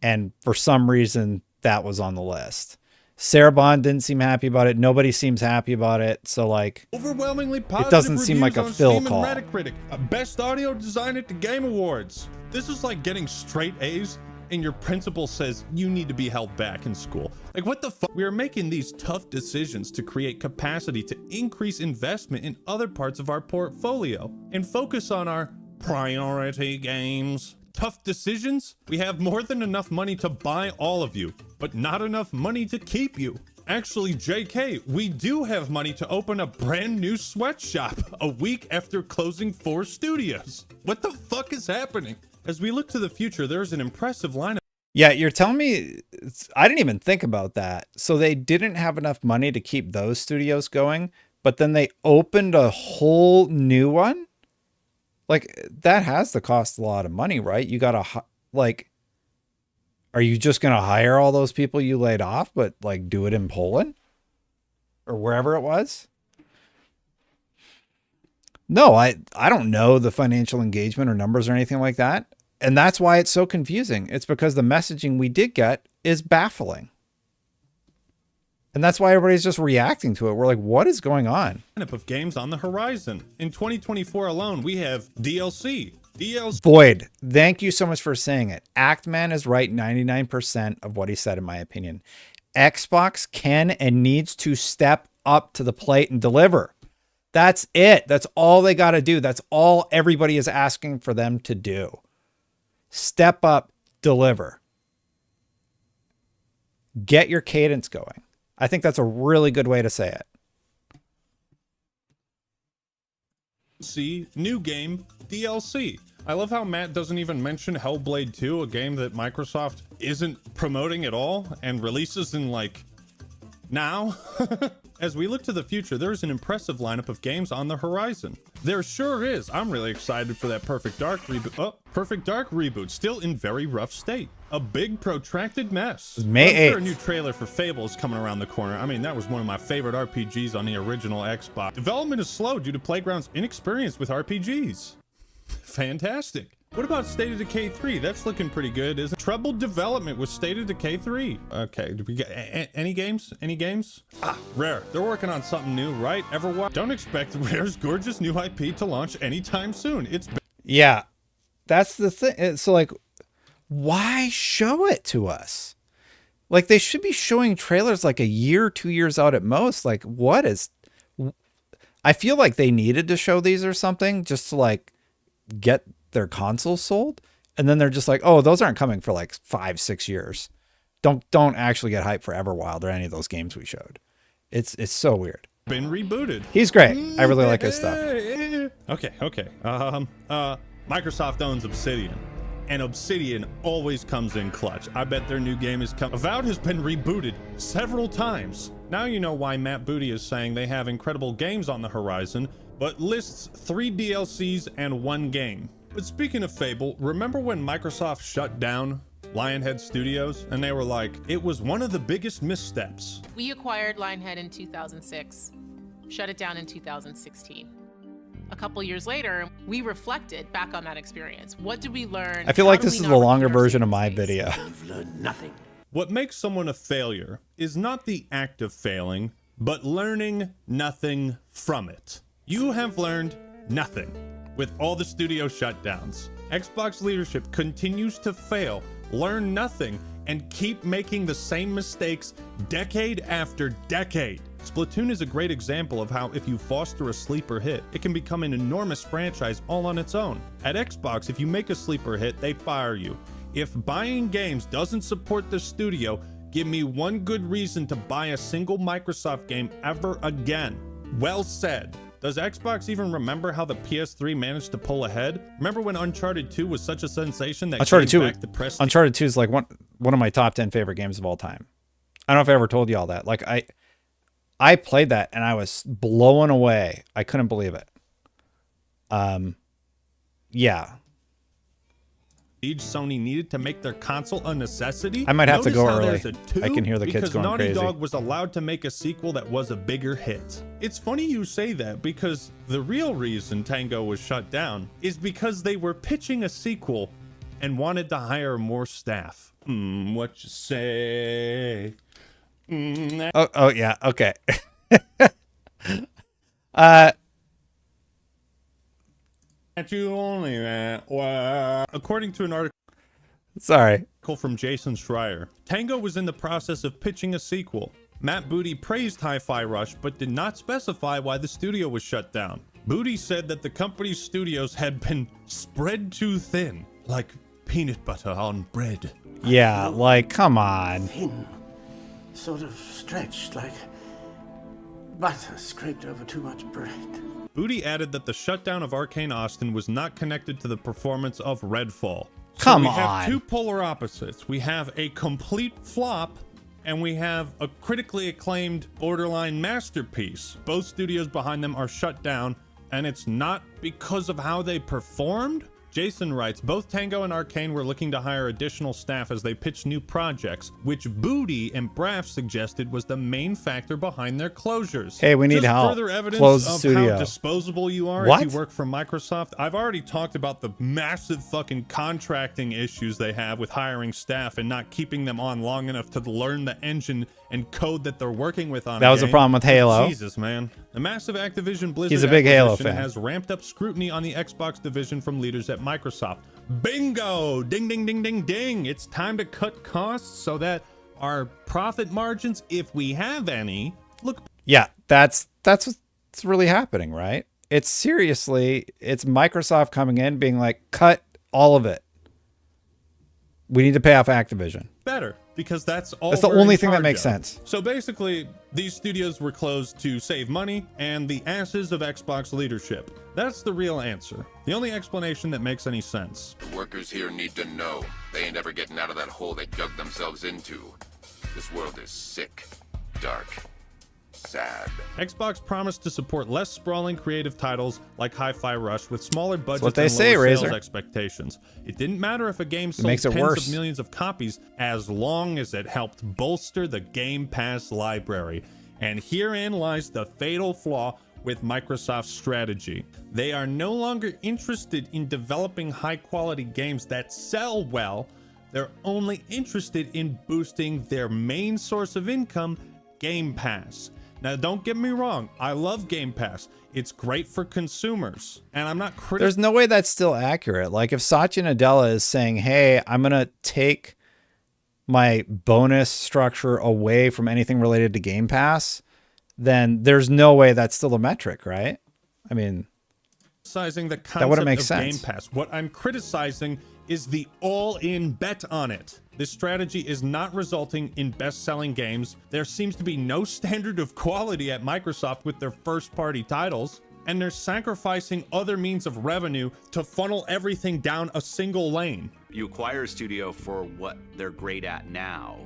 S1: And for some reason, that was on the list. Sarah Bond didn't seem happy about it. Nobody seems happy about it. So, like,
S15: overwhelmingly positive,
S1: it doesn't seem like a Phil
S15: Steam
S1: call.
S15: And Metacritic, best audio design at the Game Awards. This is like getting straight A's and your principal says you need to be held back in school. Like, what the fuck? We are making these tough decisions to create capacity to increase investment in other parts of our portfolio and focus on our priority games. Tough decisions? We have more than enough money to buy all of you, but not enough money to keep you. Actually, JK, we do have money to open a brand new sweatshop a week after closing 4 studios. What the fuck is happening? As we look to the future, there's an impressive lineup.
S1: Yeah, you're telling me, I didn't even think about that. So they didn't have enough money to keep those studios going, but then they opened a whole new one? Like, that has to cost a lot of money, right? You got to, like, are you just going to hire all those people you laid off, but like do it in Poland or wherever it was? No, I don't know the financial engagement or numbers or anything like that. And that's why it's so confusing. It's because the messaging we did get is baffling. And that's why everybody's just reacting to it. We're like, what is going on?
S15: Lineup of games on the horizon. In 2024 alone, we have DLC.
S1: Void, thank you so much for saying it. Actman is right 99% of what he said, in my opinion. Xbox can and needs to step up to the plate and deliver. That's it. That's all they got to do. That's all everybody is asking for them to do. Step up, deliver. Get your cadence going. I think that's a really good way to say it.
S15: See, new game, DLC. I love how Matt doesn't even mention Hellblade 2, a game that Microsoft isn't promoting at all and releases in like now. As we look to the future, there's an impressive lineup of games on the horizon. There sure is. I'm really excited for that Perfect Dark reboot. Oh, Perfect Dark reboot, still in very rough state. A big protracted mess.
S1: May 8th.
S15: Sure a new trailer for Fable is coming around the corner. I mean, that was one of my favorite RPGs on the original Xbox. Development is slow due to Playground's inexperience with RPGs. Fantastic. What about State of Decay 3? That's looking pretty good, isn't it? Troubled development with State of Decay 3. Okay, do we get any games? Any games? Ah, Rare. They're working on something new, right? Everwild. Don't expect Rare's gorgeous new IP to launch anytime soon. It's
S1: yeah, that's the thing. It's like, why show it to us? Like, they should be showing trailers like a year, 2 years out at most. Like, what is... I feel like they needed to show these or something just to like get their consoles sold, and then they're just like, oh, those aren't coming for like 5-6 years. Don't actually get hyped for Everwild or any of those games we showed. It's so weird.
S15: Been rebooted.
S1: He's great. I really like his stuff.
S15: Okay. Microsoft owns Obsidian, and Obsidian always comes in clutch. I bet their new game is coming. Avowed has been rebooted several times. Now you know why Matt Booty is saying they have incredible games on the horizon, but lists 3 DLCs and 1 game. But speaking of Fable, remember when Microsoft shut down Lionhead Studios? And they were like, it was one of the biggest missteps.
S21: We acquired Lionhead in 2006, shut it down in 2016. A couple years later, we reflected back on that experience. What did we learn?
S1: I feel like this is the longer version of my video.
S21: We've learned nothing.
S15: What makes someone a failure is not the act of failing, but learning nothing from it. You have learned nothing with all the studio shutdowns. Xbox leadership continues to fail, learn nothing, and keep making the same mistakes decade after decade. Splatoon is a great example of how if you foster a sleeper hit, it can become an enormous franchise all on its own. At Xbox, if you make a sleeper hit, they fire you. If buying games doesn't support the studio, give me one good reason to buy a single Microsoft game ever again. Well said. Does Xbox even remember how the PS3 managed to pull ahead? Remember when Uncharted 2 was such a sensation that
S1: Uncharted 2
S15: the
S1: Uncharted 2 is like one of my top 10 favorite games of all time. I don't know if I ever told you all that. Like, I played that and I was blown away. I couldn't believe it. Yeah.
S15: Sony needed to make their console a necessity.
S1: I might have to go early.
S15: I
S1: can hear the kids going
S15: Naughty
S1: crazy.
S15: Dog was allowed to make a sequel that was a bigger hit. It's funny you say that because the real reason Tango was shut down is because they were pitching a sequel and wanted to hire more staff. What you say?
S1: Oh yeah, okay.
S15: You only according to an article from Jason Schreier, Tango was in the process of pitching a sequel. Matt Booty praised Hi-Fi Rush but did not specify why the studio was shut down. Booty said that the company's studios had been spread too thin, like peanut butter on bread.
S1: Yeah, like, come on.
S22: Thin, sort of stretched like butter scraped over too much bread.
S15: Booty added that the shutdown of Arcane Austin was not connected to the performance of Redfall.
S1: Come
S15: we
S1: on.
S15: have two polar opposites. We have a complete flop, and we have a critically acclaimed borderline masterpiece. Both studios behind them are shut down, and it's not because of how they performed? Jason writes, both Tango and Arcane were looking to hire additional staff as they pitched new projects, which Booty and Braff suggested was the main factor behind their closures.
S1: Hey, we need
S15: Just
S1: help.
S15: further evidence
S1: Close the
S15: of
S1: studio.
S15: how disposable you are
S1: What?
S15: if you work for Microsoft. I've already talked about the massive fucking contracting issues they have with hiring staff and not keeping them on long enough to learn the engine and code that they're working with on
S1: That was a
S15: game.
S1: problem with Halo.
S15: Jesus, man. The massive Activision Blizzard
S1: He's a big Halo
S15: acquisition
S1: fan.
S15: has ramped up scrutiny on the Xbox division from leaders at Microsoft. Bingo! Ding, ding, ding, ding, ding. It's time to cut costs so that our profit margins, if we have any, look.
S1: Yeah, that's what's really happening, right? It's seriously, it's Microsoft coming in being like, cut all of it. We need to pay off Activision.
S15: better, because that's all.
S1: That's the
S15: we're
S1: only
S15: in
S1: thing that
S15: charge
S1: makes
S15: of.
S1: sense.
S15: So basically, these studios were closed to save money and the asses of Xbox leadership. That's the real answer. The only explanation that makes any sense.
S3: The workers here need to know they ain't ever getting out of that hole they dug themselves into. This world is sick, dark, sad.
S15: Xbox promised to support less sprawling creative titles like Hi-Fi Rush with smaller budgets
S1: what they
S15: and
S1: say,
S15: lower sales
S1: Razor.
S15: expectations. It didn't matter if a game sold
S1: makes it
S15: tens
S1: worse.
S15: of millions of copies as long as it helped bolster the Game Pass library. And herein lies the fatal flaw with Microsoft's strategy. They are no longer interested in developing high-quality games that sell well. They're only interested in boosting their main source of income, Game Pass. Now, don't get me wrong. I love Game Pass. It's great for consumers. And I'm not criticizing.
S1: There's no way that's still accurate. Like if Satya Nadella is saying, hey, I'm going to take my bonus structure away from anything related to Game Pass, then there's no way that's still a metric, right? I mean,
S15: criticizing the
S1: that wouldn't
S15: concept
S1: make
S15: of
S1: sense.
S15: Game Pass. What I'm criticizing is the all-in bet on it. This strategy is not resulting in best-selling games. There seems to be no standard of quality at Microsoft with their first-party titles, and they're sacrificing other means of revenue to funnel everything down a single lane.
S5: You acquire a studio for what they're great at now,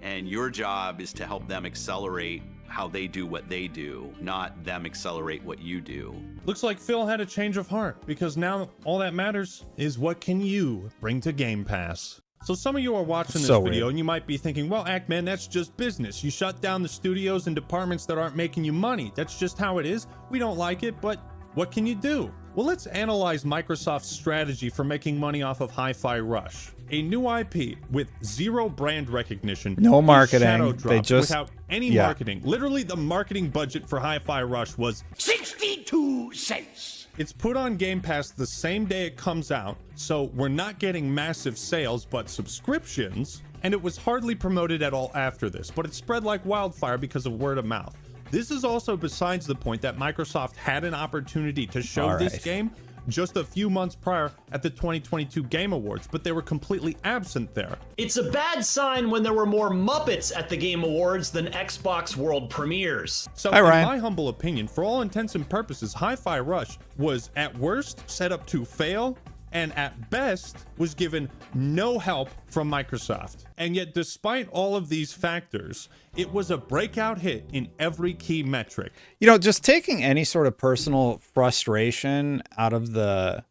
S5: and your job is to help them accelerate how they do what they do, not them accelerate what you do.
S15: Looks like Phil had a change of heart, because now all that matters is what can you bring to Game Pass. So some of you are watching this
S1: So
S15: video
S1: weird.
S15: and you might be thinking, well, Actman, that's just business. You shut down the studios and departments that aren't making you money. That's just how it is. We don't like it, but what can you do? Well, let's analyze Microsoft's strategy for making money off of Hi-Fi Rush. A new IP with zero brand recognition.
S1: No
S15: is
S1: marketing.
S15: shadow
S1: They
S15: dropped
S1: just-
S15: without any
S1: yeah.
S15: marketing. Literally, the marketing budget for Hi-Fi Rush was
S20: 62 cents.
S15: It's put on Game Pass the same day it comes out, so we're not getting massive sales, but subscriptions, and it was hardly promoted at all after this, but it spread like wildfire because of word of mouth. This is also besides the point that Microsoft had an opportunity to show
S1: All
S15: this
S1: right.
S15: game just a few months prior at the 2022 Game Awards, but they were completely absent there.
S23: It's a bad sign when there were more Muppets at the Game Awards than Xbox World Premieres.
S15: So
S1: Hi,
S15: in
S1: Ryan.
S15: my humble opinion, for all intents and purposes, Hi-Fi Rush was at worst set up to fail, and at best was given no help from Microsoft. And yet, despite all of these factors, it was a breakout hit in every key metric.
S1: You know, just taking any sort of personal frustration out of the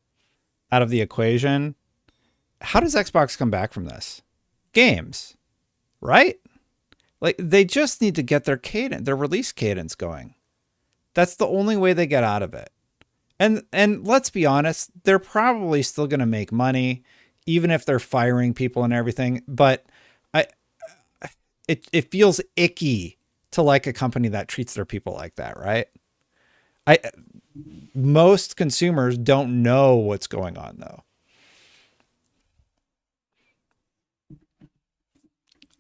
S1: equation, how does Xbox come back from this? Games, right? Like they just need to get their release cadence going. That's the only way they get out of it. And let's be honest, they're probably still going to make money, even if they're firing people and everything. But it feels icky to like a company that treats their people like that, right? Most consumers don't know what's going on, though.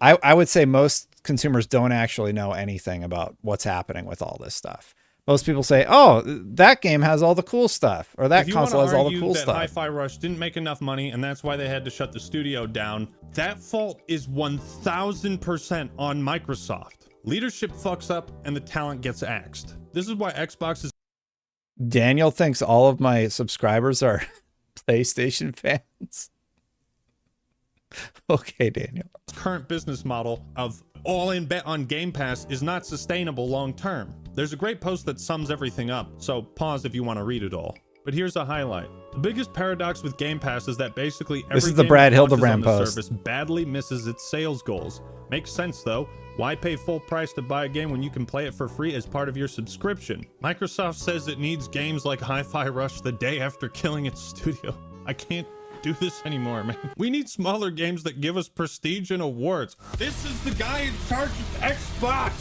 S1: I would say most consumers don't actually know anything about what's happening with all this stuff. Most people say, oh, that game has all the cool stuff, or that
S15: If you
S1: console
S15: wanna
S1: has all the
S15: argue
S1: cool
S15: that
S1: stuff.
S15: Hi-Fi Rush didn't make enough money and that's why they had to shut the studio down, that fault is 1000% on Microsoft. Leadership fucks up and the talent gets axed. This is why Xbox is
S1: Daniel thinks all of my subscribers are PlayStation fans. Okay, Daniel.
S15: current business model of all-in bet on Game Pass is not sustainable long-term. There's a great post that sums everything up, so pause if you want to read it all. But here's a highlight. The biggest paradox with Game Pass is that basically every
S1: This is the
S15: game
S1: Brad
S15: that launches
S1: Hildebrand
S15: on the
S1: post.
S15: service badly misses its sales goals. Makes sense though. Why pay full price to buy a game when you can play it for free as part of your subscription? Microsoft says it needs games like Hi-Fi Rush the day after killing its studio. I can't do this anymore, man. We need smaller games that give us prestige and awards. This is the guy in charge of Xbox.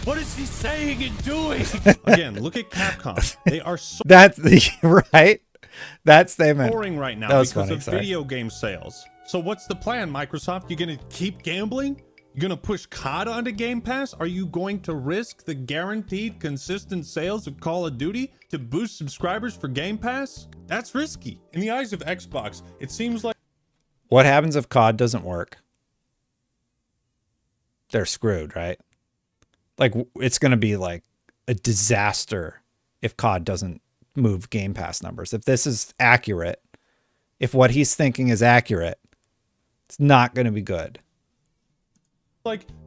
S15: What is he saying and doing? Again, look at Capcom. They are so
S1: That's the right. That statement.
S15: boring right now
S1: That was
S15: because
S1: funny,
S15: of
S1: sorry.
S15: video game sales. So what's the plan, Microsoft? You gonna keep gambling? You gonna push COD onto Game Pass? Are you going to risk the guaranteed consistent sales of Call of Duty to boost subscribers for Game Pass? That's risky. In the eyes of Xbox, it seems like
S1: What happens if COD doesn't work? They're screwed, right? Like, it's going to be like a disaster if COD doesn't move Game Pass numbers. If this is accurate, if what he's thinking is accurate, it's not going to be good.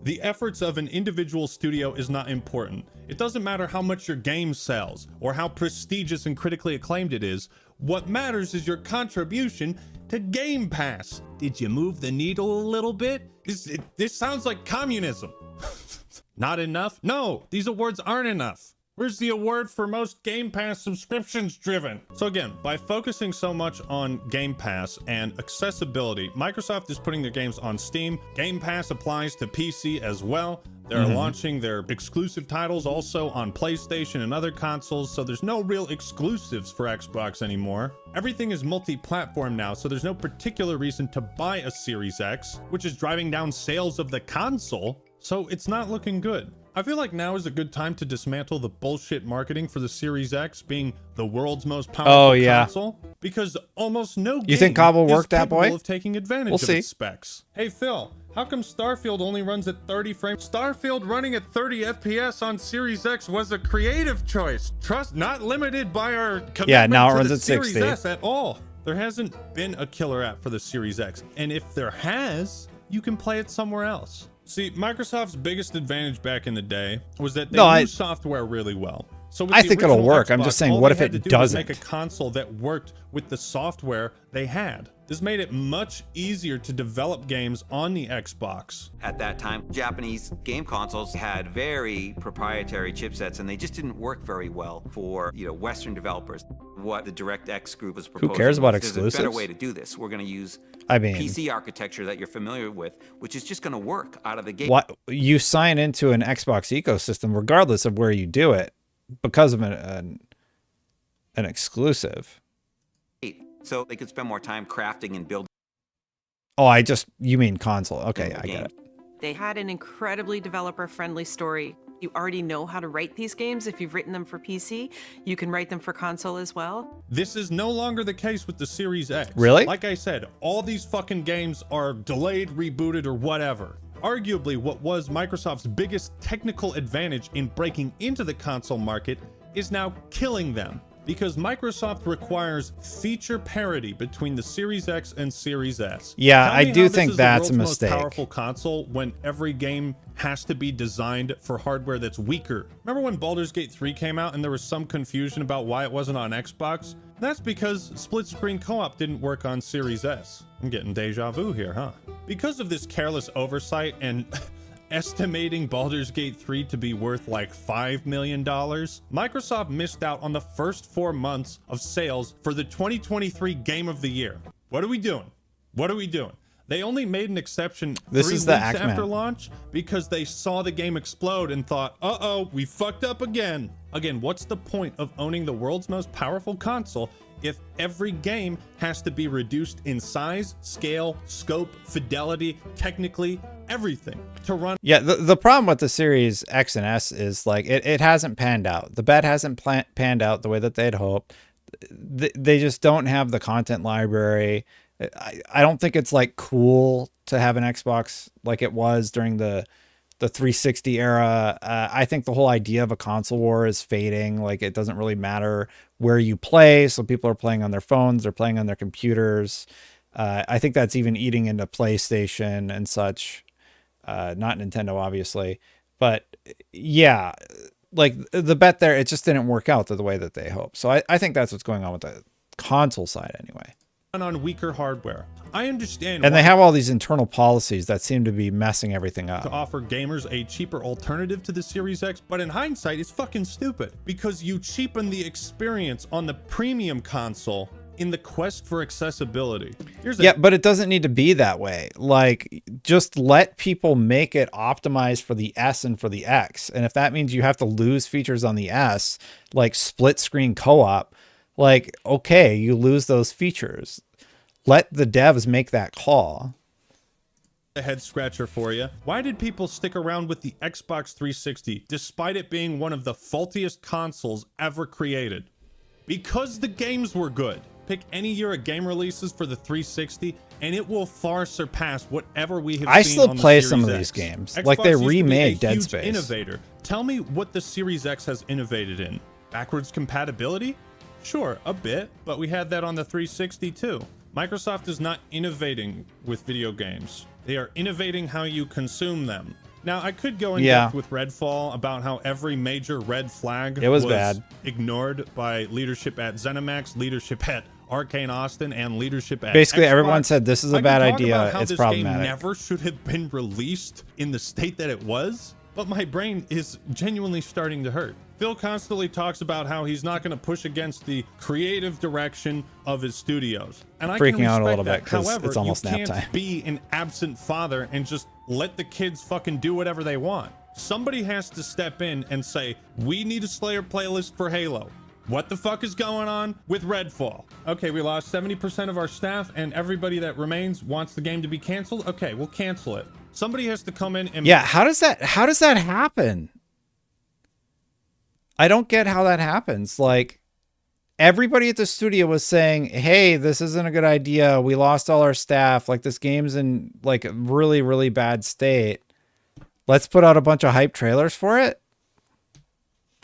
S15: the efforts of an individual studio is not important. It doesn't matter how much your game sells or how prestigious and critically acclaimed it is. What matters is your contribution to Game Pass. Did you move the needle a little bit? This sounds like communism. Not enough? No, these awards aren't enough. Where's the award for most Game Pass subscriptions driven? So again, by focusing so much on Game Pass and accessibility, Microsoft is putting their games on Steam. Game Pass applies to PC as well. They're launching their exclusive titles also on PlayStation and other consoles, so there's no real exclusives for Xbox anymore. Everything is multi-platform now, so there's no particular reason to buy a Series X, which is driving down sales of the console, so it's not looking good. I feel like now is a good time to dismantle the bullshit marketing for the Series X being the world's most powerful console, because almost no game
S1: think COD will
S15: is
S1: work that, boy?
S15: capable of taking advantage
S1: We'll
S15: of
S1: see.
S15: its specs. Hey Phil, how come Starfield only runs at 30 frames? Starfield running at 30 FPS on Series X was a creative choice. Trust not limited by our commitment
S1: now it
S15: to
S1: runs
S15: the
S1: at
S15: Series
S1: 60.
S15: S at all. There hasn't been a killer app for the Series X, and if there has, you can play it somewhere else. See, Microsoft's biggest advantage back in the day was that they knew software really well. So with
S1: I
S15: the
S1: think it'll
S15: original
S1: work. I'm
S15: Xbox,
S1: just saying,
S15: all
S1: what
S15: they
S1: if
S15: had
S1: it
S15: to do was
S1: doesn't?
S15: Make a console that worked with the software they had. This made it much easier to develop games on the Xbox.
S6: At that time, Japanese game consoles had very proprietary chipsets, and they just didn't work very well for Western developers. What the DirectX group was proposing,
S1: cares about
S6: there's a better
S1: exclusives?
S6: way to do this. We're going to use
S1: I mean-
S6: PC architecture that you're familiar with, which is just going to work out of the gate.
S1: What you sign into an Xbox ecosystem, regardless of where you do it, because of an exclusive.
S6: So they could spend more time crafting and building.
S1: Oh, you mean console? Okay, I get it.
S7: They had an incredibly developer-friendly story. You already know how to write these games. If you've written them for PC, you can write them for console as well.
S15: This is no longer the case with the Series X.
S1: Really?
S15: Like I said, all these fucking games are delayed, rebooted, or whatever. Arguably, what was Microsoft's biggest technical advantage in breaking into the console market is now killing them. Because Microsoft requires feature parity between the Series X and Series S.
S1: Yeah,
S15: Tell
S1: I
S15: me
S1: do
S15: how this
S1: think
S15: is the
S1: that's a
S15: world's
S1: mistake.
S15: Most powerful console when every game has to be designed for hardware that's weaker. Remember when Baldur's Gate 3 came out and there was some confusion about why it wasn't on Xbox? That's because split-screen co-op didn't work on Series S. I'm getting deja vu here, huh? Because of this careless oversight and estimating Baldur's Gate 3 to be worth like $5 million, Microsoft missed out on the first 4 months of sales for the 2023 Game of the Year. What are we doing? What are we doing? They only made an exception
S1: This
S15: 3
S1: is the
S15: weeks
S1: Actman.
S15: after launch because they saw the game explode and thought, uh-oh, we fucked up again. Again, what's the point of owning the world's most powerful console if every game has to be reduced in size, scale, scope, fidelity, technically, everything to run?
S1: Yeah, the problem with the Series X and S is like it hasn't panned out. The bet hasn't panned out the way that they'd hoped. They just don't have the content library. I don't think it's like cool to have an Xbox like it was during the 360 era. I think the whole idea of a console war is fading. Like it doesn't really matter where you play. So people are playing on their phones, they're playing on their computers. I think that's even eating into PlayStation and such. not Nintendo, obviously. But yeah, like the bet there, it just didn't work out the way that they hoped. So I think that's what's going on with the console side anyway.
S15: On weaker hardware. I understand.
S1: And they have all these internal policies that seem to be messing everything up.
S15: To offer gamers a cheaper alternative to the Series X, but in hindsight, it's fucking stupid because you cheapen the experience on the premium console in the quest for accessibility.
S1: But it doesn't need to be that way. Like, just let people make it optimized for the S and for the X. And if that means you have to lose features on the S, like split screen co-op, like, okay, you lose those features. Let the devs make that call.
S15: A head scratcher for you. Why did people stick around with the Xbox 360 despite it being one of the faultiest consoles ever created? Because the games were good. Pick any year of game releases for the 360 and it will far surpass whatever we have seen.
S1: I still
S15: on the
S1: play
S15: Series
S1: some of
S15: X.
S1: these games.
S15: Xbox
S1: Like they
S15: used to be
S1: remade
S15: a
S1: Dead
S15: huge
S1: Space.
S15: Innovator. Tell me what the Series X has innovated in. Backwards compatibility? Sure, a bit, but we had that on the 360 too. Microsoft is not innovating with video games. They are innovating how you consume them. Now, I could go in depth with Redfall about how every major red flag
S1: was bad.
S15: ignored by leadership at ZeniMax, leadership at Arcane Austin, and leadership at
S1: Basically,
S15: Xbox.
S1: everyone said this is a bad idea.
S15: About how
S1: It's
S15: this
S1: problematic.
S15: game never should have been released in the state that it was, but my brain is genuinely starting to hurt. Phil constantly talks about how he's not going to push against the creative direction of his studios. And I
S1: Freaking
S15: can
S1: out a
S15: respect
S1: little
S15: that.
S1: bit 'cause
S15: However,
S1: it's almost
S15: you
S1: nap
S15: can't
S1: time.
S15: be an absent father and just let the kids fucking do whatever they want. Somebody has to step in and say, we need a Slayer playlist for Halo. What the fuck is going on with Redfall? Okay, we lost 70% of our staff and everybody that remains wants the game to be canceled. Okay, we'll cancel it. Somebody has to come in and...
S1: Yeah, how does that happen? I don't get how that happens. Like, everybody at the studio was saying, hey, this isn't a good idea. We lost all our staff. Like, this game's in like a really, really bad state. Let's put out a bunch of hype trailers for it.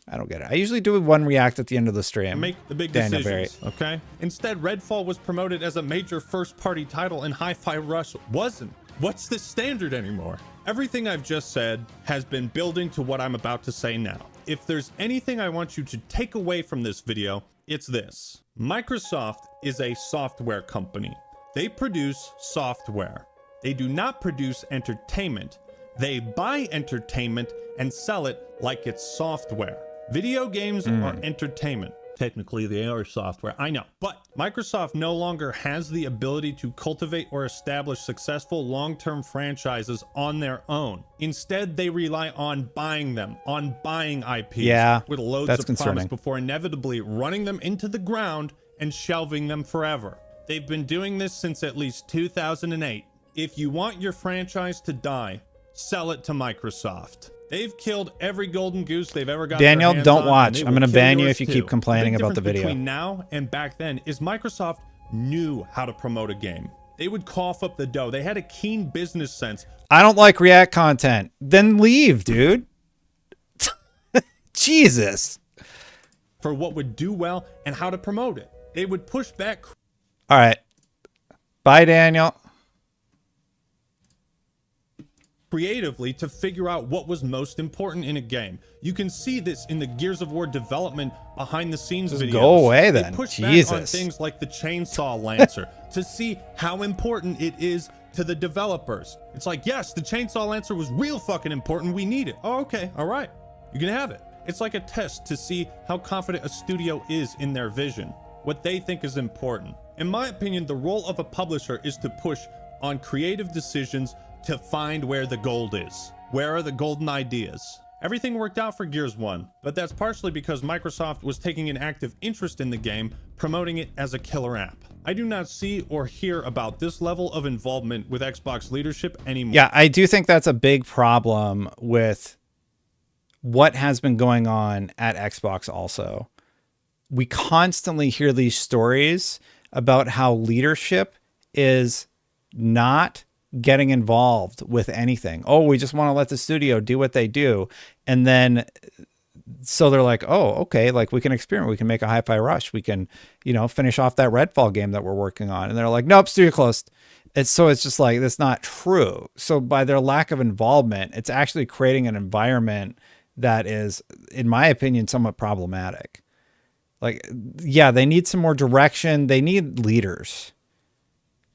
S1: I don't get it. I usually do one react at the end of the stream.
S15: Make the big
S1: Daniel
S15: decisions, okay? Instead, Redfall was promoted as a major first-party title and Hi-Fi Rush wasn't. What's the standard anymore? Everything I've just said has been building to what I'm about to say now. If there's anything I want you to take away from this video, it's this. Microsoft is a software company. They produce software. They do not produce entertainment. They buy entertainment and sell it like it's software. Video games are entertainment. Technically, they are software, I know. But Microsoft no longer has the ability to cultivate or establish successful long-term franchises on their own. Instead, they rely on buying them, on buying IPs with loads of promise before inevitably running them into the ground and shelving them forever. They've been doing this since at least 2008. If you want your franchise to die, sell it to Microsoft. They've killed every golden goose they've ever got.
S1: Daniel,
S15: their hands
S1: don't
S15: on,
S1: watch.
S15: and
S1: I'm going to
S15: kill
S1: ban you
S15: yours
S1: if you
S15: too.
S1: keep complaining about the video.
S15: Between now and back then is Microsoft knew how to promote a game. They would cough up the dough. They had a keen business sense.
S1: I don't like React content. Then leave, dude. Jesus.
S15: For what would do well and how to promote it. They would push back.
S1: All right. Bye, Daniel.
S15: Creatively to figure out what was most important in a game. You can see this in the Gears of War development behind the scenes videos.
S1: Go away then.
S15: They push
S1: Jesus.
S15: back on things like the Chainsaw Lancer to see how important it is to the developers. It's like, yes, the Chainsaw Lancer was real fucking important. We need it. Oh, okay. All right. You can have it. It's like a test to see how confident a studio is in their vision, what they think is important. In my opinion, the role of a publisher is to push on creative decisions to find where the gold is. Where are the golden ideas? Everything worked out for Gears 1, but that's partially because Microsoft was taking an active interest in the game, promoting it as a killer app. I do not see or hear about this level of involvement with Xbox leadership anymore.
S1: Yeah, I do think that's a big problem with what has been going on at Xbox also. We constantly hear these stories about how leadership is not getting involved with anything. Oh, we just want to let the studio do what they do. And then so they're like, oh, okay, like we can experiment. We can make a Hi-Fi Rush. We can, finish off that Redfall game that we're working on. And they're like, nope, studio closed. It's just like, that's not true. So by their lack of involvement, it's actually creating an environment that is, in my opinion, somewhat problematic. Like, yeah, they need some more direction. They need leaders.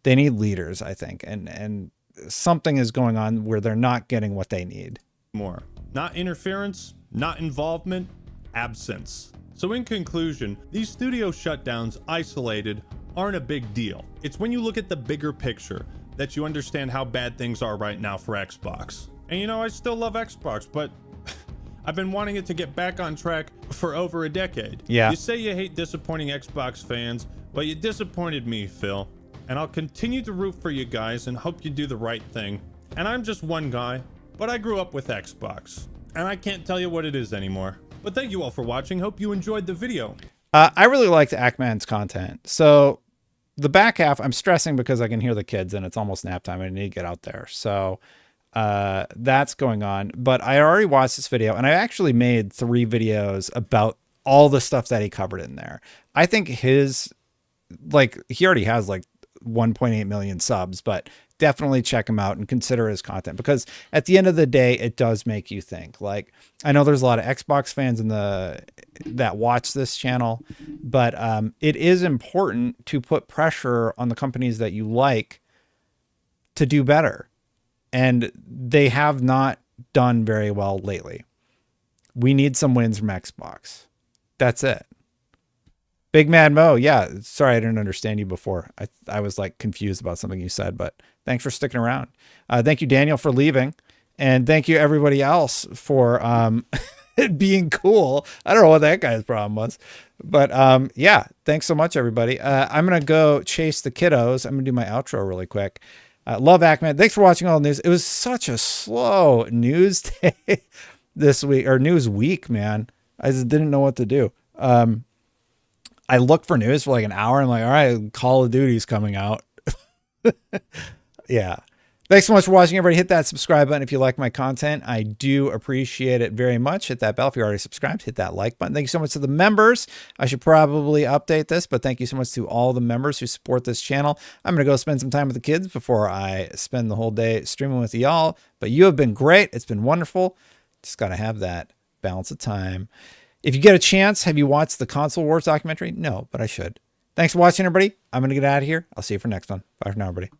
S1: I think. And something is going on where they're not getting what they need.
S15: More. Not interference, not involvement, absence. So in conclusion, these studio shutdowns isolated aren't a big deal. It's when you look at the bigger picture that you understand how bad things are right now for Xbox. And I still love Xbox, but I've been wanting it to get back on track for over a decade.
S1: Yeah.
S15: You say you hate disappointing Xbox fans, well, you disappointed me, Phil. And I'll continue to root for you guys and hope you do the right thing. And I'm just one guy, but I grew up with Xbox. And I can't tell you what it is anymore. But thank you all for watching. Hope you enjoyed the video.
S1: I really liked Actman's content. So the back half, I'm stressing because I can hear the kids and it's almost nap time. I need to get out there. So that's going on. But I already watched this video and I actually made 3 videos about all the stuff that he covered in there. I think his, he already has 1.8 million subs, but definitely check him out and consider his content, because at the end of the day, it does make you think. I know there's a lot of Xbox fans that watch this channel, but it is important to put pressure on the companies that you like to do better. And they have not done very well lately. We need some wins from Xbox. That's it. Big Mad Mo, yeah. Sorry, I didn't understand you before. I was confused about something you said, but thanks for sticking around. Thank you, Daniel, for leaving, and thank you everybody else for being cool. I don't know what that guy's problem was, but yeah, thanks so much, everybody. I'm gonna go chase the kiddos. I'm gonna do my outro really quick. Love Actman. Thanks for watching all the news. It was such a slow news day this week, or news week, man. I just didn't know what to do. I looked for news for an hour. I'm like, all right, Call of Duty's coming out. Yeah. Thanks so much for watching, everybody. Hit that subscribe button if you like my content. I do appreciate it very much. Hit that bell if you're already subscribed. Hit that like button. Thank you so much to the members. I should probably update this, but thank you so much to all the members who support this channel. I'm going to go spend some time with the kids before I spend the whole day streaming with y'all. But you have been great. It's been wonderful. Just got to have that balance of time. If you get a chance, have you watched the Console Wars documentary? No, but I should. Thanks for watching, everybody. I'm going to get out of here. I'll see you for next one. Bye for now, everybody.